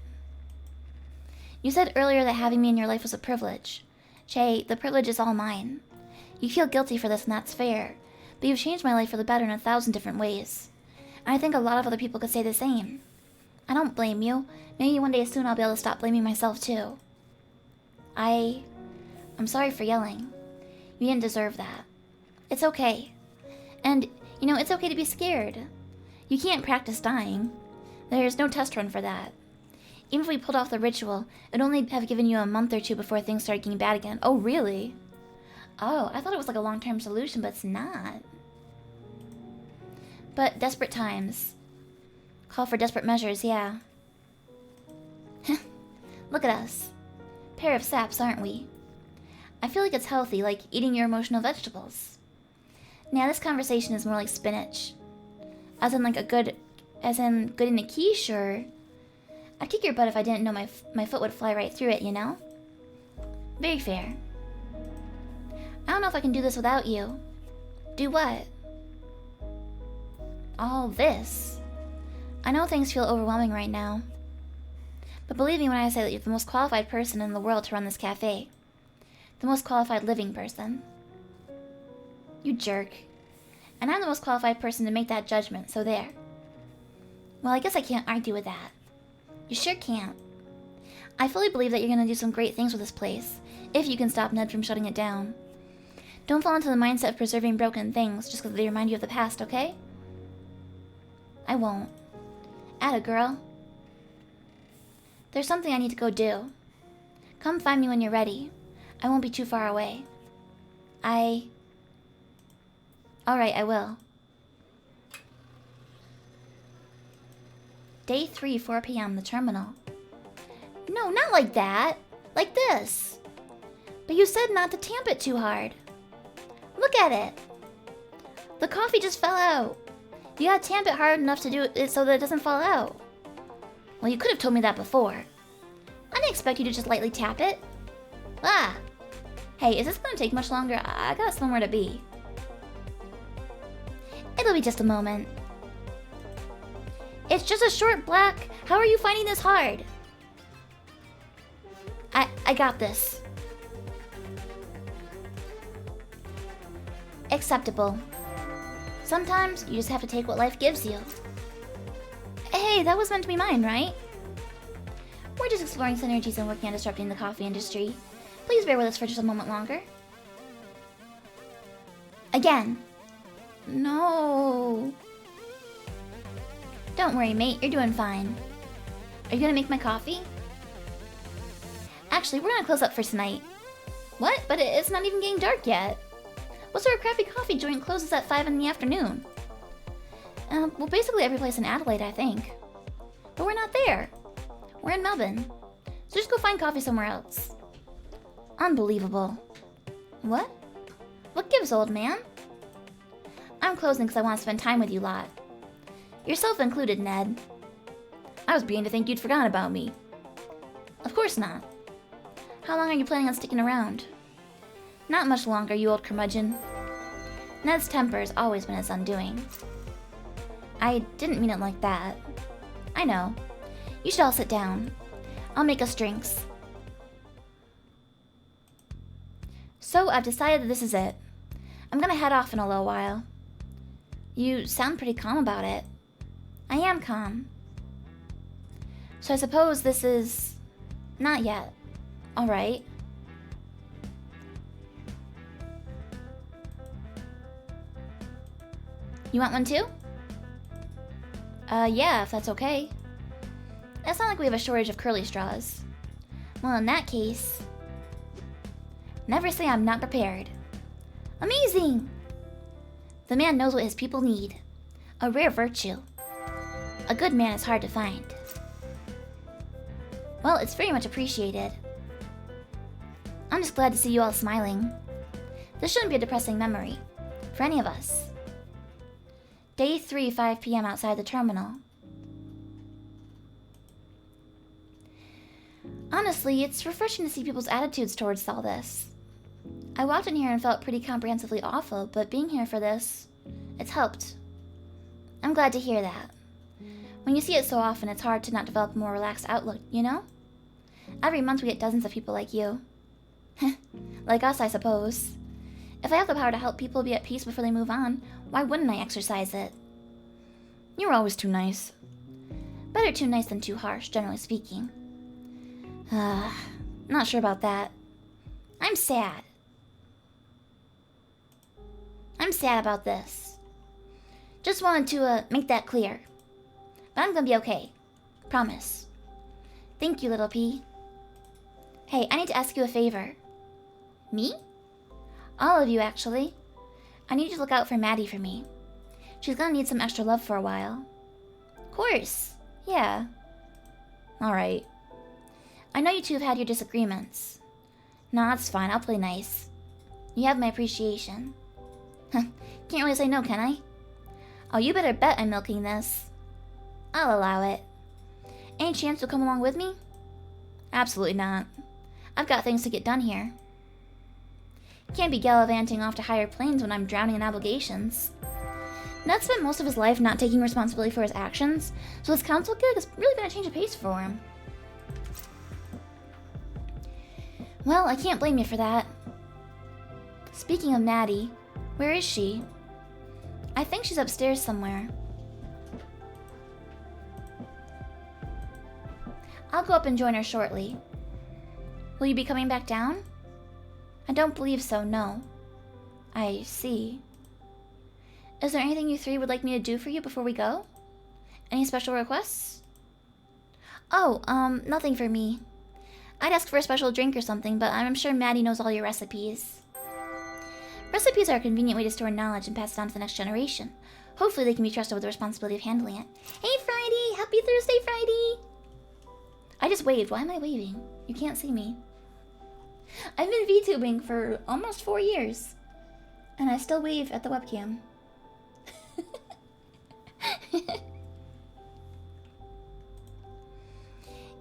You said earlier that having me in your life was a privilege. Che, the privilege is all mine. You feel guilty for this, and that's fair, but you've changed my life for the better in 1,000 different ways. And I think a lot of other people could say the same. I don't blame you. Maybe one day soon I'll be able to stop blaming myself too. I'm sorry for yelling. You didn't deserve that. It's okay. And, you know, it's okay to be scared. You can't practice dying. There's no test run for that. Even if we pulled off the ritual, it'd only have given you a month or two before things started getting bad again. Oh, really? Oh, I thought it was like a long-term solution, but it's not. But desperate times call for desperate measures, yeah. Look at us. Pair of saps, aren't we? I feel like it's healthy, like eating your emotional vegetables. Now this conversation is more like spinach. As in good in a quiche, or... I'd kick your butt if I didn't know my foot would fly right through it, you know? Very fair. I don't know if I can do this without you. Do what? All this. I know things feel overwhelming right now. But believe me when I say that you're the most qualified person in the world to run this cafe. The most qualified living person. You jerk. And I'm the most qualified person to make that judgment, so there. Well, I guess I can't argue with that. You sure can't. I fully believe that you're gonna do some great things with this place, if you can stop Ned from shutting it down. Don't fall into the mindset of preserving broken things just because they remind you of the past, okay? I won't. Atta girl. There's something I need to go do. Come find me when you're ready. I won't be too far away. Alright, I will. Day 3, 4 p.m., the terminal. No, not like that. Like this. But you said not to tamp it too hard. Look at it. The coffee just fell out. You gotta tamp it hard enough to do it so that it doesn't fall out. Well, you could have told me that before. I didn't expect you to just lightly tap it. Ah. Hey, is this gonna take much longer? I got somewhere to be. It'll be just a moment. It's just a short black. How are you finding this hard? I got this. Acceptable. Sometimes you just have to take what life gives you. Hey, that was meant to be mine, right? We're just exploring synergies and working on disrupting the coffee industry. Please bear with us for just a moment longer. Again. No. Don't worry, mate. You're doing fine. Are you gonna make my coffee? Actually, we're gonna close up for tonight. What? But it's not even getting dark yet. What sort of crappy coffee joint closes at 5 in the afternoon? Well, basically every place in Adelaide, I think. But we're not there. We're in Melbourne. So just go find coffee somewhere else. Unbelievable. What? What gives, old man? I'm closing because I want to spend time with you lot. Yourself included, Ned. I was beginning to think you'd forgotten about me. Of course not. How long are you planning on sticking around? Not much longer, you old curmudgeon. Ned's temper has always been his undoing. I didn't mean it like that. I know. You should all sit down. I'll make us drinks. So I've decided that this is it. I'm gonna head off in a little while. You sound pretty calm about it. I am calm. So I suppose this is... not yet. Alright. You want one too? Yeah, if that's okay. It's not like we have a shortage of curly straws. Well, in that case... Never say I'm not prepared. Amazing! The man knows what his people need. A rare virtue. A good man is hard to find. Well, it's very much appreciated. I'm just glad to see you all smiling. This shouldn't be a depressing memory. For any of us. Day 3, 5 p.m. outside the terminal. Honestly, it's refreshing to see people's attitudes towards all this. I walked in here and felt pretty comprehensively awful, but being here for this, it's helped. I'm glad to hear that. When you see it so often, it's hard to not develop a more relaxed outlook, you know? Every month we get dozens of people like you. Like us, I suppose. If I have the power to help people be at peace before they move on, why wouldn't I exercise it? You were always too nice. Better too nice than too harsh, generally speaking. Not sure about that. I'm sad. I'm sad about this. Just wanted to, make that clear. But I'm gonna be okay. Promise. Thank you, little P. Hey, I need to ask you a favor. Me? All of you, actually. I need you to look out for Maddie for me. She's gonna need some extra love for a while. Of course. Yeah. Alright. I know you two have had your disagreements. No, that's fine. I'll play nice. You have my appreciation. Can't really say no, can I? Oh, you better bet I'm milking this. I'll allow it. Any chance you'll come along with me? Absolutely not. I've got things to get done here. Can't be gallivanting off to higher planes when I'm drowning in obligations. Ned spent most of his life not taking responsibility for his actions, so this council gig is really gonna change the pace for him. Well, I can't blame you for that. Speaking of Maddie, where is she? I think she's upstairs somewhere. I'll go up and join her shortly. Will you be coming back down? I don't believe so, no. I see. Is there anything you three would like me to do for you before we go? Any special requests? Oh, nothing for me. I'd ask for a special drink or something, but I'm sure Maddie knows all your recipes. Recipes are a convenient way to store knowledge and pass it on to the next generation. Hopefully they can be trusted with the responsibility of handling it. Hey, Friday! Happy Thursday, Friday! I just waved. Why am I waving? You can't see me. I've been VTubing for almost 4 years. And I still wave at the webcam.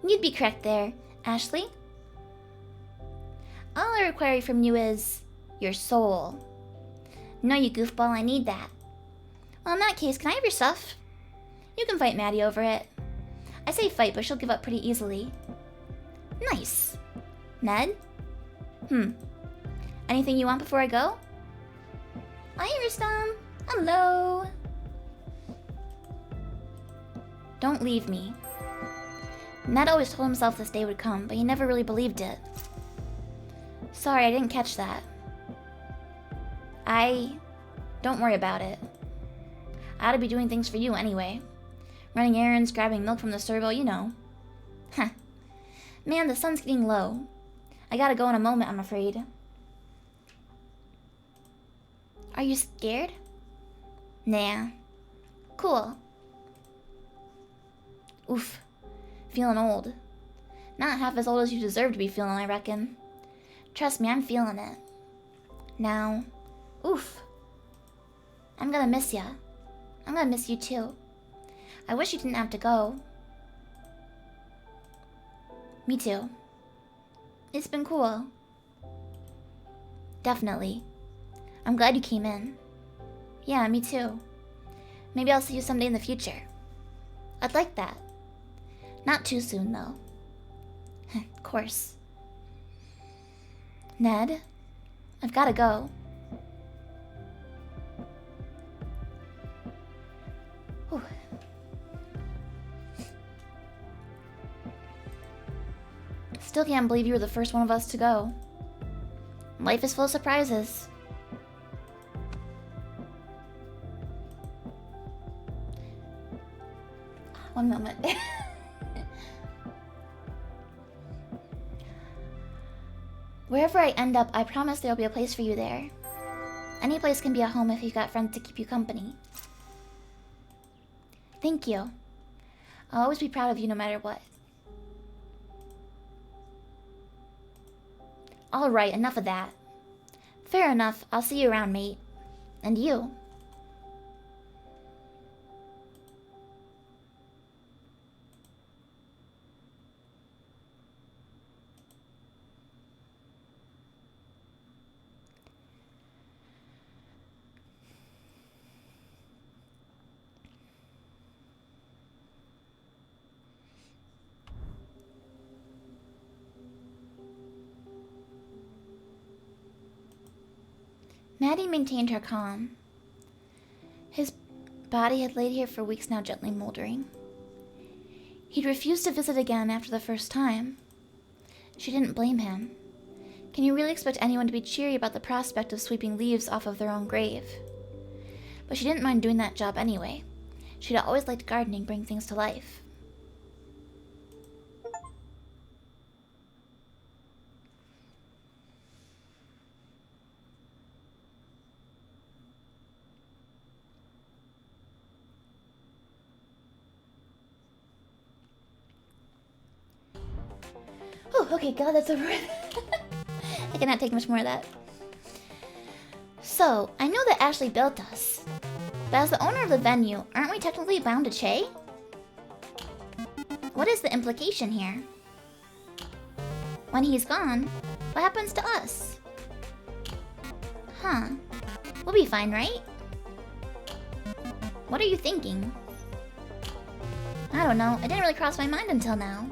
You'd be correct there, Ashley. All I require from you is your soul. No, you goofball, I need that. Well, in that case, can I have your stuff? You can fight Maddie over it. I say fight, but she'll give up pretty easily. Nice. Ned? Anything you want before I go? Hi, Rustam. Hello. Don't leave me. Ned always told himself this day would come, but he never really believed it. Sorry, I didn't catch that. Don't worry about it. I ought to be doing things for you anyway. Running errands, grabbing milk from the servo, you know. Heh. Man, the sun's getting low. I gotta go in a moment, I'm afraid. Are you scared? Nah. Cool. Oof. Feeling old. Not half as old as you deserve to be feeling, I reckon. Trust me, I'm feeling it. Now, oof. I'm gonna miss ya. I'm gonna miss you too. I wish you didn't have to go. Me too. It's been cool. Definitely. I'm glad you came in. Yeah, me too. Maybe I'll see you someday in the future. I'd like that. Not too soon, though. Of course. Ned, I've gotta go. Whew. Still can't believe you were the first one of us to go. Life is full of surprises. One moment. Wherever I end up, I promise there'll be a place for you there. Any place can be a home if you've got friends to keep you company. Thank you. I'll always be proud of you no matter what. Alright, enough of that. Fair enough, I'll see you around, mate. And you. Maddie maintained her calm. His body had laid here for weeks now, gently moldering. He'd refused to visit again after the first time. She didn't blame him. Can you really expect anyone to be cheery about the prospect of sweeping leaves off of their own grave? But she didn't mind doing that job anyway. She'd always liked gardening, bring things to life. Oh, okay, God, that's over with. I cannot take much more of that. So, I know that Ashley built us. But as the owner of the venue, aren't we technically bound to Che? What is the implication here? When he's gone, what happens to us? Huh. We'll be fine, right? What are you thinking? I don't know. It didn't really cross my mind until now.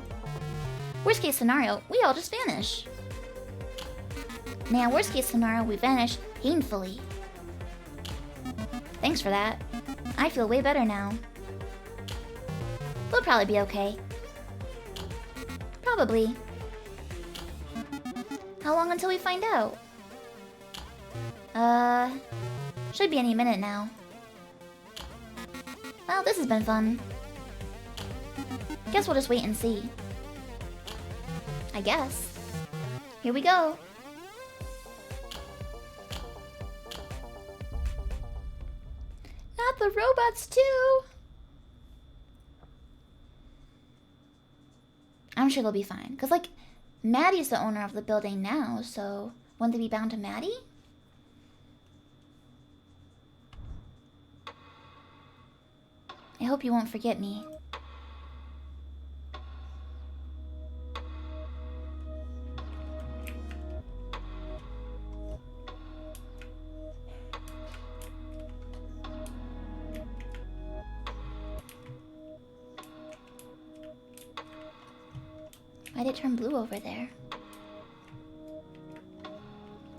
Worst case scenario, we all just vanish. Now, worst case scenario, we vanish painfully. Thanks for that. I feel way better now. We'll probably be okay. Probably. How long until we find out? Should be any minute now. Well, this has been fun. Guess we'll just wait and see. I guess. Here we go. Not the robots too. I'm sure they'll be fine. Because, like, Maddie's the owner of the building now, so wouldn't they be bound to Maddie? I hope you won't forget me. Why did it turn blue over there?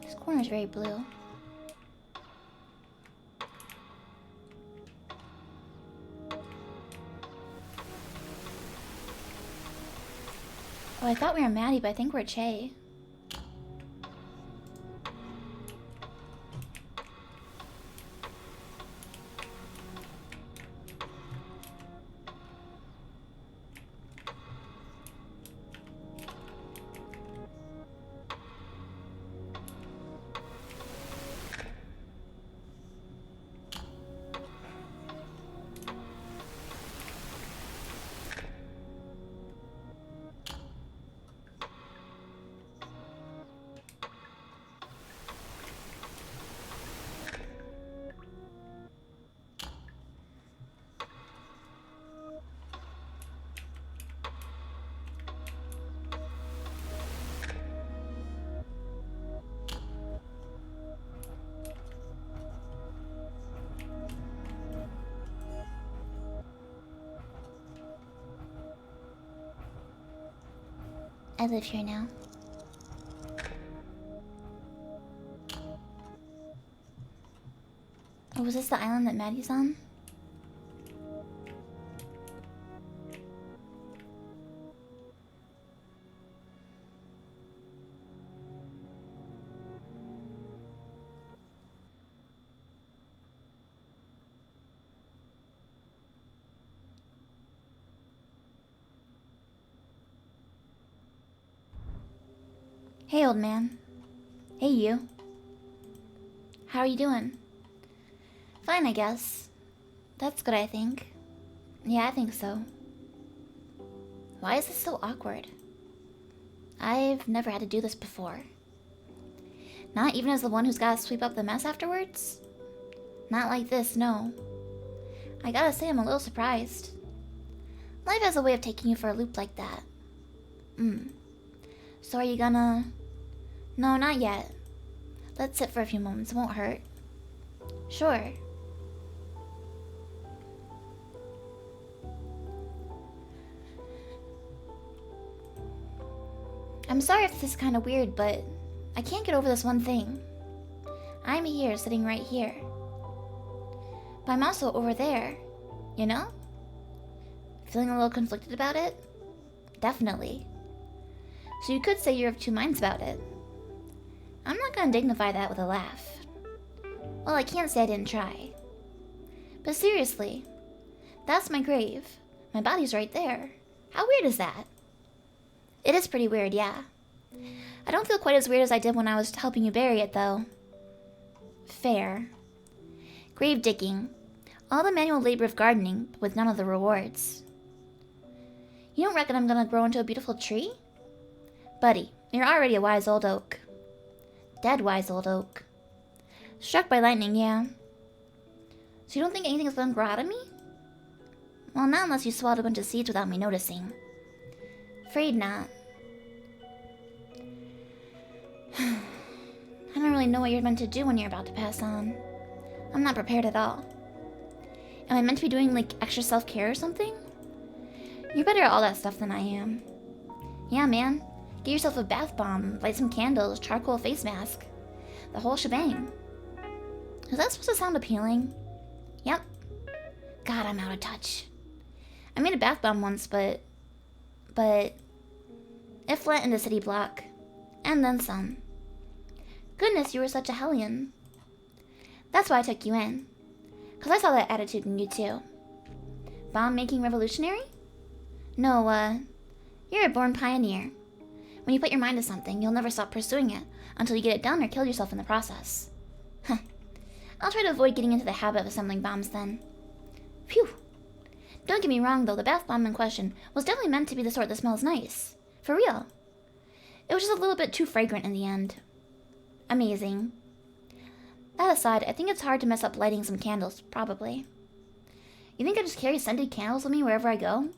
This corner is very blue. Oh, I thought we were Maddie, but I think we're Che. I live here now. Oh, was this the island that Maddie's on? Hey, old man. Hey, you. How are you doing? Fine, I guess. That's good, I think. Yeah, I think so. Why is this so awkward? I've never had to do this before. Not even as the one who's gotta sweep up the mess afterwards? Not like this, no. I gotta say I'm a little surprised. Life has a way of taking you for a loop like that. So are you gonna... No, not yet. Let's sit for a few moments, it won't hurt. Sure. I'm sorry if this is kind of weird, but I can't get over this one thing. I'm here, sitting right here. But I'm also over there, you know? Feeling a little conflicted about it? Definitely. So you could say you're of two minds about it. I'm not gonna dignify that with a laugh. Well, I can't say I didn't try. But seriously, that's my grave. My body's right there. How weird is that? It is pretty weird, yeah. I don't feel quite as weird as I did when I was helping you bury it, though. Fair. Grave digging. All the manual labor of gardening, but with none of the rewards. You don't reckon I'm gonna grow into a beautiful tree? Buddy, you're already a wise old oak. Dead wise old oak. Struck by lightning, yeah. So you don't think anything's gonna grow out of me? Well, not unless you swallowed a bunch of seeds without me noticing. Afraid not. I don't really know what you're meant to do when you're about to pass on. I'm not prepared at all. Am I meant to be doing, like, extra self-care or something? You're better at all that stuff than I am. Yeah, man. Get yourself a bath bomb, light some candles, charcoal face mask. The whole shebang. Is that supposed to sound appealing? Yep. God, I'm out of touch. I made a bath bomb once, but it flattened a city block. And then some. Goodness, you were such a hellion. That's why I took you in. 'Cause I saw that attitude in you too. Bomb-making revolutionary? No, you're a born pioneer. When you put your mind to something, you'll never stop pursuing it until you get it done or kill yourself in the process. Huh. I'll try to avoid getting into the habit of assembling bombs then. Phew. Don't get me wrong though, the bath bomb in question was definitely meant to be the sort that smells nice. For real. It was just a little bit too fragrant in the end. Amazing. That aside, I think it's hard to mess up lighting some candles, probably. You think I just carry scented candles with me wherever I go?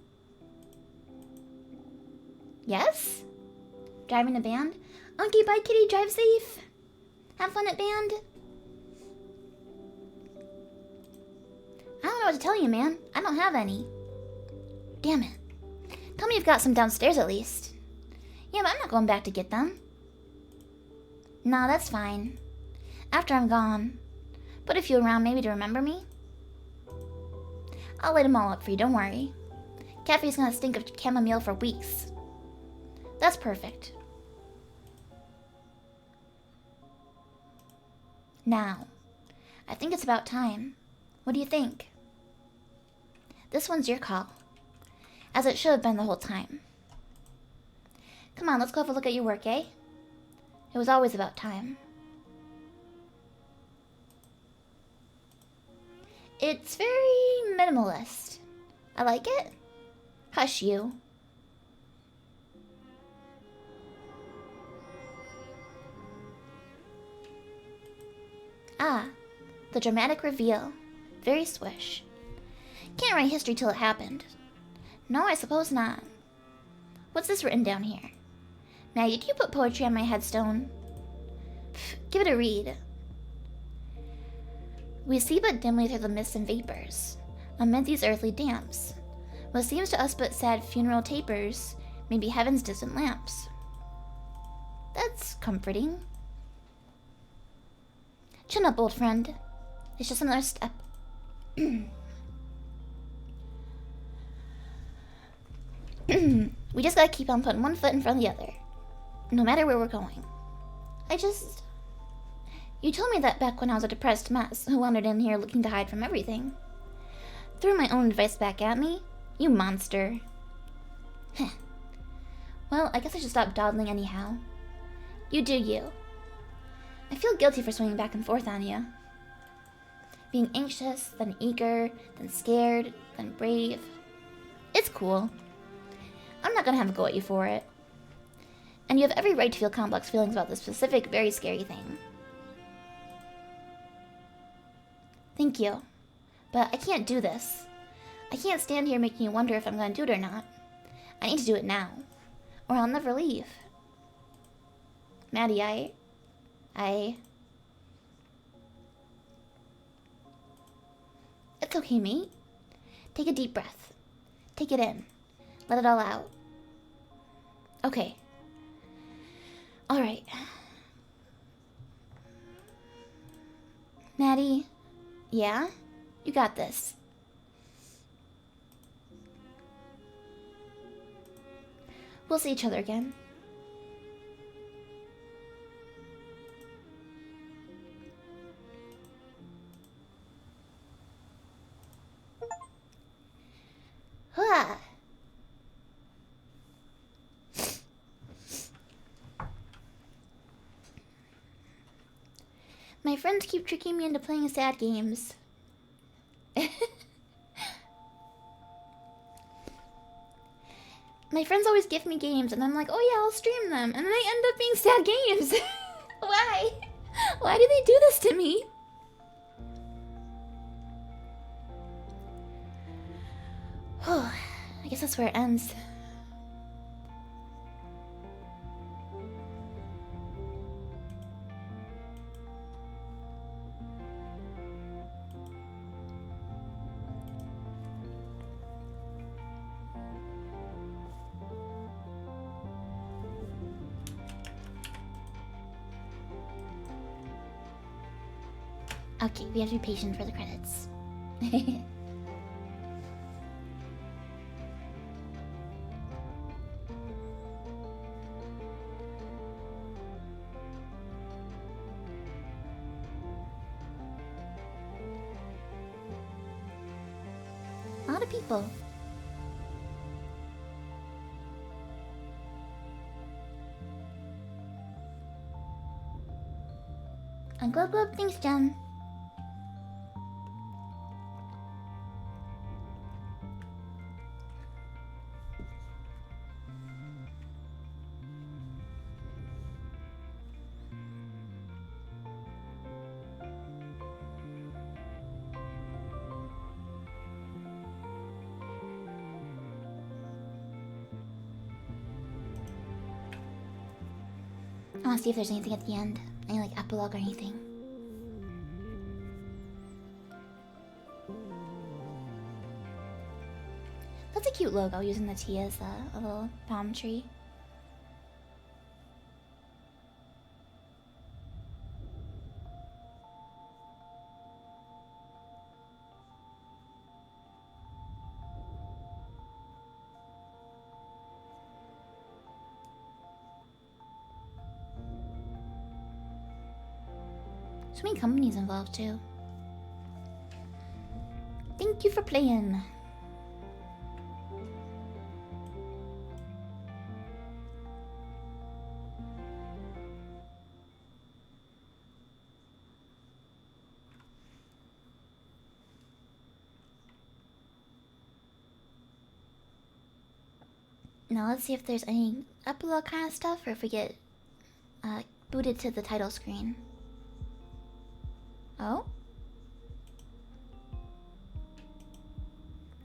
Yes? Driving the band? Okay, bye kitty, drive safe. Have fun at band. I don't know what to tell you, man. I don't have any. Damn it. Tell me you've got some downstairs at least. Yeah, but I'm not going back to get them. Nah, that's fine. After I'm gone. Put a few around maybe to remember me. I'll light them all up for you, don't worry. Cafe's gonna stink of chamomile for weeks. That's perfect. Now, I think it's about time. What do you think? This one's your call. As it should have been the whole time. Come on, let's go have a look at your work, eh? It was always about time. It's very minimalist. I like it. Hush you. Ah, the dramatic reveal. Very swish. Can't write history till it happened. No, I suppose not. What's this written down here? Maggie, did you put poetry on my headstone? Pff, give it a read. We see but dimly through the mists and vapors, amid these earthly damps. What seems to us but sad funeral tapers may be heaven's distant lamps. That's comforting. Chin up, old friend. It's just another step. We just gotta keep on putting one foot in front of the other. No matter where we're going. You told me that back when I was a depressed mess who wandered in here looking to hide from everything. Threw my own advice back at me? You monster. Heh. Well, I guess I should stop dawdling anyhow. You do you. I feel guilty for swinging back and forth on you. Being anxious, then eager, then scared, then brave. It's cool. I'm not gonna have a go at you for it. And you have every right to feel complex feelings about this specific, very scary thing. Thank you. But I can't do this. I can't stand here making you wonder if I'm gonna do it or not. I need to do it now. Or I'll never leave. Maddie, It's okay, mate. Take a deep breath. Take it in. Let it all out. Okay. Alright. Maddie, yeah? You got this. We'll see each other again. Huh. My friends keep tricking me into playing sad games. My friends always gift me games, and I'm like, oh yeah, I'll stream them. And then they end up being sad games. Why? Why do they do this to me? I guess that's where it ends. Okay, we have to be patient for the credits. A lot of people. And glub glub, thanks, Jen. I want to see if there's anything at the end. Any, like, epilogue or anything. That's a cute logo, using the T as a little palm tree. So many companies involved too. Thank you for playing. Now let's see if there's any epilogue kind of stuff, or if we get booted to the title screen. Oh?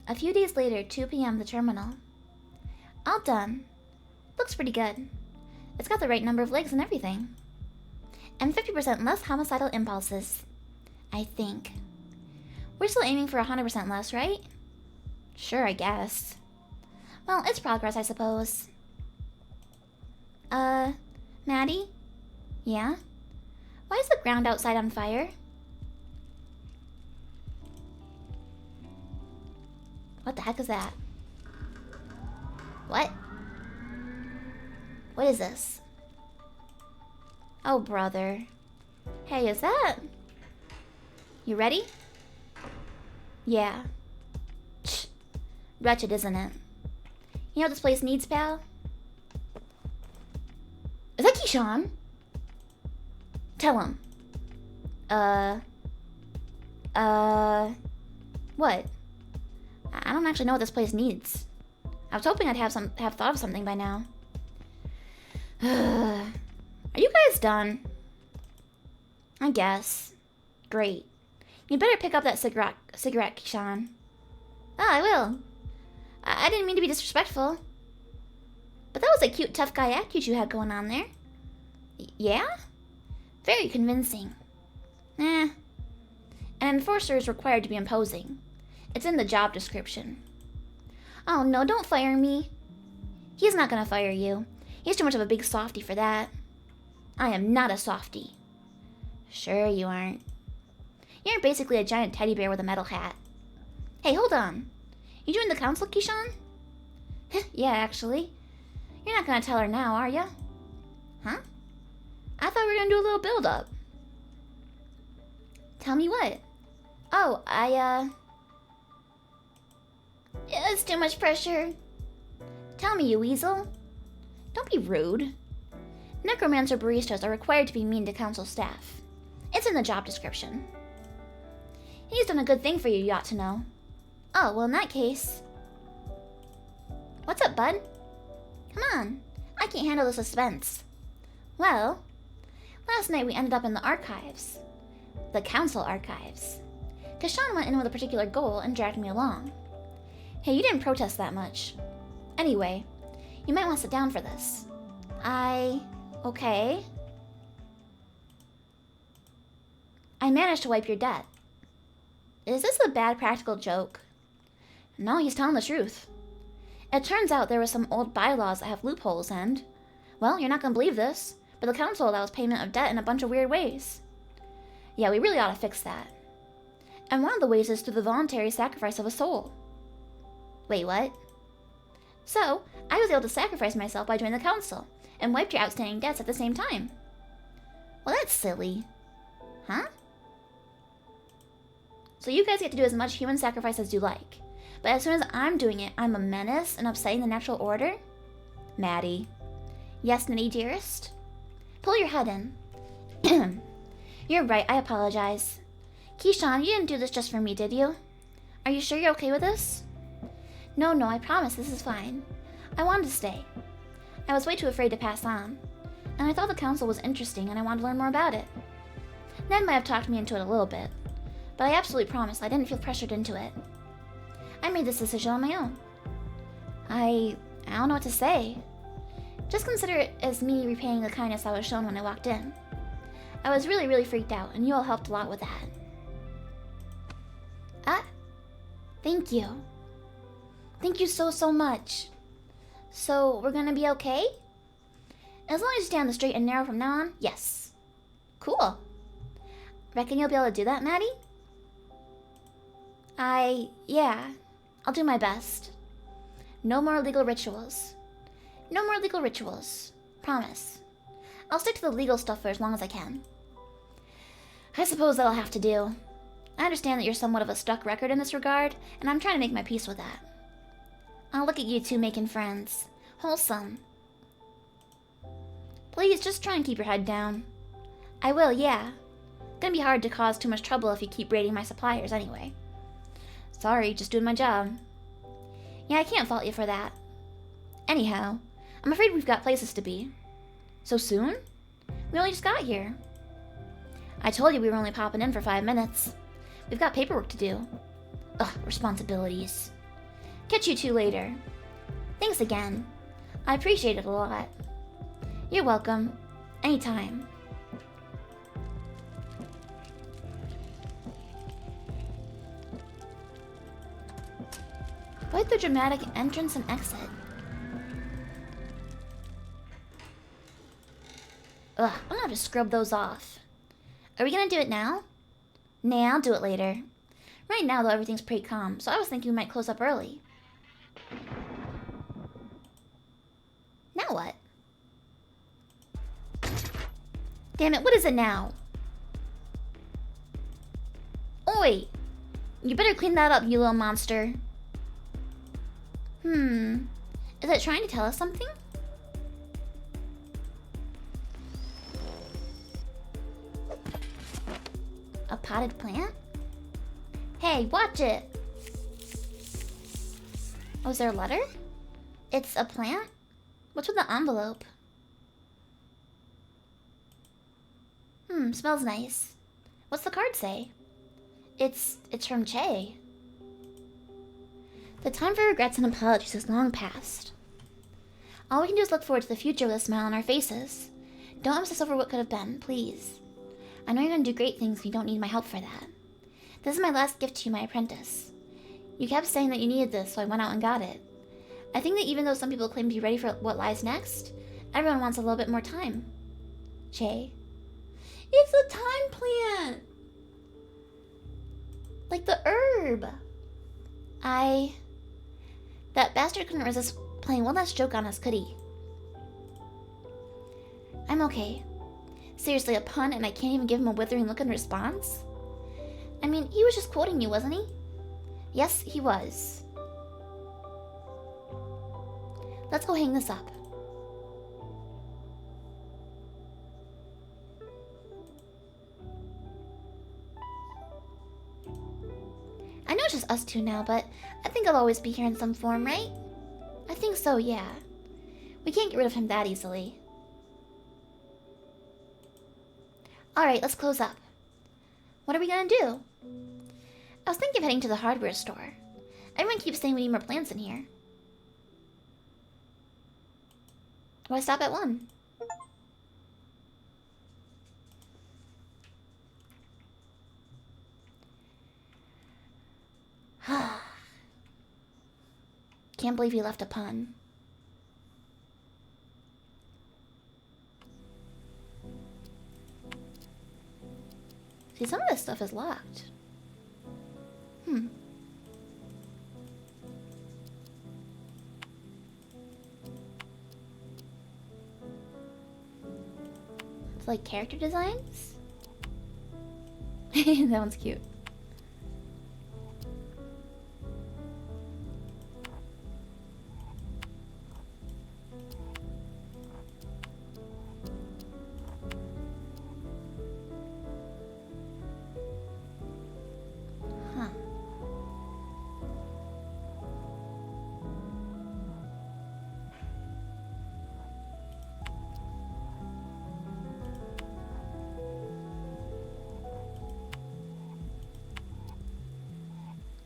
A few days later, 2 p.m. the terminal. All done. Looks pretty good. It's got the right number of legs and everything. And 50% less homicidal impulses. I think. We're still aiming for 100% less, right? Sure, I guess. Well, it's progress, I suppose. Maddie? Yeah? Why is the ground outside on fire? What the heck is that? What? What is this? Oh, brother. Hey, is that... You ready? Yeah. Shh. Wretched, isn't it? You know what this place needs, pal? Is that Keyshawn? Tell him. What? I don't actually know what this place needs. I was hoping I'd have thought of something by now. Are you guys done? I guess. Great. You better pick up that cigarette, Kishan. I will. I didn't mean to be disrespectful. But that was a cute, tough guy attitude you had going on there. Yeah? Very convincing. An enforcer is required to be imposing. It's in the job description. Oh no, don't fire me. He's not gonna fire you. He's too much of a big softy for that. I am not a softy. Sure you aren't. You're basically a giant teddy bear with a metal hat. Hey, hold on. You joined the council, Kishan? Yeah, actually. You're not gonna tell her now, are ya? Huh? I thought we were gonna do a little build-up. Tell me what? Oh, it's too much pressure. Tell me, you weasel. Don't be rude. Necromancer baristas are required to be mean to council staff. It's in the job description. He's done a good thing for you ought to know. Oh, well in that case... What's up, bud? Come on. I can't handle the suspense. Well, last night we ended up in the archives. The council archives. Kashan went in with a particular goal and dragged me along. Hey, you didn't protest that much. Anyway, you might want to sit down for this. Okay. I managed to wipe your debt. Is this a bad practical joke? No, he's telling the truth. It turns out there were some old bylaws that have loopholes and... Well, you're not gonna believe this, but the council allows payment of debt in a bunch of weird ways. Yeah, we really ought to fix that. And one of the ways is through the voluntary sacrifice of a soul. Wait, what? So, I was able to sacrifice myself by joining the council, and wiped your outstanding debts at the same time. Well, that's silly. Huh? So you guys get to do as much human sacrifice as you like. But as soon as I'm doing it, I'm a menace and upsetting the natural order? Maddie. Yes, Nitty dearest? Pull your head in. You're right, I apologize. Kishan, you didn't do this just for me, did you? Are you sure you're okay with this? No, I promise this is fine. I wanted to stay. I was way too afraid to pass on. And I thought the council was interesting and I wanted to learn more about it. Ned might have talked me into it a little bit. But I absolutely promise I didn't feel pressured into it. I made this decision on my own. I don't know what to say. Just consider it as me repaying the kindness I was shown when I walked in. I was really, really freaked out, and you all helped a lot with that. Thank you. Thank you so much. So, we're gonna be okay? As long as you stay on the straight and narrow from now on, yes. Cool. Reckon you'll be able to do that, Maddie? Yeah. I'll do my best. No more legal rituals. No more legal rituals. Promise. I'll stick to the legal stuff for as long as I can. I suppose that'll have to do. I understand that you're somewhat of a stuck record in this regard, and I'm trying to make my peace with that. I'll look at you two making friends. Wholesome. Please, just try and keep your head down. I will, yeah. Gonna be hard to cause too much trouble if you keep raiding my suppliers anyway. Sorry, just doing my job. Yeah, I can't fault you for that. Anyhow, I'm afraid we've got places to be. So soon? We only just got here. I told you we were only popping in for 5 minutes. We've got paperwork to do. Ugh, responsibilities. Catch you two later. Thanks again. I appreciate it a lot. You're welcome. Anytime. Quite the dramatic entrance and exit. Ugh, I'm gonna have to scrub those off. Are we gonna do it now? Nah, I'll do it later. Right now, though, everything's pretty calm, so I was thinking we might close up early. Now what? Damn it, what is it now? Oi! You better clean that up, you little monster. Is it trying to tell us something? potted plant? Hey, watch it! Oh, is there a letter? It's a plant? What's with the envelope? Smells nice. What's the card say? It's from Che. The time for regrets and apologies is long past. All we can do is look forward to the future with a smile on our faces. Don't obsess over what could have been, please. I know you're gonna do great things and you don't need my help for that. This is my last gift to you, my apprentice. You kept saying that you needed this, so I went out and got it. I think that even though some people claim to be ready for what lies next, everyone wants a little bit more time. Che. It's a time plant! Like the herb! That bastard couldn't resist playing one last joke on us, could he? I'm okay. Seriously, a pun and I can't even give him a withering look in response? I mean, he was just quoting you, wasn't he? Yes, he was. Let's go hang this up. I know it's just us two now, but I think I'll always be here in some form, right? I think so, yeah. We can't get rid of him that easily. Alright, let's close up. What are we gonna do? I was thinking of heading to the hardware store. Everyone keeps saying we need more plants in here. Why stop at one? Can't believe you left a pun. See, some of this stuff is locked. It's like character designs? That one's cute.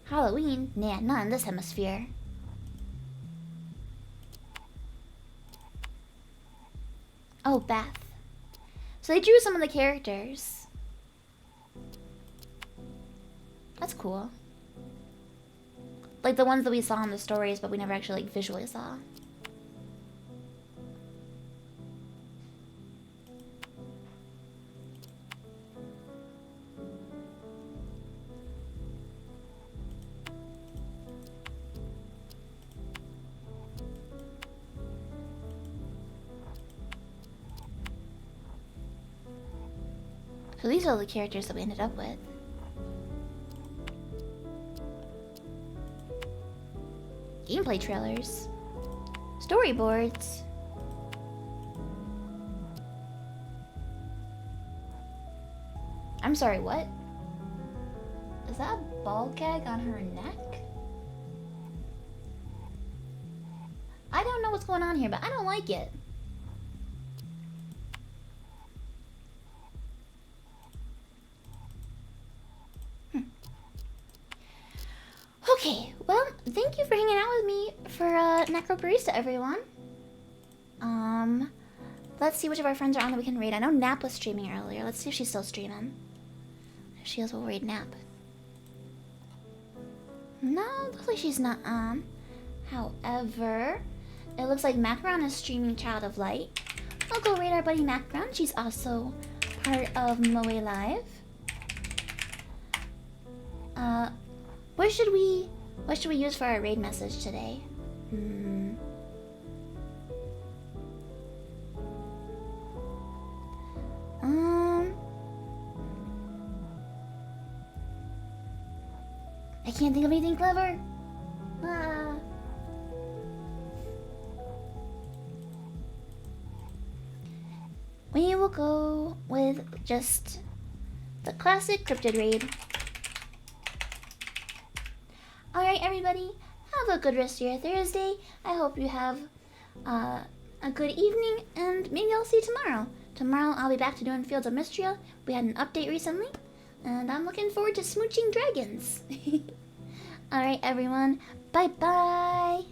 Halloween? Nah, not in this hemisphere. Oh, Beth. So they drew some of the characters. That's cool. Like the ones that we saw in the stories, but we never actually like visually saw. So these are the characters that we ended up with. Gameplay trailers. Storyboards. I'm sorry, what? Is that a ball gag on her neck? I don't know what's going on here, but I don't like it. Okay, well, thank you for hanging out with me for Necrobarista, everyone. Let's see which of our friends are on that we can raid. I know Nap was streaming earlier. Let's see if she's still streaming. If she is, we'll raid Nap. No, looks like she's not on. However, it looks like Macaron is streaming Child of Light. I'll go raid our buddy Macaron. She's also part of Moe Live. What should we use for our raid message today? I can't think of anything clever. We will go with just The classic cryptid raid. Alright, everybody. Have a good rest of your Thursday. I hope you have a good evening, and maybe I'll see you tomorrow. Tomorrow I'll be back to doing Fields of Mystria. We had an update recently, and I'm looking forward to smooching dragons. Alright, everyone. Bye-bye.